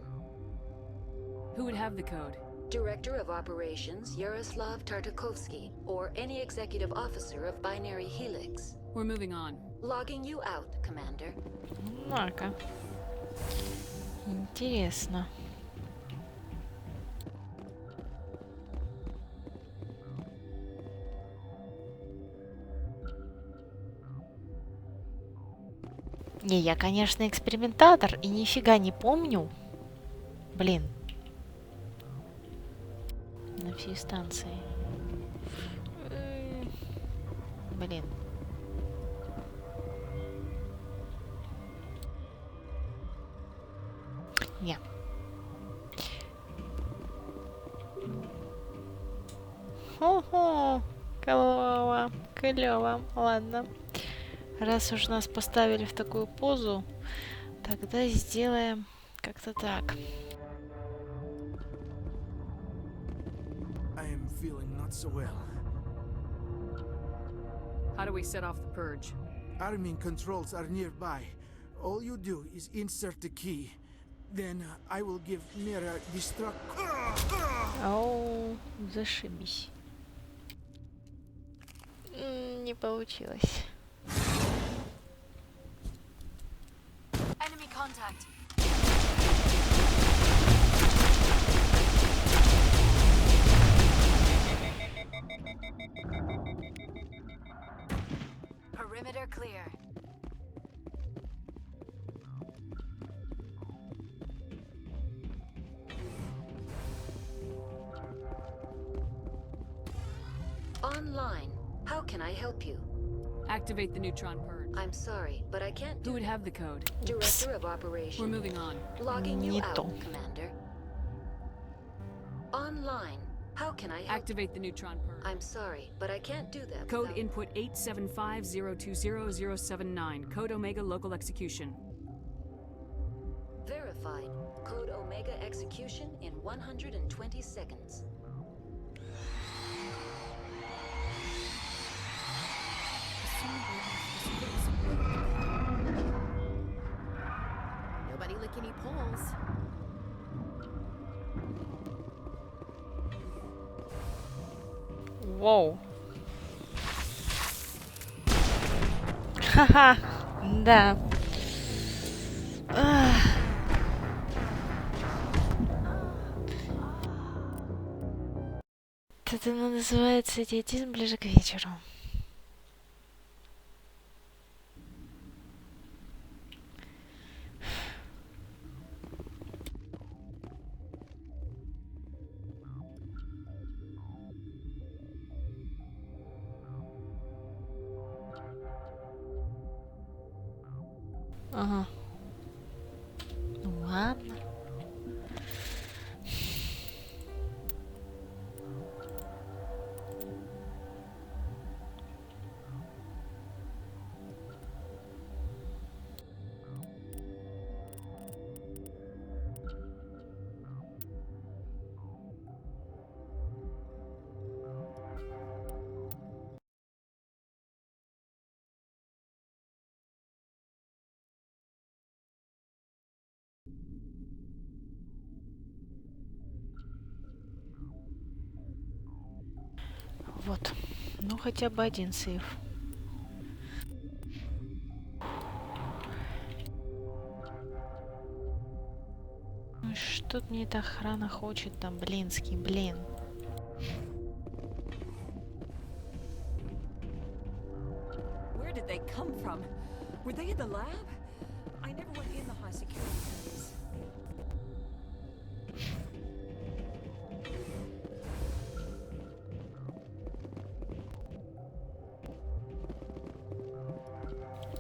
Who would have the code? Director of Operations Yaroslav Tartakovsky, or any executive officer of Binary Helix. We're moving on. Logging you out, Commander. Ну-ка. Интересно. Не, я, конечно, экспериментатор и нифига не помню. Блин. На всей станции. Блин. Не. Хо-хо. Клево. Клево. Ладно. Раз уж нас поставили в такую позу, тогда сделаем как-то так. I am feeling not so well. How do we set off the purge? Arming controls are nearby. All you do is insert the key. Then I will give Mira destruct. Оу, зашибись. Не получилось. Enemy contact. Perimeter clear. Online. How can I help you? Activate the neutron purge. I'm sorry, but I can't do Who would that. have the code? Director of Operations. We're moving on. Logging you out, Nito. Commander. Online. How can I help? Activate the neutron purge. I'm sorry, but I can't do that. Code without- input 875020079. Code Omega local execution. Verified. Code Omega execution in 120 seconds. Nobody lick any poles. Воу. Ха-ха. Да. Ах. Это называется идиотизм ближе к вечеру. Ага. Ну ладно. Вот. Ну, хотя бы один сейф. Ну, что мне эта охрана хочет там, блинский, блин. Where did they come from? Were they in the lab? I never went in the high security areas.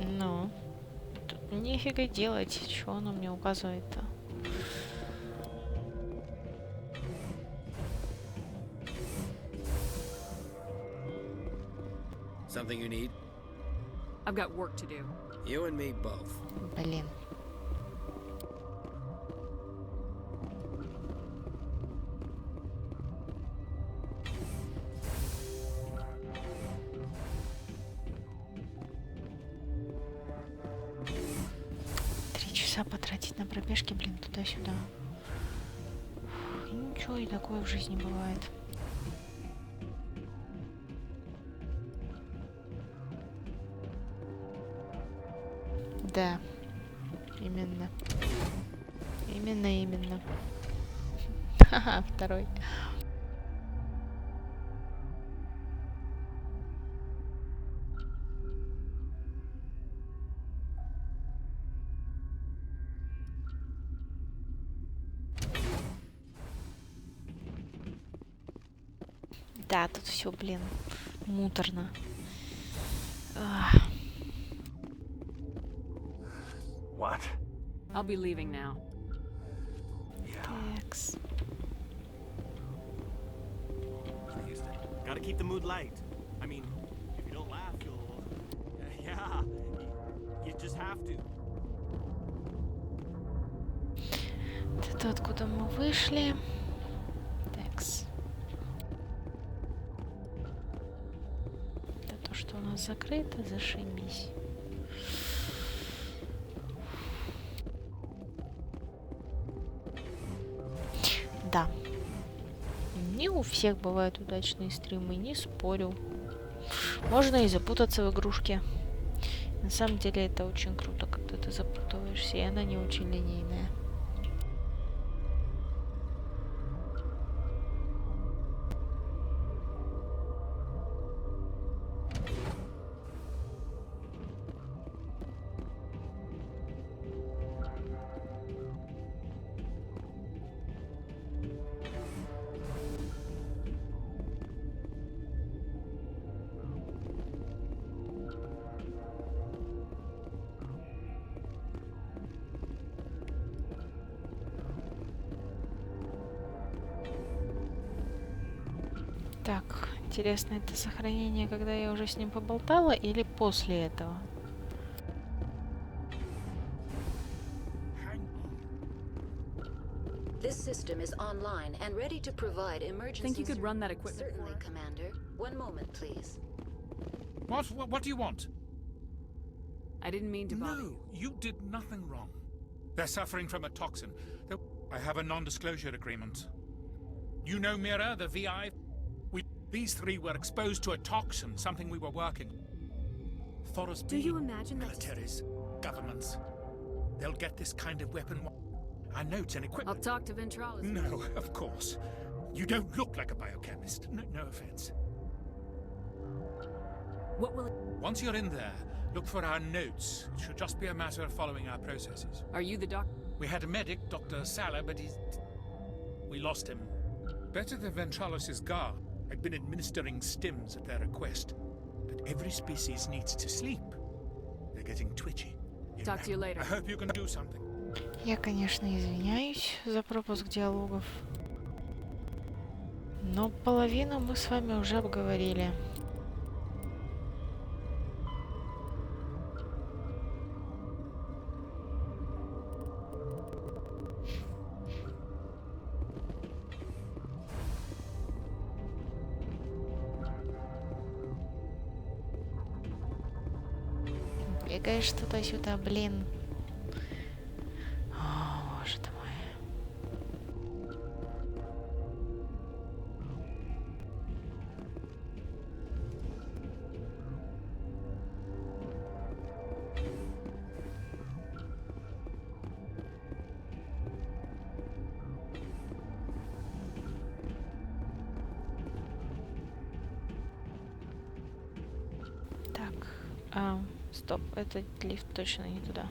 Ну, тут нифига делать. Чего оно мне указывает-то? Something you need? I've got work to do. You and me both. Блин. Потратить на пробежки, блин, туда-сюда. Ничего, и такое в жизни бывает. Да. Именно. Именно. Ха-ха, второй. Да, тут все, блин, муторно. What? I'll be leaving now. Такс. Gotta keep the mood light. I mean, if you don't laugh, you'll... Yeah, you just have to. Это откуда мы вышли. Такс. Это то, что у нас закрыто, зашибись. Да. Не у всех бывают удачные стримы, не спорю. Можно и запутаться в игрушке. На самом деле это очень круто, когда ты запутываешься, и она не очень линейная. Так, интересно, это сохранение, когда я уже с ним поболтала, или после этого? This system is online and ready to provide emergency. Think you could run that equipment? Certainly, Commander. One moment, please. What do you want? I didn't mean to bother No, you did nothing wrong. They're suffering from a toxin. I have a non-disclosure agreement. You know Mira, the VI? These three were exposed to a toxin, something we were working. Thoros Do you imagine that? Militaries, governments. They'll get this kind of weapon. Our notes and equipment. I'll talk to Ventralis. No, of course. You don't look like a biochemist. No offense. What will it... Once you're in there, look for our notes. It should just be a matter of following our processes. Are you the doc? We had a medic, Dr. Sala, but we lost him. Better than Ventralis' guard. I'd been administering stims at their request. But every species needs to sleep. They're getting twitchy. Talk to you later. I hope you can do something. Я, конечно, извиняюсь за пропуск диалогов. Но половину мы с вами уже обговорили. Бегаешь туда-сюда, блин. О, боже ты мой. Так, стоп, этот лифт точно не туда.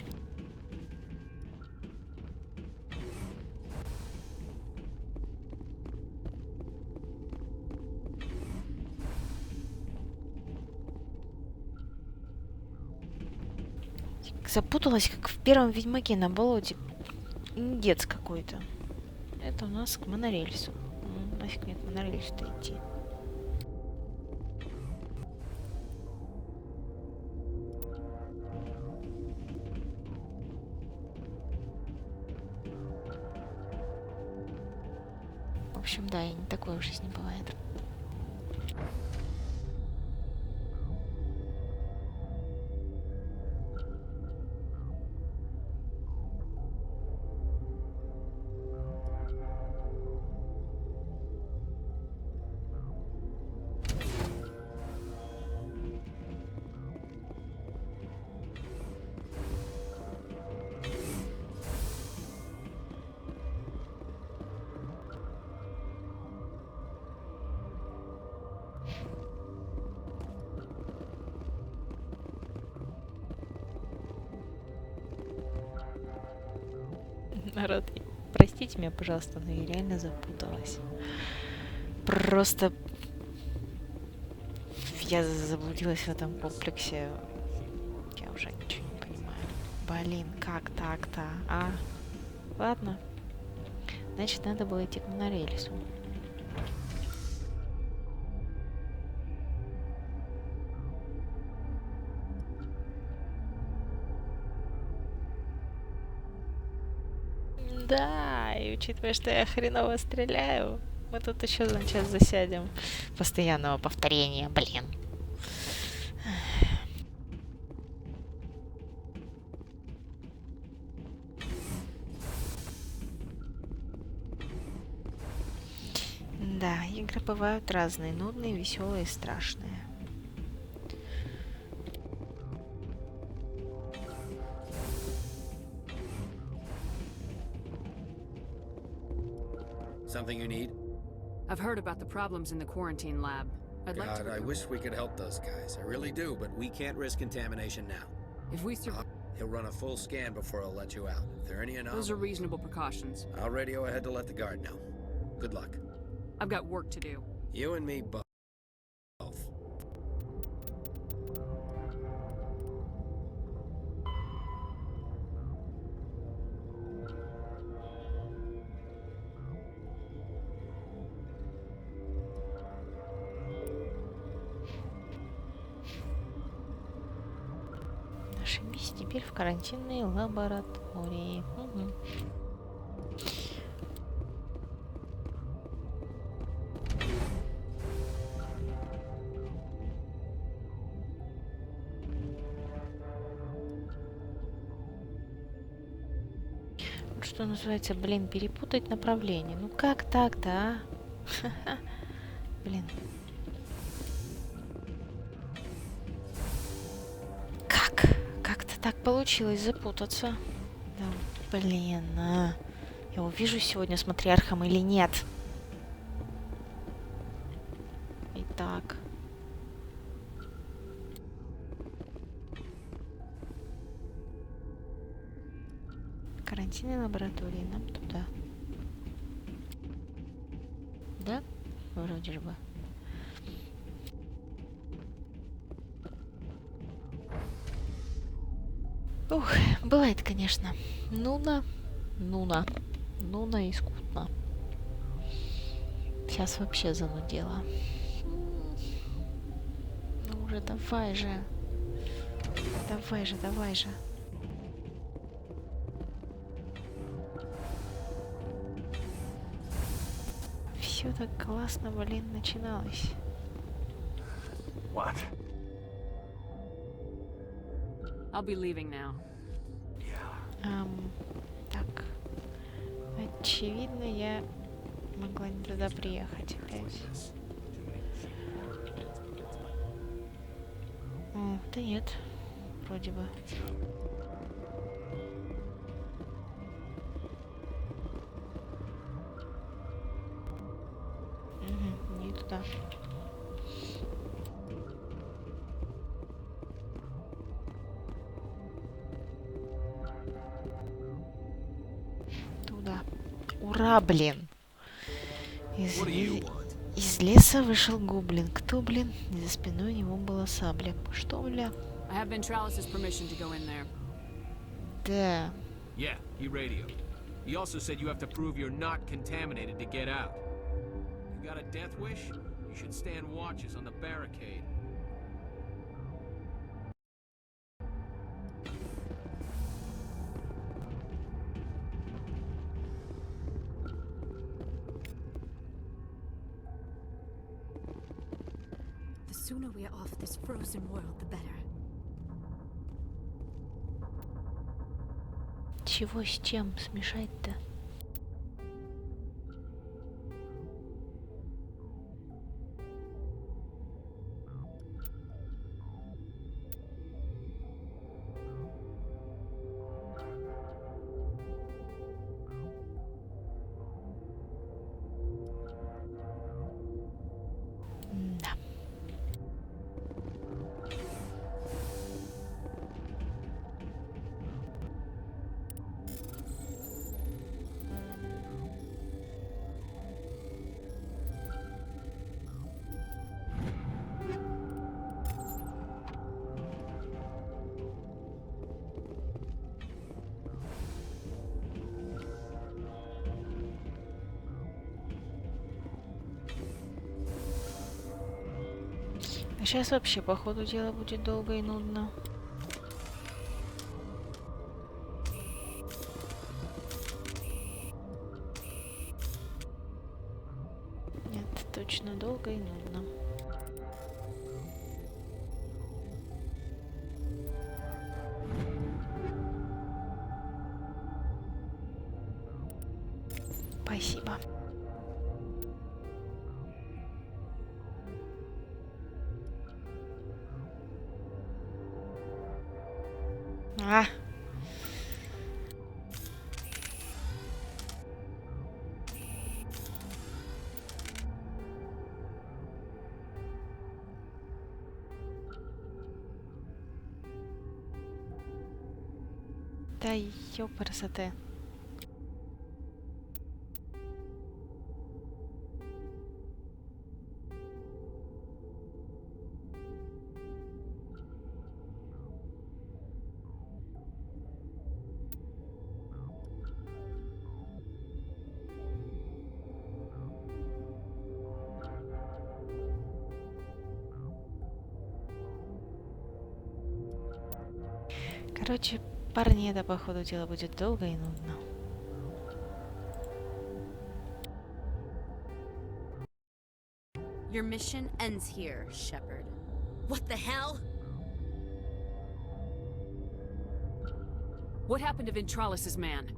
Запуталась, как в первом Ведьмаке на болоте. Индец какой-то. Это у нас к монорельсу. Нафиг мне к монорельсу-то идти. В общем, да, и не такое в жизни бывает. Народ, простите меня, пожалуйста, но я реально запуталась. Просто я заблудилась в этом комплексе. Я уже ничего не понимаю. Блин, как так-то, а? Ладно. Значит, надо было идти к монорельсу. Да, и учитывая, что я хреново стреляю, мы тут еще на час засядем. Постоянного повторения, блин. Да, игры бывают разные, нудные, веселые и страшные. Something you need? I've heard about the problems in the quarantine lab. I'd like to... God, I wish we could help those guys. I really do, but we can't risk contamination now. If we survive... He'll run a full scan before I'll let you out. If there are any anomalies... Those are reasonable precautions. I'll radio ahead to let the guard know. Good luck. I've got work to do. You and me both. Ошибись теперь в карантинной лаборатории. Угу. Что называется, блин, перепутать направление. Ну как так-то, а? Блин. Как-то так получилось запутаться. Да, блин, а. Я увижу сегодня с Матриархом или нет? Итак. Карантинной лаборатории, нам туда. Да? Вроде бы. Ух, бывает, конечно. Нуна и скутно. Сейчас вообще занудела. Ну уже давай же. Давай же. Все так классно, блин, начиналось. What? I'll be leaving now. Так. Очевидно, я могла не туда приехать опять. О, да нет. Вроде бы. Угу, не туда. Ура, блин! Из леса вышел гоблин. Кто, блин? И за спиной у него была сабля. Что, бля? Да. Yeah, he radioed. He also said you have to prove you're not contaminated to get out. You got a death wish? You should stand watches on the barricade. The sooner we are off this frozen world, the better. Чего с чем смешать-то? Сейчас вообще, по ходу дела, будет долго и нудно. Нет, точно долго и нудно. Спасибо. А. Да ёпарасоте. Короче, парни, это по ходу дела будет долго и нудно. Your mission ends here, Shepard. What the hell? What happened to Ventralis's man?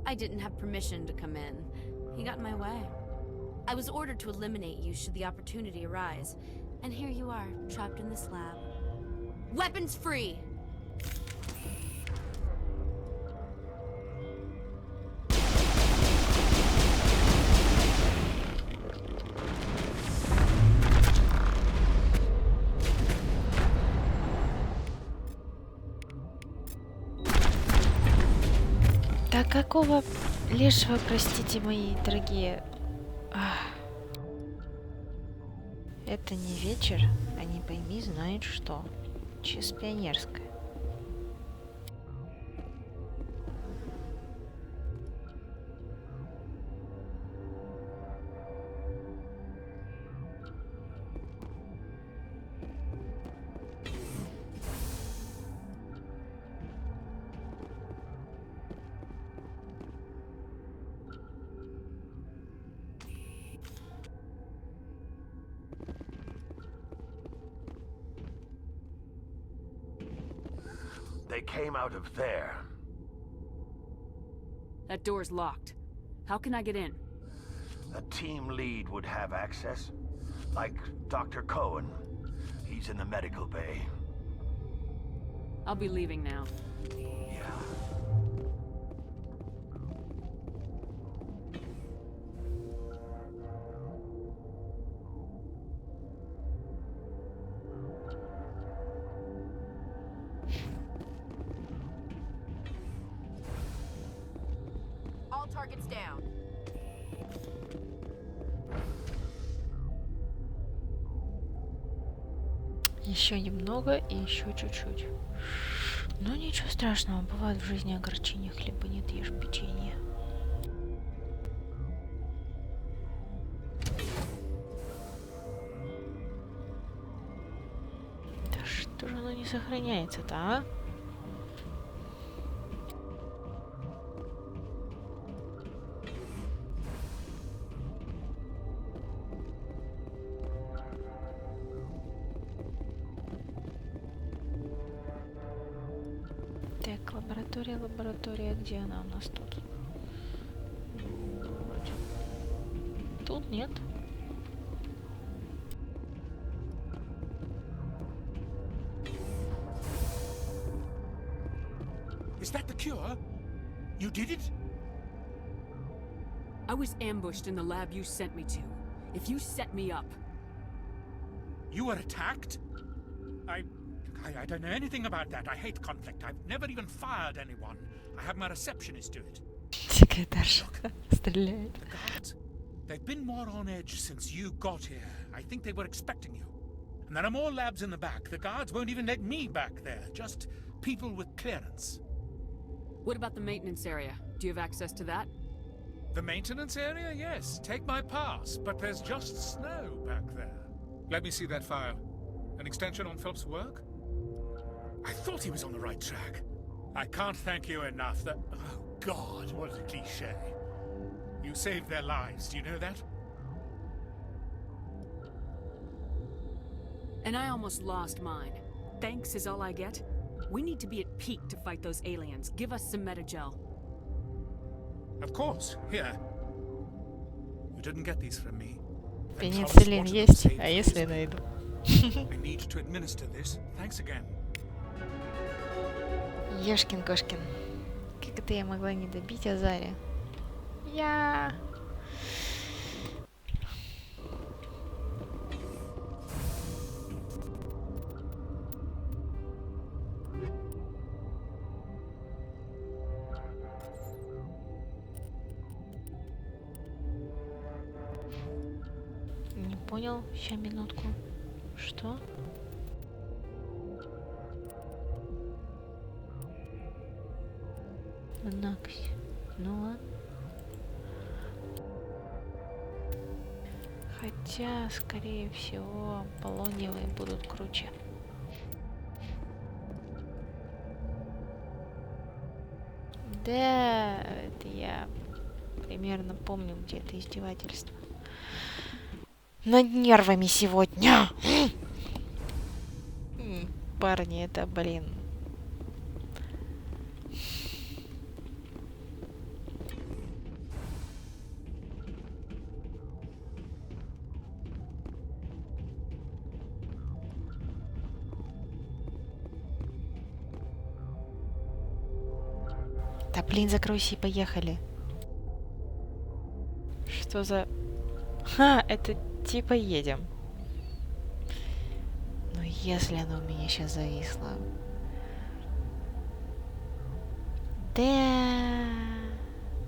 I didn't have permission to come in. He got in my way. I was ordered to eliminate you should the opportunity arise. And here you are, trapped in this lab. Weapons free! Да какого лешего, простите, мои дорогие? Ах. Это не вечер, а не пойми знает что. Чисто пионерское. They came out of there. That door's locked. How can I get in? A team lead would have access. Like Dr. Cohen. He's in the medical bay. I'll be leaving now. Yeah. All targets down. Еще немного и еще чуть-чуть. Ну ничего страшного, бывает в жизни огорчения, хлеба нет, ешь печенье. Да что же оно не сохраняется-то, а? Так, лаборатория, где она у нас тут? Вроде. Тут нет. Is that the cure? You did it? I was ambushed in the lab you sent me to. If you set me up... You were attacked? I don't know anything about that. I hate conflict. I've never even fired anyone. I have my receptionist do it. Секретарша стреляет. The guards, they've been more on edge since you got here. I think they were expecting you. And there are more labs in the back. The guards won't even let me back there. Just people with clearance. What about the maintenance area? Do you have access to that? The maintenance area? Yes. Take my pass. But there's just snow back there. Let me see that file. An extension on Philip's work? I thought he was on the right track. I can't thank you enough that... Oh, God, what a cliché. You saved their lives, do you know that? And I almost lost mine. Thanks is all I get? We need to be at peak to fight those aliens. Give us some metagel. Of course, here. You didn't get these from me. Пенициллин есть, а если найду? I need to administer this. Thanks again. Ёшкин-кошкин. Как это я могла не добить Азари? Я... Не понял. Ща, минутку. Что? Накс. Ну ладно. Хотя, скорее всего, полониевые будут круче. Да, это я примерно помню, где это издевательство. Над нервами сегодня. Парни, это, блин. Да блин, закройся и поехали. Что за... Ха, это типа едем. Но если оно у меня сейчас зависло... Да,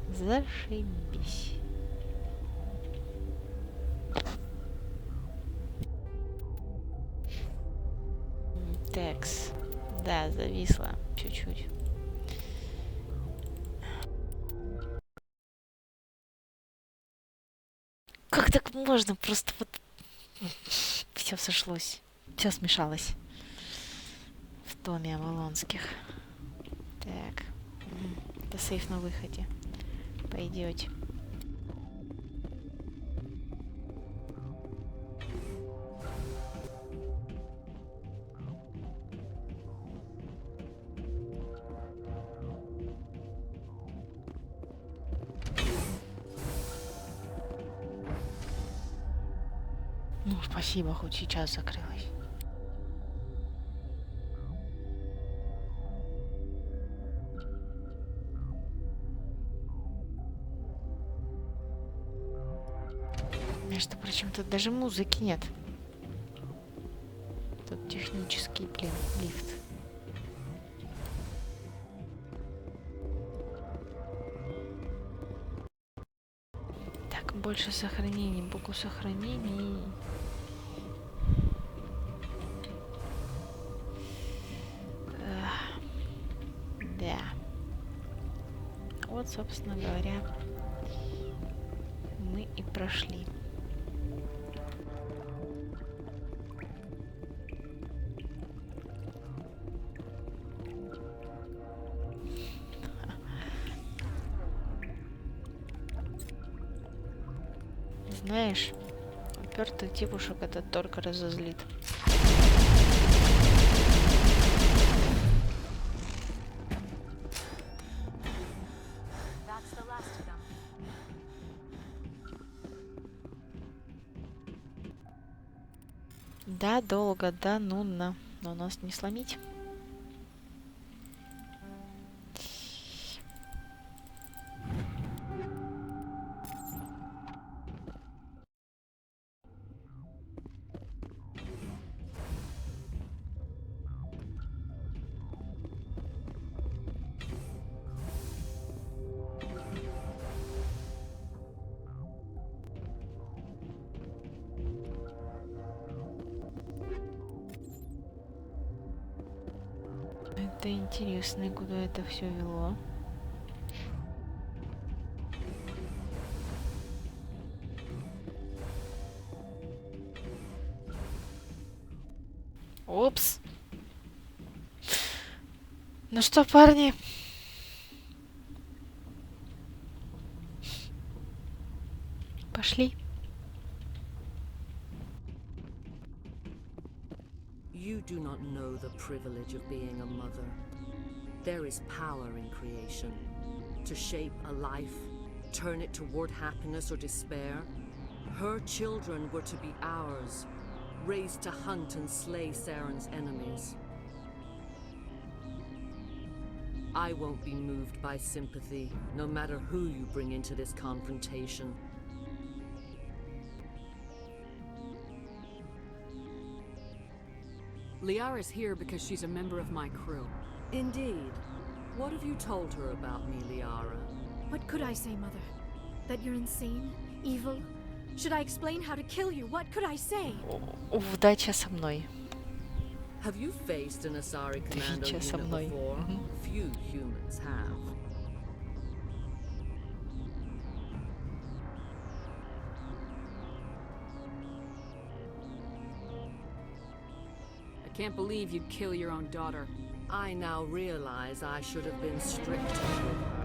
зашибись. Текс. Да, зависло чуть-чуть. Как так можно? Просто вот... Все сошлось. Все смешалось. В доме Авалонских. Так. Это сейф на выходе. Пойдете. Ну, спасибо, хоть сейчас закрылась. Между прочим, тут даже музыки нет. Тут технический, блин, лифт. Так, больше сохранений, букву сохранений. Да. Вот, собственно говоря, мы и прошли. Знаешь, упертых девушек это только разозлит. Да, долго, да, нудно, но нас не сломить. Это интересно, куда это все вело. Упс. Ну что, парни? Пошли. You do not know the privilege of being a mother. There is power in creation. To shape a life, turn it toward happiness or despair. Her children were to be ours, raised to hunt and slay Saren's enemies. I won't be moved by sympathy, no matter who you bring into this confrontation. Liara's here because she's a member of my crew. Indeed. What have you told her about me, Liara? What could I say, Mother? That you're insane? Evil? Should I explain how to kill you? What could I say? Удача со мной. Have you faced an Asari commando unit before? Few humans have. I can't believe you'd kill your own daughter. I now realize I should have been stricter with her.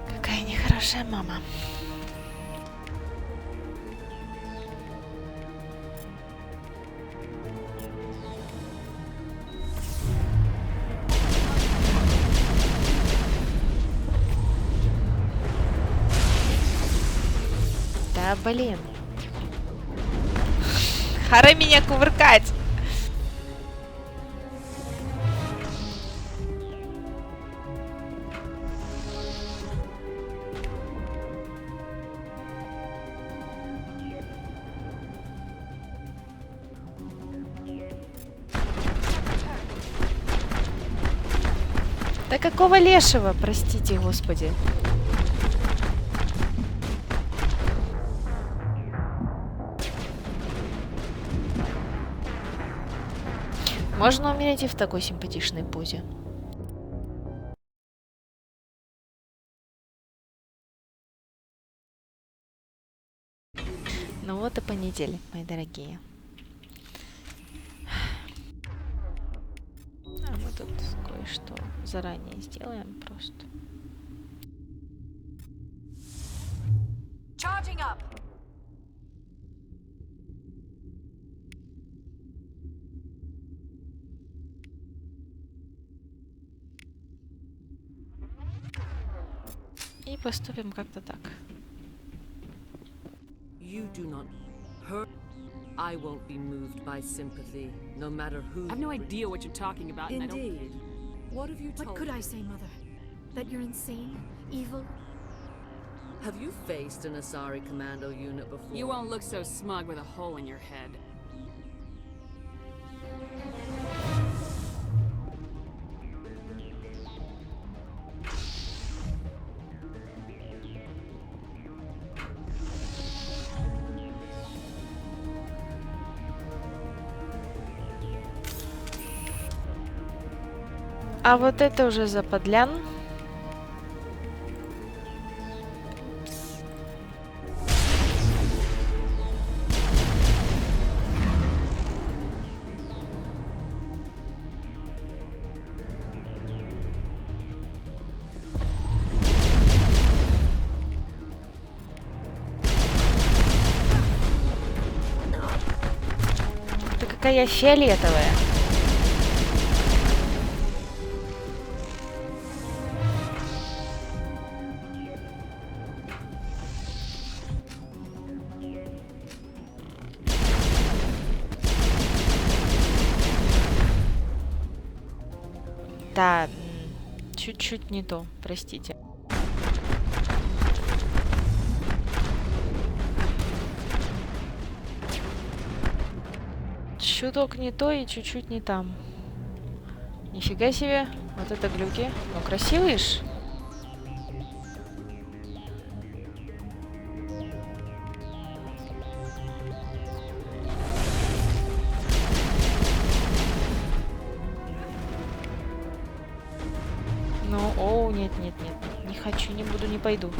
Какая нехорошая мама. Да, блин. Харе меня кувыркать. Да какого лешего, простите, господи. Можно умереть и в такой симпатичной позе. Ну вот и понедельник, мои дорогие. А мы тут кое-что заранее сделаем просто. Charging up. И поступим как-то так. You do not hurt. I won't be moved by sympathy, no matter who. I have no idea what you're talking about, and I don't. Indeed. What have you told? What could I say, Mother? That you're insane? Evil? Have you faced an Asari commando unit before? You won't look so smug with a hole in your head. А вот это уже заподлян. Да какая фиолетовая. Да, чуть-чуть не то, простите. Чуток не то и чуть-чуть не там. Нифига себе, вот это глюки. Ну, красивый ж. Ну, о, нет, нет, нет. Не хочу, не буду, не пойду.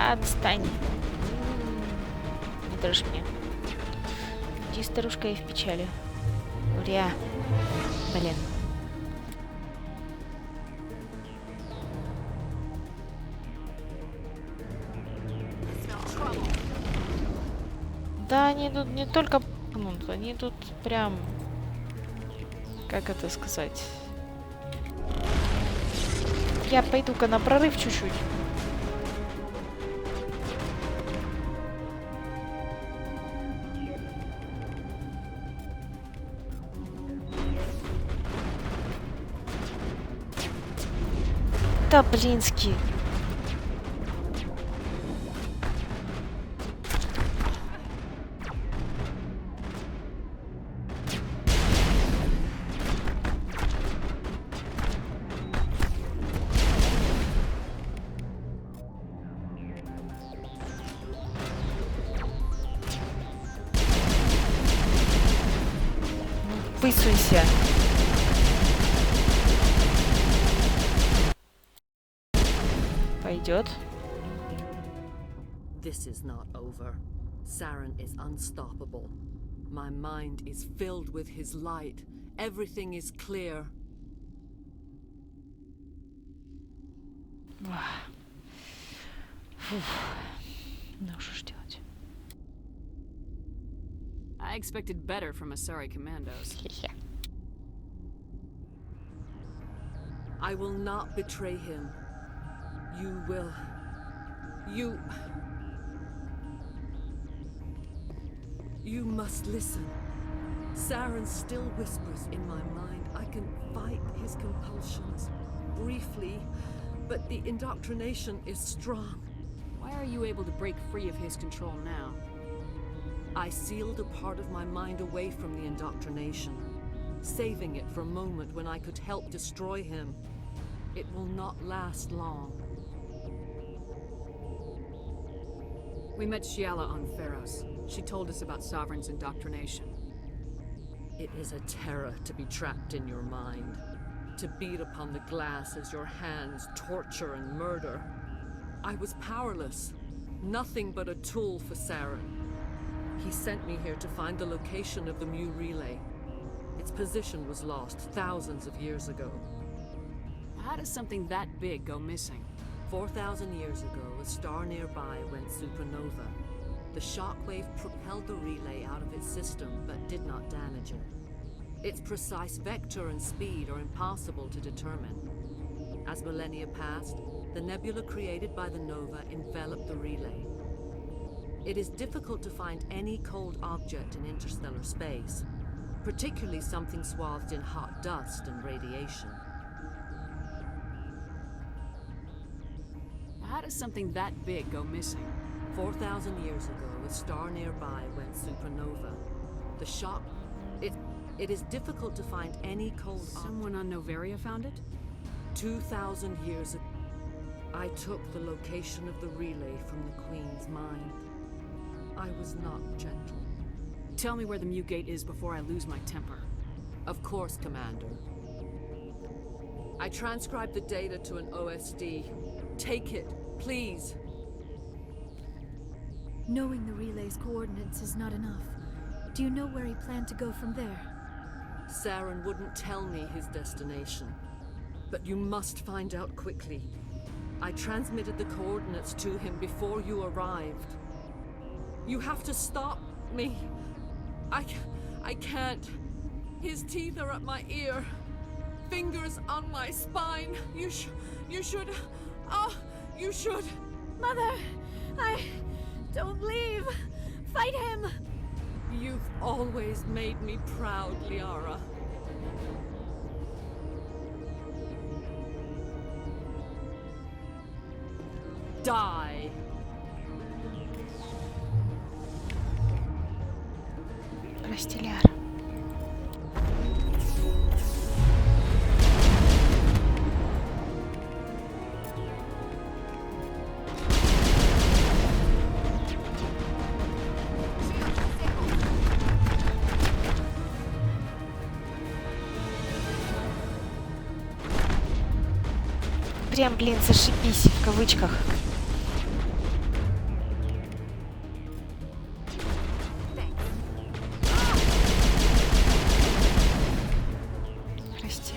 Отстань. Не дрожь мне. Иди, старушка, и в печали. Уря. Блин. Да, они тут не только пнут, они тут прям... Как это сказать? Я пойду-ка на прорыв чуть-чуть. Да, блински. Высунься. Пойдет. This is not over. Saren is unstoppable. My mind is filled with his light. Everything is clear. Ну что ж делать? I expected better from Asari commandos. I will not betray him. You will... You must listen. Saren still whispers in my mind. I can fight his compulsions. Briefly, but the indoctrination is strong. Why are you able to break free of his control now? I sealed a part of my mind away from the indoctrination, saving it for a moment when I could help destroy him. It will not last long. We met Shiala on Pharos. She told us about Sovereign's indoctrination. It is a terror to be trapped in your mind. To beat upon the glass as your hands torture and murder. I was powerless. Nothing but a tool for Saren. He sent me here to find the location of the Mu relay. Its position was lost thousands of years ago. How does something that big go missing? 4,000 years ago, a star nearby went supernova. The shockwave propelled the relay out of its system, but did not damage it. Its precise vector and speed are impossible to determine. As millennia passed, the nebula created by the nova enveloped the relay. It is difficult to find any cold object in interstellar space, particularly something swathed in hot dust and radiation. How does something that big go missing? 4,000 years ago, a star nearby went supernova. The shock... It is difficult to find any cold... Someone on Noveria found it? 2,000 years ago, I took the location of the relay from the Queen's mind. I was not gentle. Tell me where the Mu Gate is before I lose my temper. Of course, Commander. I transcribed the data to an OSD. Take it, please. Knowing the relay's coordinates is not enough. Do you know where he planned to go from there? Saren wouldn't tell me his destination. But you must find out quickly. I transmitted the coordinates to him before you arrived. You have to stop me. I can't. His teeth are at my ear. Fingers on my spine. You should... Oh, you should... Mother! Don't leave! Fight him! You've always made me proud, Liara. Die! Прости, Ляра. Прям, блин, зашибись в кавычках. Прости.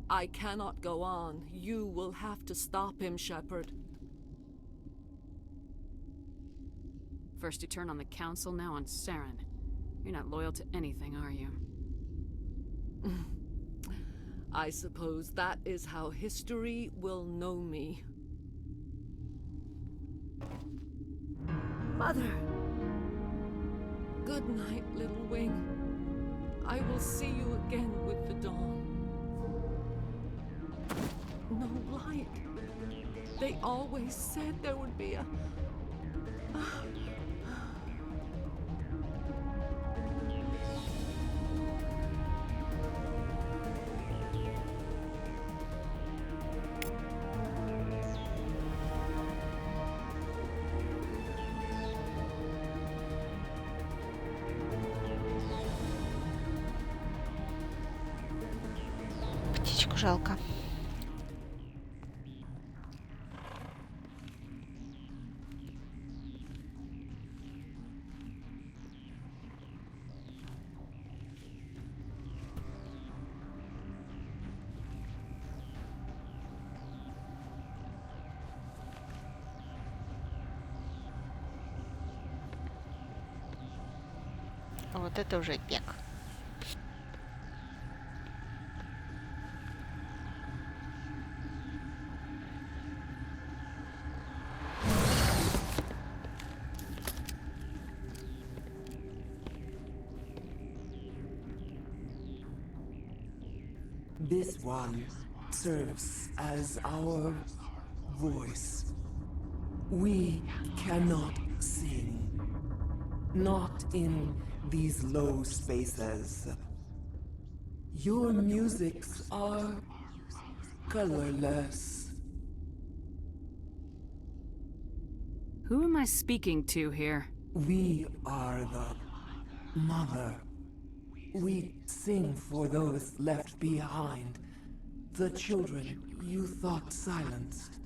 I cannot go on. You will have to stop him, Shepard. First you turn on the Council, now on Saren. You're not loyal to anything, are you? I suppose that is how history will know me. Mother! Good night, little wing. I will see you again with the dawn. No light. They always said there would be a... Птичку жалко. Вот это уже бег. This one serves as our voice. We cannot sing. Not in these low spaces. Your musics are colorless. Who am I speaking to here? We are the mother. We sing for those left behind. The children you thought silenced.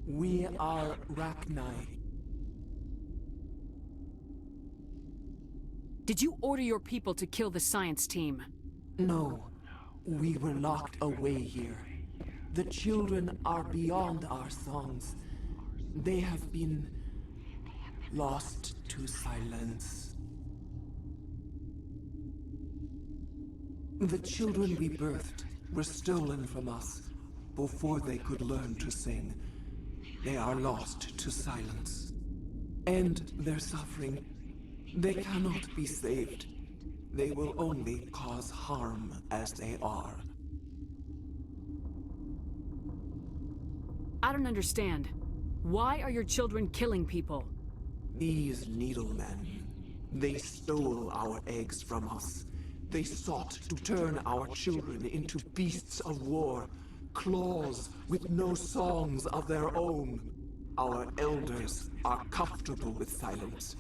We are Rachni. Did you order your people to kill the science team? No. We were locked away here. The children are beyond our songs. They have been lost to silence. The children we birthed were stolen from us before they could learn to sing. They are lost to silence. And their suffering, they cannot be saved. They will only cause harm as they are. I don't understand. Why are your children killing people? These needlemen, they stole our eggs from us. They sought to turn our children into beasts of war, claws with no songs of their own. Our elders are comfortable with silence.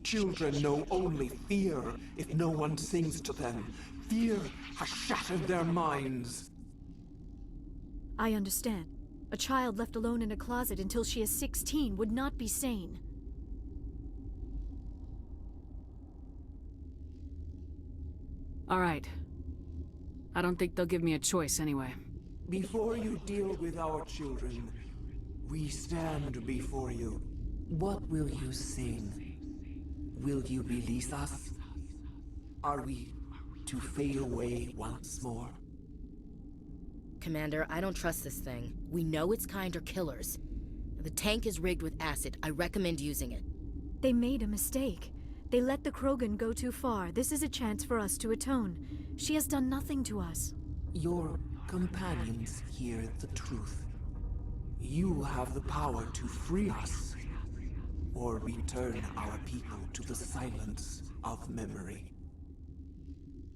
Children know only fear if no one sings to them. Fear has shattered their minds. I understand. A child left alone in a closet until she is 16 would not be sane. All right. I don't think they'll give me a choice anyway. Before you deal with our children, We stand before you. What will you sing? Will you release us? Are we to fade away once more? Commander, I don't trust this thing. We know its kind are killers. The tank is rigged with acid. I recommend using it. They made a mistake. They let the Krogan go too far. This is a chance for us to atone. She has done nothing to us. Your companions hear the truth. You have the power to free us, or return our people to the silence of memory.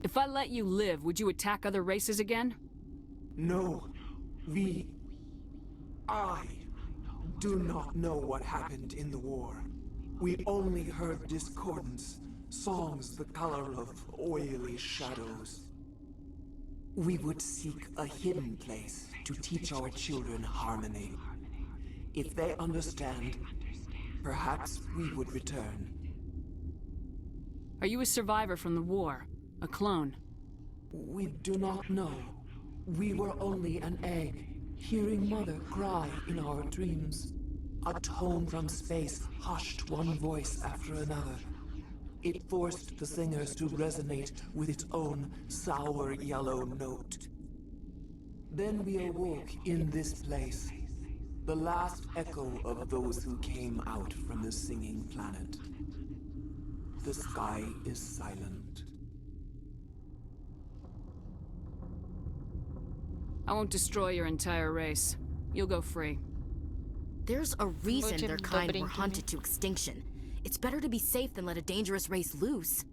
If I let you live, would you attack other races again? No. I do not know what happened in the war. We only heard discordance, songs the color of oily shadows. We would seek a hidden place to teach our children harmony. If they understand, perhaps we would return. Are you a survivor from the war? A clone? We do not know. We were only an egg, hearing Mother cry in our dreams. A tone from space hushed one voice after another. It forced the singers to resonate with its own sour yellow note. Then we awoke in this place, the last echo of those who came out from the singing planet. The sky is silent. I won't destroy your entire race. You'll go free. There's a reason their kind were hunted to extinction. It's better to be safe than let a dangerous race loose.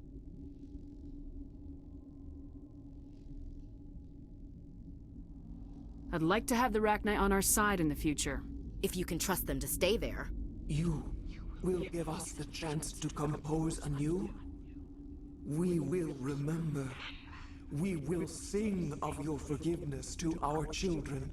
I'd like to have the Rachni on our side in the future. If you can trust them to stay there. You will give us the chance to compose anew? We will remember. We will sing of your forgiveness to our children.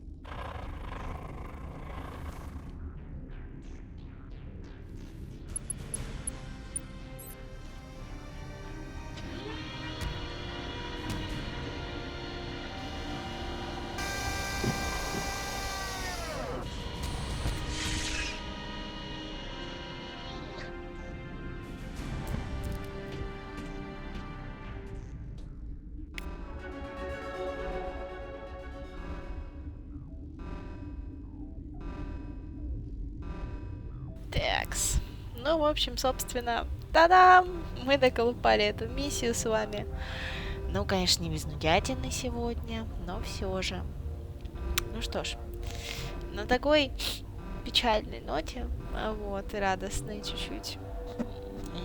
Такс. Ну, в общем, собственно, та-дам! Мы доколупали эту миссию с вами. Ну, конечно, не без нудятины сегодня, но все же. Ну что ж, на такой печальной ноте, вот, и радостной чуть-чуть,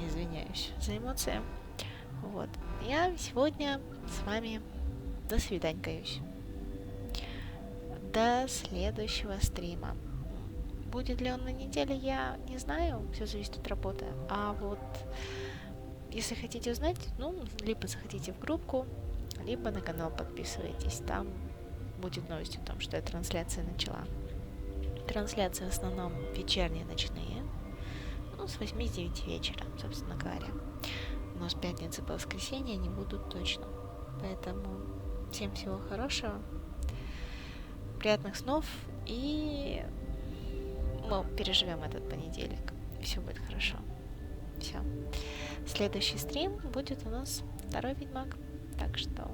извиняюсь за эмоции, вот, я сегодня с вами до свиданькаюсь. До следующего стрима. Будет ли он на неделе, я не знаю, все зависит от работы. А вот, если хотите узнать, ну, либо заходите в группу, либо на канал подписывайтесь. Там будет новость о том, что я трансляции начала. Трансляции в основном вечерние, ночные. Ну, с 8-9 вечера, собственно говоря. Но с пятницы по воскресенье они будут точно. Поэтому всем всего хорошего. Приятных снов и... мы переживем этот понедельник. Все будет хорошо. Все. Следующий стрим будет у нас второй Ведьмак. Так что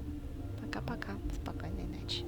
пока-пока. Спокойной ночи.